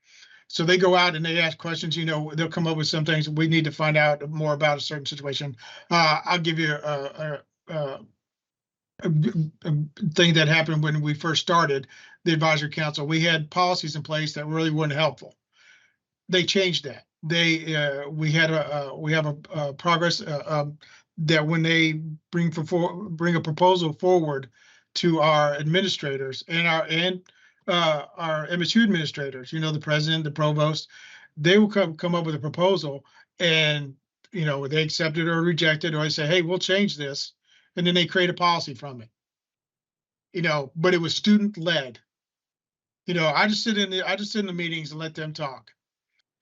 So they go out and they ask questions. They'll come up with some things we need to find out more about a certain situation. I'll give you a thing that happened when we first started the advisory council. We had policies in place that really weren't helpful. They changed that. We have a progress that when they bring a proposal forward to our administrators and our MSU administrators, the president, the provost, they will come up with a proposal, and they accept it or reject it, or they say, hey, we'll change this, and then they create a policy from it. But it was student led. I just sit in the meetings and let them talk,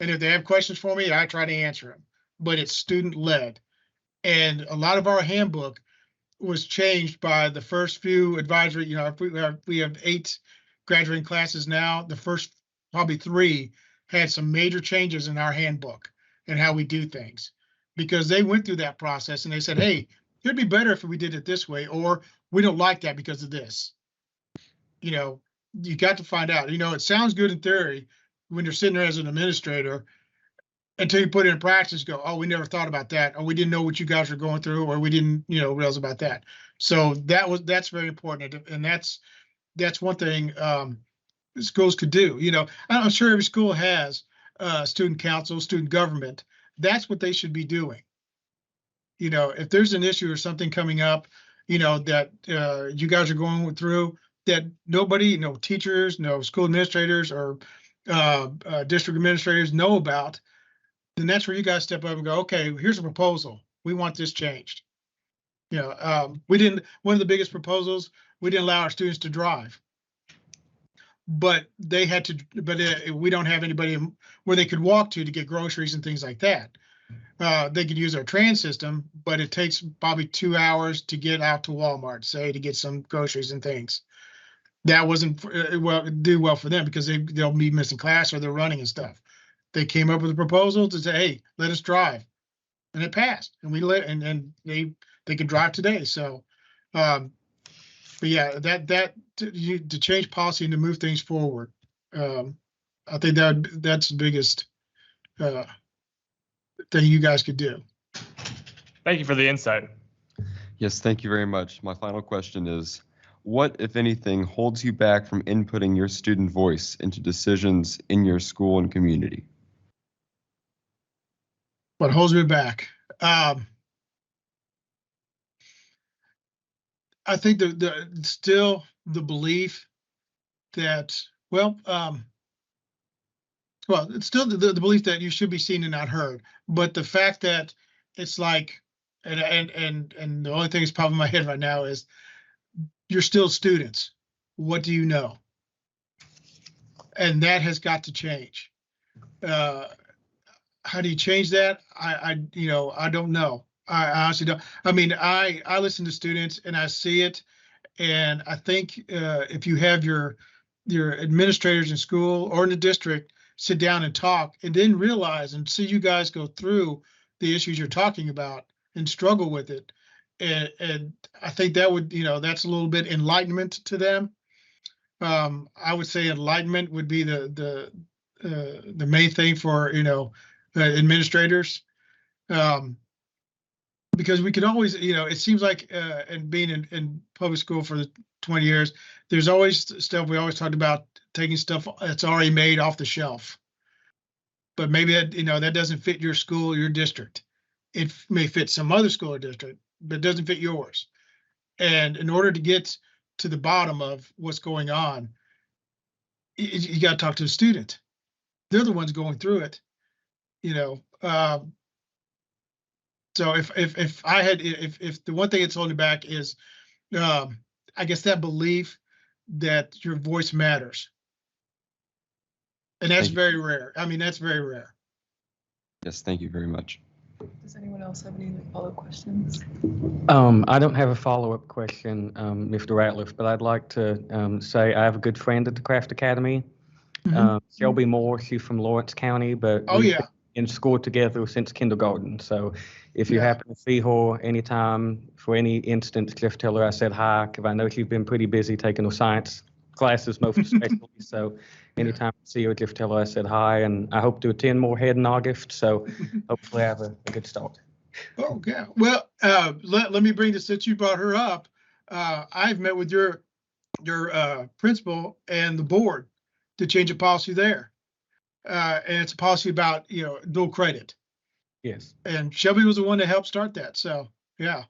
and if they have questions for me, I try to answer them. But it's student led, and a lot of our handbook was changed by the first few advisory, if we have 8 graduating classes now, the first probably 3 had some major changes in our handbook and how we do things, because they went through that process and they said, hey, it'd be better if we did it this way, or we don't like that because of this. You got to find out. It sounds good in theory when you're sitting there as an administrator, until you put it in practice, go, oh, we never thought about that, or we didn't know what you guys were going through, or we didn't, realize about that. So that's very important, and that's one thing schools could do. I'm sure every school has student council, student government. That's what they should be doing. If there's an issue or something coming up, that you guys are going through, that nobody, no teachers, no school administrators, or district administrators know about, then that's where you guys step up and go, okay, here's a proposal. We want this changed. One of the biggest proposals, we didn't allow our students to drive, but they had to, we don't have anybody where they could walk to get groceries and things like that. They could use our trans system, but it takes probably 2 hours to get out to Walmart, say, to get some groceries and things. That wasn't do well for them, because they'll be missing class or they're running and stuff. They came up with a proposal to say, hey, let us drive, and it passed, and we and they can drive today. So, but yeah, to change policy and to move things forward, I think that's the biggest thing you guys could do. Thank you for the insight. Yes, thank you very much. My final question is, what, if anything, holds you back from inputting your student voice into decisions in your school and community? What holds me back? I think still the belief that, it's still the belief that you should be seen and not heard. But the fact that it's like, and the only thing that's popping in my head right now is, you're still students. What do you know? And that has got to change. How do you change that? I don't know. I honestly don't. I mean, I listen to students and I see it, and I think if you have your administrators in school or in the district sit down and talk, and then realize and see you guys go through the issues you're talking about and struggle with it, and I think that would, that's a little bit enlightenment to them. I would say enlightenment would be the main thing for administrators, because we can always, it seems like, and being in public school for 20 years, there's always stuff we always talked about, taking stuff that's already made off the shelf. But maybe that doesn't fit your school or your district. It may fit some other school or district, but it doesn't fit yours. And in order to get to the bottom of what's going on, you got to talk to the student. They're the ones going through it, So if I had, if the one thing that's holding back is, I guess, that belief that your voice matters. And that's very rare. I mean, that's very rare. Yes, thank you very much. Does anyone else have any follow-up questions? I don't have a follow-up question, Mr. Ratliff, but I'd like to say I have a good friend at the Craft Academy, Shelby Moore. She's from Lawrence County, but we've been in school together since kindergarten. So if you happen to see her anytime for any instance, just tell her I said hi, because I know she's been pretty busy taking her science classes, most especially. So anytime I see her, just tell her I said hi, and I hope to attend more head in August. So hopefully I have a good start. Oh, yeah. Well, let me bring this, since you brought her up. I've met with your principal and the board to change a policy there. And it's a policy about, dual credit. Yes. And Shelby was the one that helped start that. So, yeah.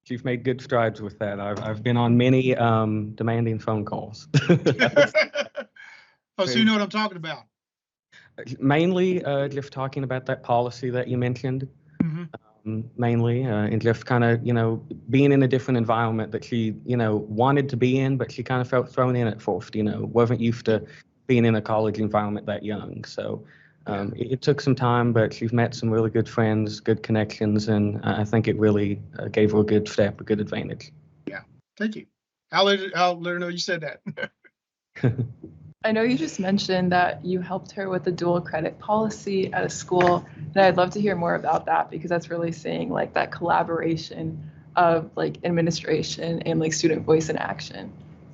She's made good strides with that. I've been on many demanding phone calls. Oh, so you know what I'm talking about? Mainly just talking about that policy that you mentioned. Mainly, and just kind of, being in a different environment that she, wanted to be in, but she kind of felt thrown in at first, wasn't used to being in a college environment that young. So It took some time, but she's met some really good friends, good connections, and I think it really gave her a good step, a good advantage. Yeah, thank you. I'll let her know you said that. I know you just mentioned that you helped her with the dual credit policy at a school, and I'd love to hear more about that because that's really seeing like that collaboration of like administration and like student voice in action.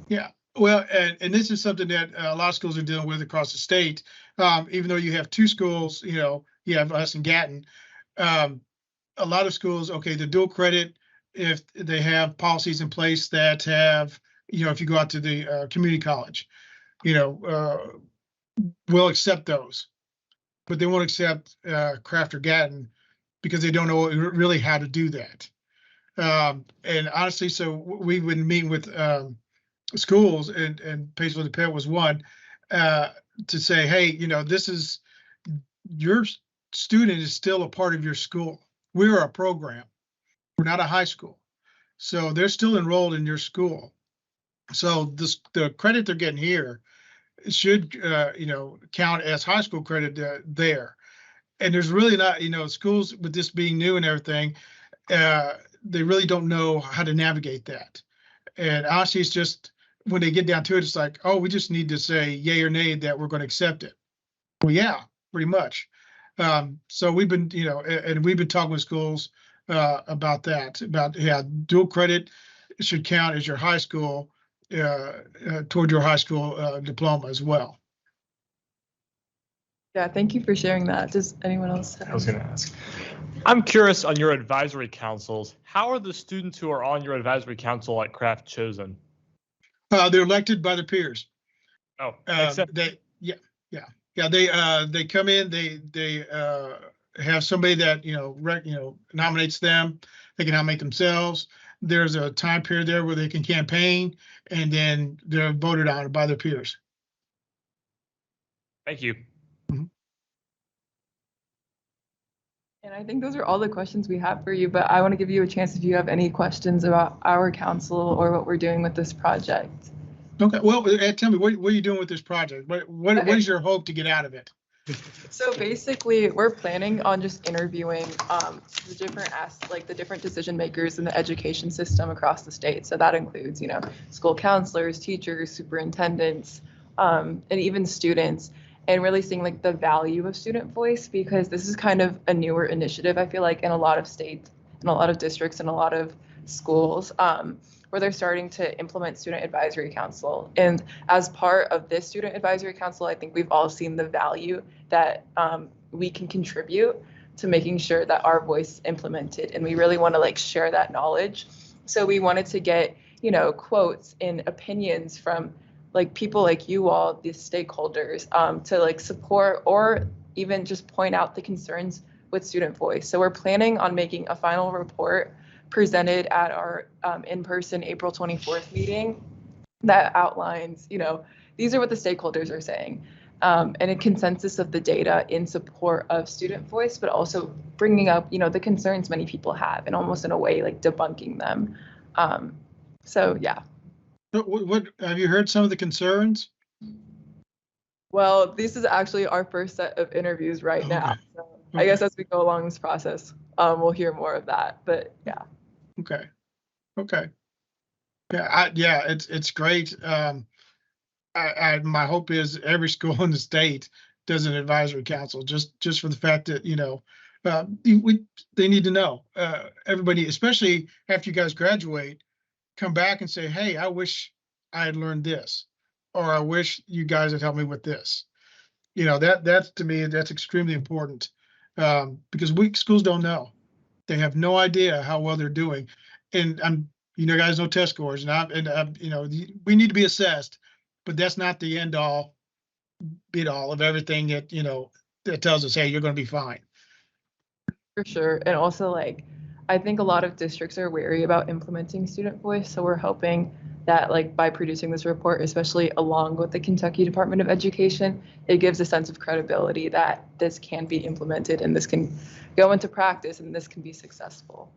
Yeah, well, and this is something that a lot of schools are dealing with across the state. Even though you have two schools, you have us and Gatton. A lot of schools, okay, the dual credit, if they have policies in place that have, if you go out to the community college, we'll accept those, but they won't accept Craft or Gatton because they don't know really how to do that. And honestly, so we've been meeting with schools, and Paisley Independent was one, to say, hey, this is your student is still a part of your school. We're a program. We're not a high school. So they're still enrolled in your school. So the credit they're getting here should, count as high school credit there. And there's really not, schools with this being new and everything, they really don't know how to navigate that. And honestly, it's just when they get down to it, it's like, oh, we just need to say yay or nay that we're going to accept it. Well, yeah, pretty much. So we've been, and we've been talking with schools about that, dual credit should count as your high school, toward your high school diploma as well. Yeah, thank you for sharing that. Does anyone else have? I was going to ask. I'm curious on your advisory councils. How are the students who are on your advisory council at Craft chosen? They're elected by their peers. Oh, they come in. They have somebody that nominates them. They can nominate themselves. There's a time period there where they can campaign, and then they're voted on by their peers. Thank you. And I think those are all the questions we have for you, but I want to give you a chance if you have any questions about our council or what we're doing with this project. Okay, well, tell me, what are you doing with this project? What is your hope to get out of it? So basically, we're planning on just interviewing the different decision makers in the education system across the state. So that includes, school counselors, teachers, superintendents, and even students, and really seeing like the value of student voice, because this is kind of a newer initiative, I feel like, in a lot of states, in a lot of districts, and a lot of schools, where they're starting to implement student advisory council. And as part of this student advisory council, I think we've all seen the value that we can contribute to making sure that our voice is implemented. And we really want to like share that knowledge. So we wanted to get, quotes and opinions from like people like you all, the stakeholders, to like support or even just point out the concerns with student voice. So we're planning on making a final report presented at our in-person April 24th meeting that outlines, these are what the stakeholders are saying, and a consensus of the data in support of student voice, but also bringing up, the concerns many people have, and almost in a way like debunking them. So yeah. What have you heard some of the concerns? Well, this is actually our first set of interviews right now. So I guess as we go along this process, we'll hear more of that. But yeah. Okay. Yeah, it's great. My hope is every school in the state does an advisory council, just for the fact that they need to know. Everybody, especially after you guys graduate, come back and say, hey, I wish I had learned this, or I wish you guys had helped me with this. That's to me, that's extremely important, because schools don't know. They have no idea how well they're doing. And guys know test scores, and we need to be assessed, but that's not the end all be all of everything that, that tells us, hey, you're going to be fine. For sure. And also, I think a lot of districts are wary about implementing student voice. So we're hoping that by producing this report, especially along with the Kentucky Department of Education, it gives a sense of credibility that this can be implemented and this can go into practice and this can be successful.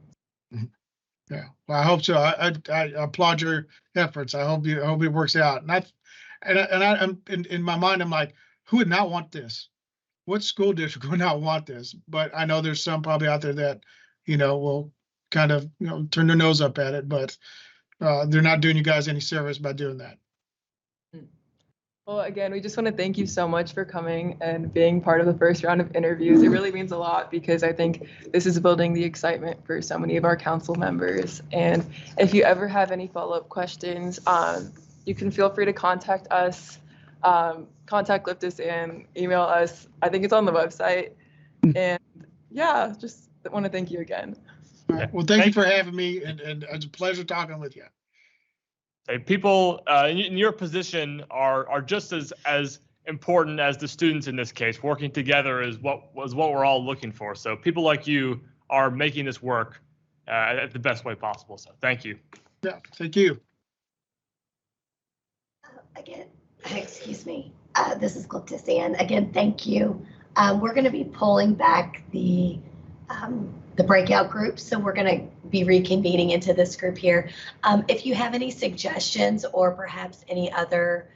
Yeah, well, I hope so. I applaud your efforts. I hope it works out. And I'm in my mind, I'm like, who would not want this? what school district would not want this? But I know there's some probably out there that, will kind of, turn their nose up at it, but they're not doing you guys any service by doing that. Well, again, we just want to thank you so much for coming and being part of the first round of interviews. It really means a lot because I think this is building the excitement for so many of our council members. And if you ever have any follow-up questions, you can feel free to contact us, contact Liptus and email us. I think it's on the website. And yeah, just want to thank you again. All right. Well, thank you for having me, and it's a pleasure talking with you. People in your position are just as important as the students in this case. Working together is what we're all looking for. So people like you are making this work at the best way possible. So thank you. Yeah, thank you. Again, excuse me. This is Glyptis Ann. Again, thank you. We're going to be pulling back the breakout groups, so we're going to be reconvening into this group here. If you have any suggestions or perhaps any other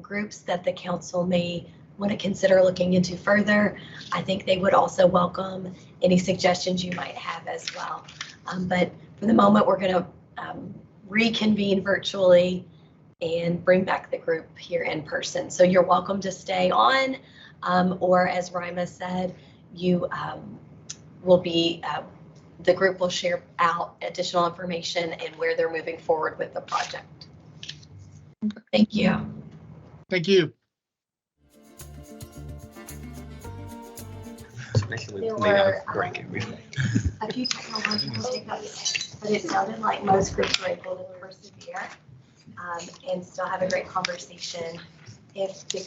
groups that the council may want to consider looking into further, I think they would also welcome any suggestions you might have as well. But for the moment, we're going to reconvene virtually and bring back the group here in person. So you're welcome to stay on, or as Rima said, you will be, the group will share out additional information and where they're moving forward with the project. Thank you. Thank you. There were a few technological hiccups, but it sounded like most groups were able to persevere and still have a great conversation. If the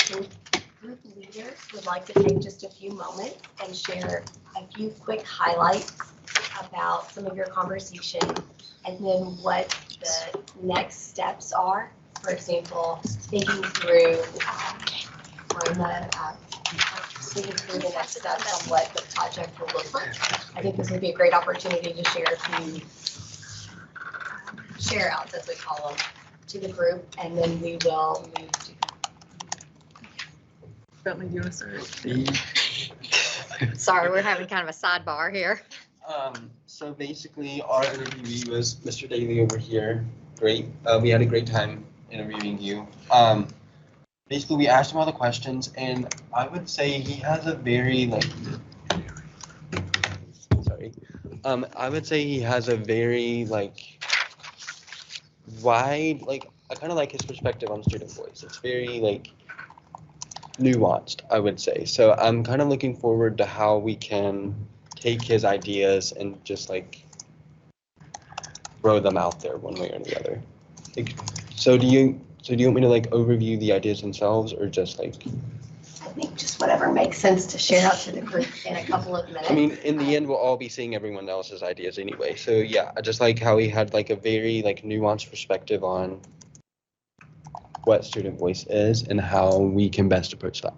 group leaders would like to take just a few moments and share a few quick highlights about some of your conversation and then what the next steps are. For example, thinking through thinking through the next steps on what the project will look like. I think this would be a great opportunity to share a few share outs, as we call them, to the group, and then we will move to. Bentley, do you want to start? Sorry, we're having kind of a sidebar here. So basically, our interviewee was Mr. Daly over here. Great. We had a great time interviewing you. Basically, we asked him all the questions, and I would say he has a very I would say he has a very wide, I kind of like his perspective on student voice. It's very nuanced, I would say. So I'm kind of looking forward to how we can take his ideas and just throw them out there one way or the other. So do you want me to overview the ideas themselves, or just I think just whatever makes sense to share out to the group in a couple of minutes. I mean, in the end, we'll all be seeing everyone else's ideas anyway. So yeah, I just like how he had a very nuanced perspective on what student voice is and how we can best approach that.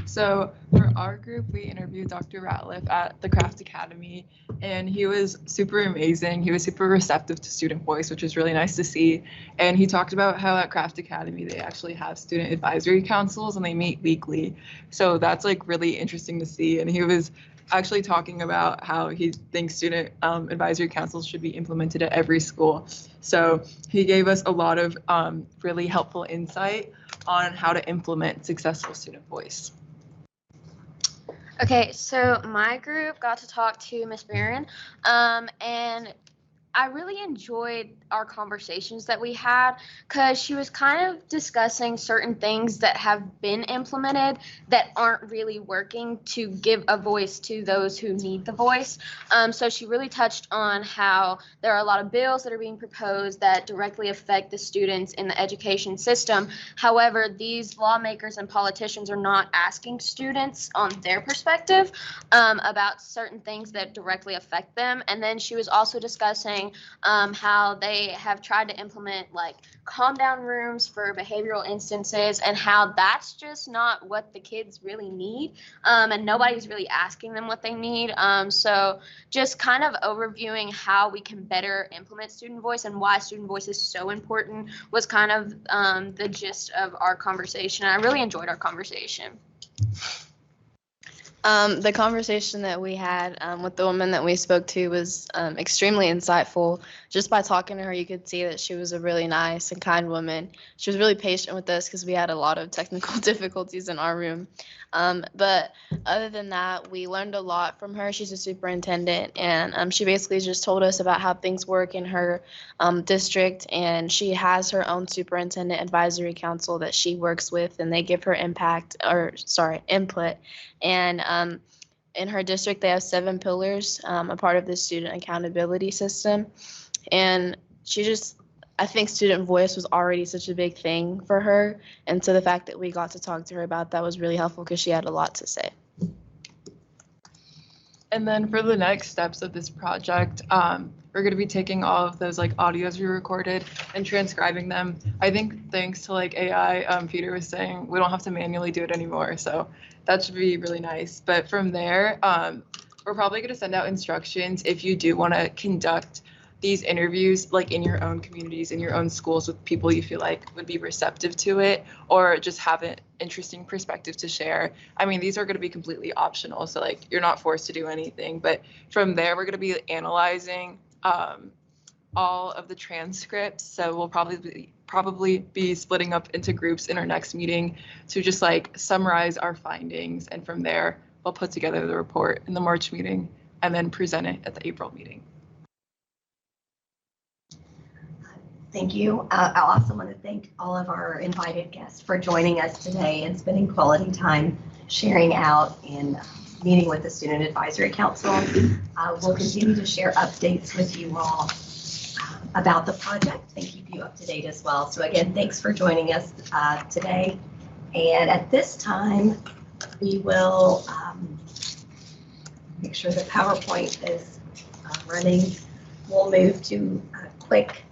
So for our group, we interviewed Dr. Ratliff at the Craft Academy, and he was super amazing. He was super receptive to student voice, which was really nice to see. And he talked about how at Craft Academy, they actually have student advisory councils and they meet weekly. So that's really interesting to see. And he was actually talking about how he thinks student advisory councils should be implemented at every school. So he gave us a lot of really helpful insight on how to implement successful student voice. Okay, so my group got to talk to Miss Barron, and I really enjoyed our conversations that we had because she was kind of discussing certain things that have been implemented that aren't really working to give a voice to those who need the voice. So she really touched on how there are a lot of bills that are being proposed that directly affect the students in the education system. However, these lawmakers and politicians are not asking students on their perspective about certain things that directly affect them. And then she was also discussing how they have tried to implement calm down rooms for behavioral instances and how that's just not what the kids really need, and nobody's really asking them what they need. So just kind of overviewing how we can better implement student voice and why student voice is so important was kind of the gist of our conversation. I really enjoyed our conversation. The conversation that we had with the woman that we spoke to was extremely insightful. Just by talking to her, you could see that she was a really nice and kind woman. She was really patient with us because we had a lot of technical difficulties in our room. But other than that, we learned a lot from her. She's a superintendent, and she basically just told us about how things work in her district, and she has her own superintendent advisory council that she works with, and they give her input. And in her district, they have 7 pillars, a part of the student accountability system. And I think student voice was already such a big thing for her. And so the fact that we got to talk to her about that was really helpful because she had a lot to say. And then for the next steps of this project, we're going to be taking all of those audios we recorded and transcribing them. I think thanks to AI, Peter was saying we don't have to manually do it anymore. So that should be really nice. But from there, we're probably going to send out instructions if you do want to conduct these interviews in your own communities, in your own schools with people you feel like would be receptive to it or just have an interesting perspective to share. I mean, these are going to be completely optional. So you're not forced to do anything. But from there, we're going to be analyzing all of the transcripts. So we'll probably be splitting up into groups in our next meeting to just summarize our findings. And from there, we'll put together the report in the March meeting and then present it at the April meeting. Thank you. I also want to thank all of our invited guests for joining us today and spending quality time sharing out and meeting with the Student Advisory Council. We'll continue to share updates with you all about the project and keep you up to date as well. So again, thanks for joining us today. And at this time, we will make sure the PowerPoint is running. We'll move to a quick.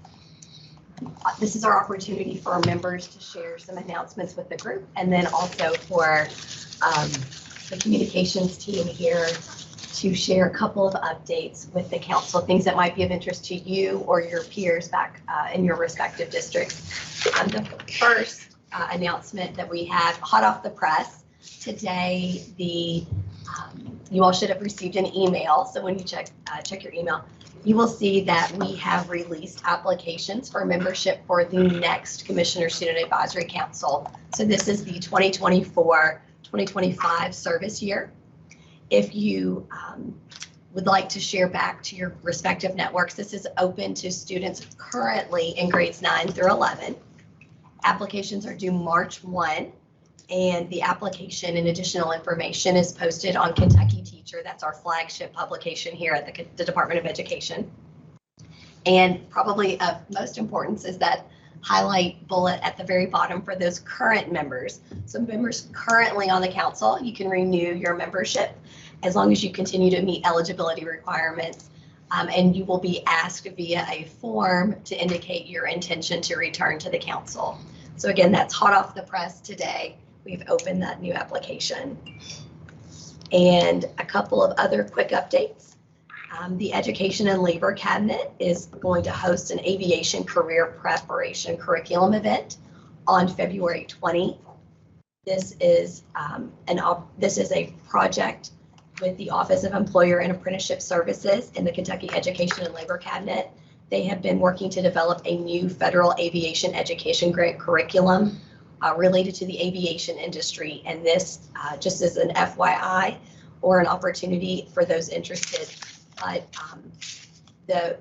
This is our opportunity for our members to share some announcements with the group, and then also for the communications team here to share a couple of updates with the council, things that might be of interest to you or your peers back in your respective districts. The first announcement that we have hot off the press today, you all should have received an email. So when you check your email, you will see that we have released applications for membership for the next Commissioner Student Advisory Council. So this is the 2024-2025 service year. If you would like to share back to your respective networks, this is open to students currently in grades 9 through 11. Applications are due March 1, and the application and additional information is posted on Kentucky Teacher. That's our flagship publication here at the Department of Education. And probably of most importance is that highlight bullet at the very bottom for those current members. So members currently on the council, you can renew your membership as long as you continue to meet eligibility requirements. And you will be asked via a form to indicate your intention to return to the council. So again, that's hot off the press today. We've opened that new application. And a couple of other quick updates. The Education and Labor Cabinet is going to host an aviation career preparation curriculum event on February 20th. This is a project with the Office of Employer and Apprenticeship Services in the Kentucky Education and Labor Cabinet. They have been working to develop a new federal aviation education grant curriculum related to the aviation industry. And this, just as an FYI or an opportunity for those interested, but the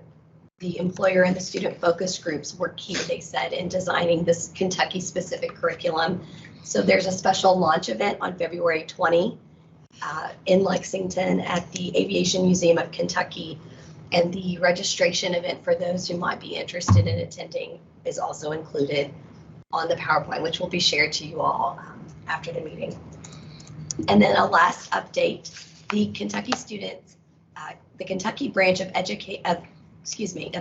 employer and the student focus groups were key, they said, in designing this Kentucky specific curriculum. So there's a special launch event on February 20 in Lexington at the Aviation Museum of Kentucky. And the registration event for those who might be interested in attending is also included on the PowerPoint, which will be shared to you all after the meeting. And then a last update, the Kentucky students, the Kentucky branch of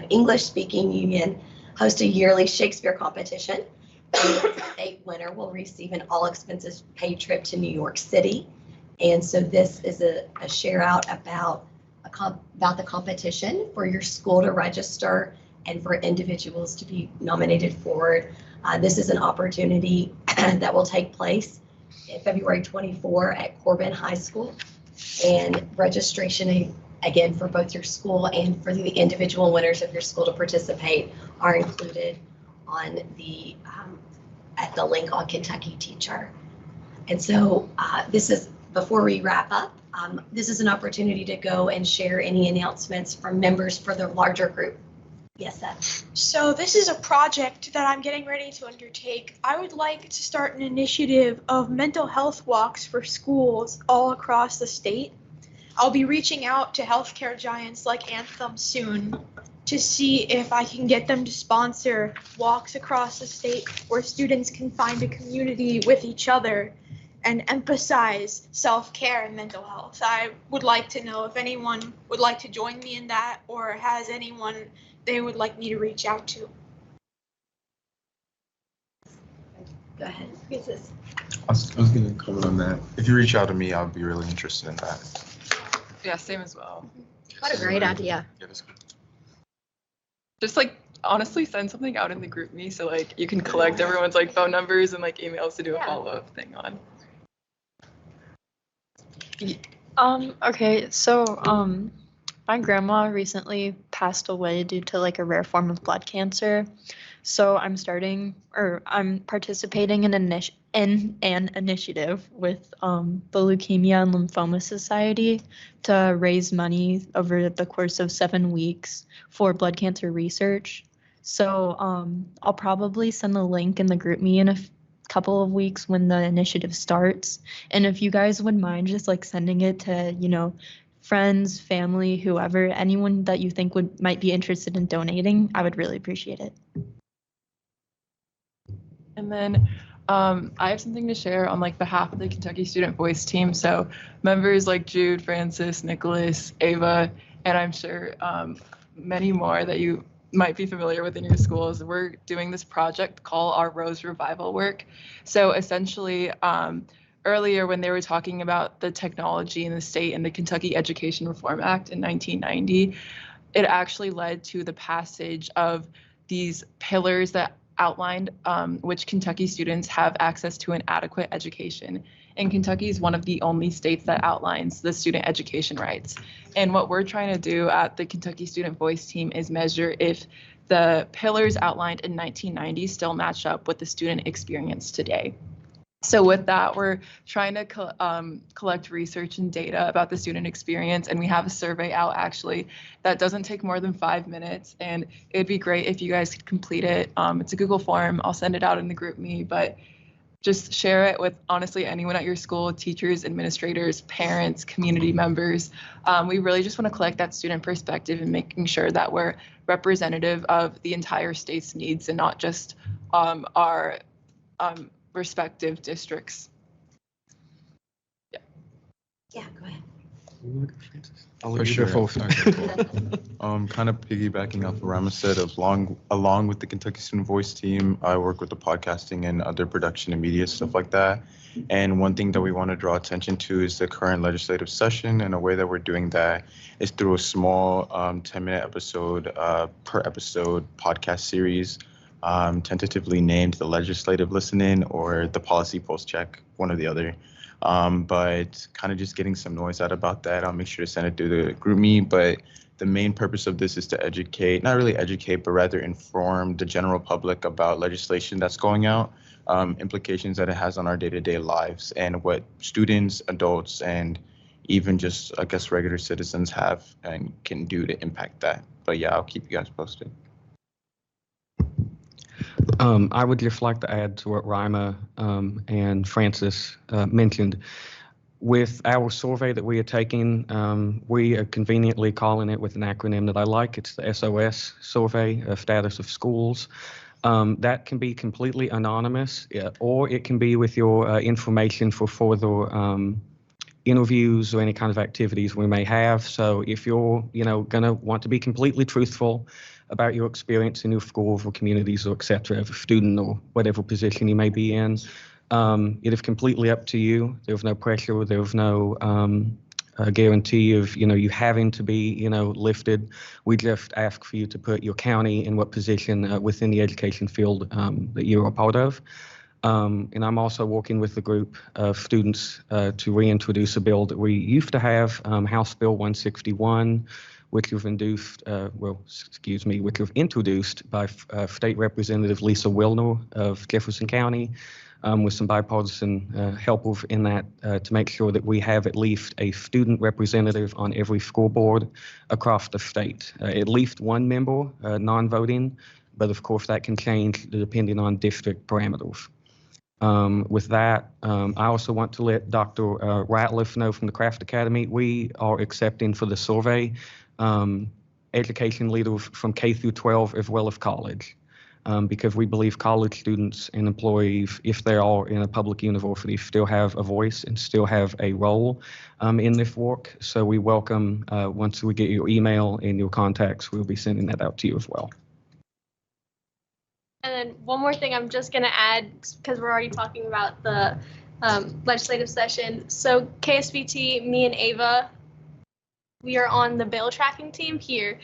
English Speaking Union hosts a yearly Shakespeare competition. The state winner will receive an all expenses paid trip to New York City. And so this is a share out about the competition for your school to register and for individuals to be nominated forward. This is an opportunity that will take place in February 24 at Corbin High School. And registration, again, for both your school and for the individual winners of your school to participate are included on the at the link on Kentucky Teacher. And so this is, before we wrap up, this is an opportunity to go and share any announcements from members for the larger group. Yes, Seth. So this is a project that I'm getting ready to undertake. I would like to start an initiative of mental health walks for schools all across the state. I'll be reaching out to healthcare giants like Anthem soon to see if I can get them to sponsor walks across the state where students can find a community with each other and emphasize self-care and mental health. I would like to know if anyone would like to join me in that or has anyone they would like me to reach out to. Go ahead. I was going to comment on that. If you reach out to me, I'll be really interested in that. Yeah, same as well. What a great idea. Yeah, that's good. Just like honestly send something out in the group me so like you can collect everyone's like phone numbers and like emails to do a follow-up thing on. Okay, so my grandma recently passed away due to like a rare form of blood cancer. So I'm participating in an initiative with the Leukemia and Lymphoma Society to raise money over the course of 7 weeks for blood cancer research. So I'll probably send the link in the group me in a couple of weeks when the initiative starts. And if you guys would mind just like sending it to, you know, friends, family, whoever, anyone that you think might be interested in donating, I would really appreciate it. And then I have something to share on like behalf of the Kentucky Student Voice team. So members like Jude, Francis, Nicholas, Ava, and I'm sure many more that you might be familiar with in your schools, we're doing this project called our Rose Revival Work. So essentially, earlier when they were talking about the technology in the state and the Kentucky Education Reform Act in 1990, it actually led to the passage of these pillars that outlined which Kentucky students have access to an adequate education. And Kentucky is one of the only states that outlines the student education rights. And what we're trying to do at the Kentucky Student Voice team is measure if the pillars outlined in 1990 still match up with the student experience today. So with that, we're trying to collect research and data about the student experience, and we have a survey out actually that doesn't take more than 5 minutes, and it'd be great if you guys could complete it. It's a Google form. I'll send it out in the group me, but just share it with honestly anyone at your school, teachers, administrators, parents, community members. We really just want to collect that student perspective and making sure that we're representative of the entire state's needs and not just our respective districts. Yeah, go ahead. For sure. Kind of piggybacking off what Rama said, along with the Kentucky Student Voice team, I work with the podcasting and other production and media stuff like that. And one thing that we want to draw attention to is the current legislative session, and a way that we're doing that is through a small 10-minute episode per episode podcast series, tentatively named the Legislative Listen-In or the Policy Pulse Check, one or the other. But kind of just getting some noise out about that. I'll make sure to send it through the group me, but the main purpose of this is to educate, not really educate, but rather inform the general public about legislation that's going out, implications that it has on our day-to-day lives, and what students, adults, and even just, I guess, regular citizens have and can do to impact that. But yeah, I'll keep you guys posted. I would just like to add to what Rima and Francis mentioned. With our survey that we are taking, we are conveniently calling it with an acronym that I like. It's the SOS survey, Status of Schools. That can be completely anonymous, or it can be with your information for further interviews or any kind of activities we may have. So if you're, going to want to be completely truthful about your experience in your schools or communities or et cetera, as a student or whatever position you may be in, it is completely up to you. There's no pressure. There's no guarantee of, you having to be, lifted. We just ask for you to put your county in what position within the education field that you're a part of. And I'm also working with a group of students to reintroduce a bill that we used to have, House Bill 161, which was introduced, which was introduced by State Representative Lisa Wilner of Jefferson County, with some bipartisan help in that to make sure that we have at least a student representative on every school board across the state. At least one member, non-voting, but of course that can change depending on district parameters. With that, I also want to let Dr. Ratliff know from the Craft Academy, we are accepting for the survey education leaders from K through 12 as well as college, because we believe college students and employees, if they are in a public university, still have a voice and still have a role in this work. So we welcome, once we get your email and your contacts, we'll be sending that out to you as well. And then one more thing I'm just going to add, because we're already talking about the legislative session. So KSBT, me and Ava, we are on the bill tracking team here.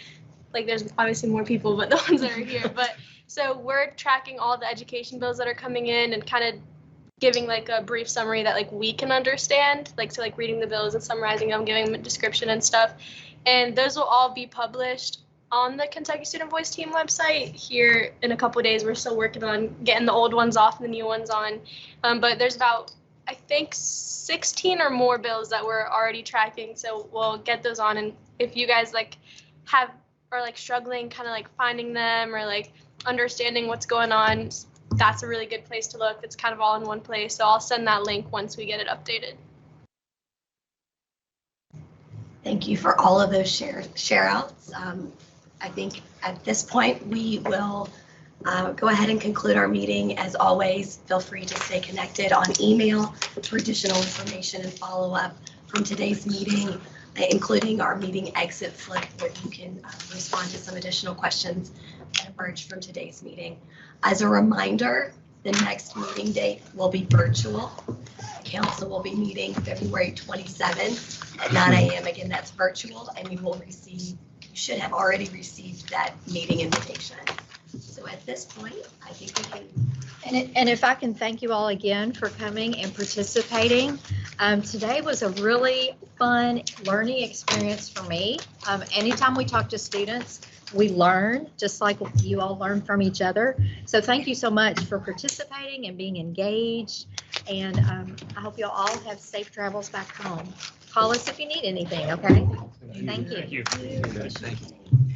Like there's obviously more people, but the ones that are here. But so we're tracking all the education bills that are coming in and kind of giving like a brief summary that like we can understand, like so like reading the bills and summarizing them, giving them a description and stuff. And those will all be published on the Kentucky Student Voice Team website here in a couple of days. We're still working on getting the old ones off and the new ones on. But there's about, I think, 16 or more bills that we're already tracking. So we'll get those on. And if you guys like are like struggling kind of like finding them or like understanding what's going on, that's a really good place to look. It's kind of all in one place. So I'll send that link once we get it updated. Thank you for all of those share outs. I think at this point we will go ahead and conclude our meeting. As always, feel free to stay connected on email for additional information and follow up from today's meeting, including our meeting exit flip where you can respond to some additional questions that emerged from today's meeting. As a reminder, the next meeting date will be virtual. The council will be meeting February 27th at 9 a.m. Again, that's virtual, and you should have already received that meeting invitation. So at this point, I think we can. And if I can thank you all again for coming and participating. Today was a really fun learning experience for me. Anytime we talk to students, we learn just like you all learn from each other. So thank you so much for participating and being engaged. And I hope you all have safe travels back home. Call us if you need anything, okay? Thank you. Thank you.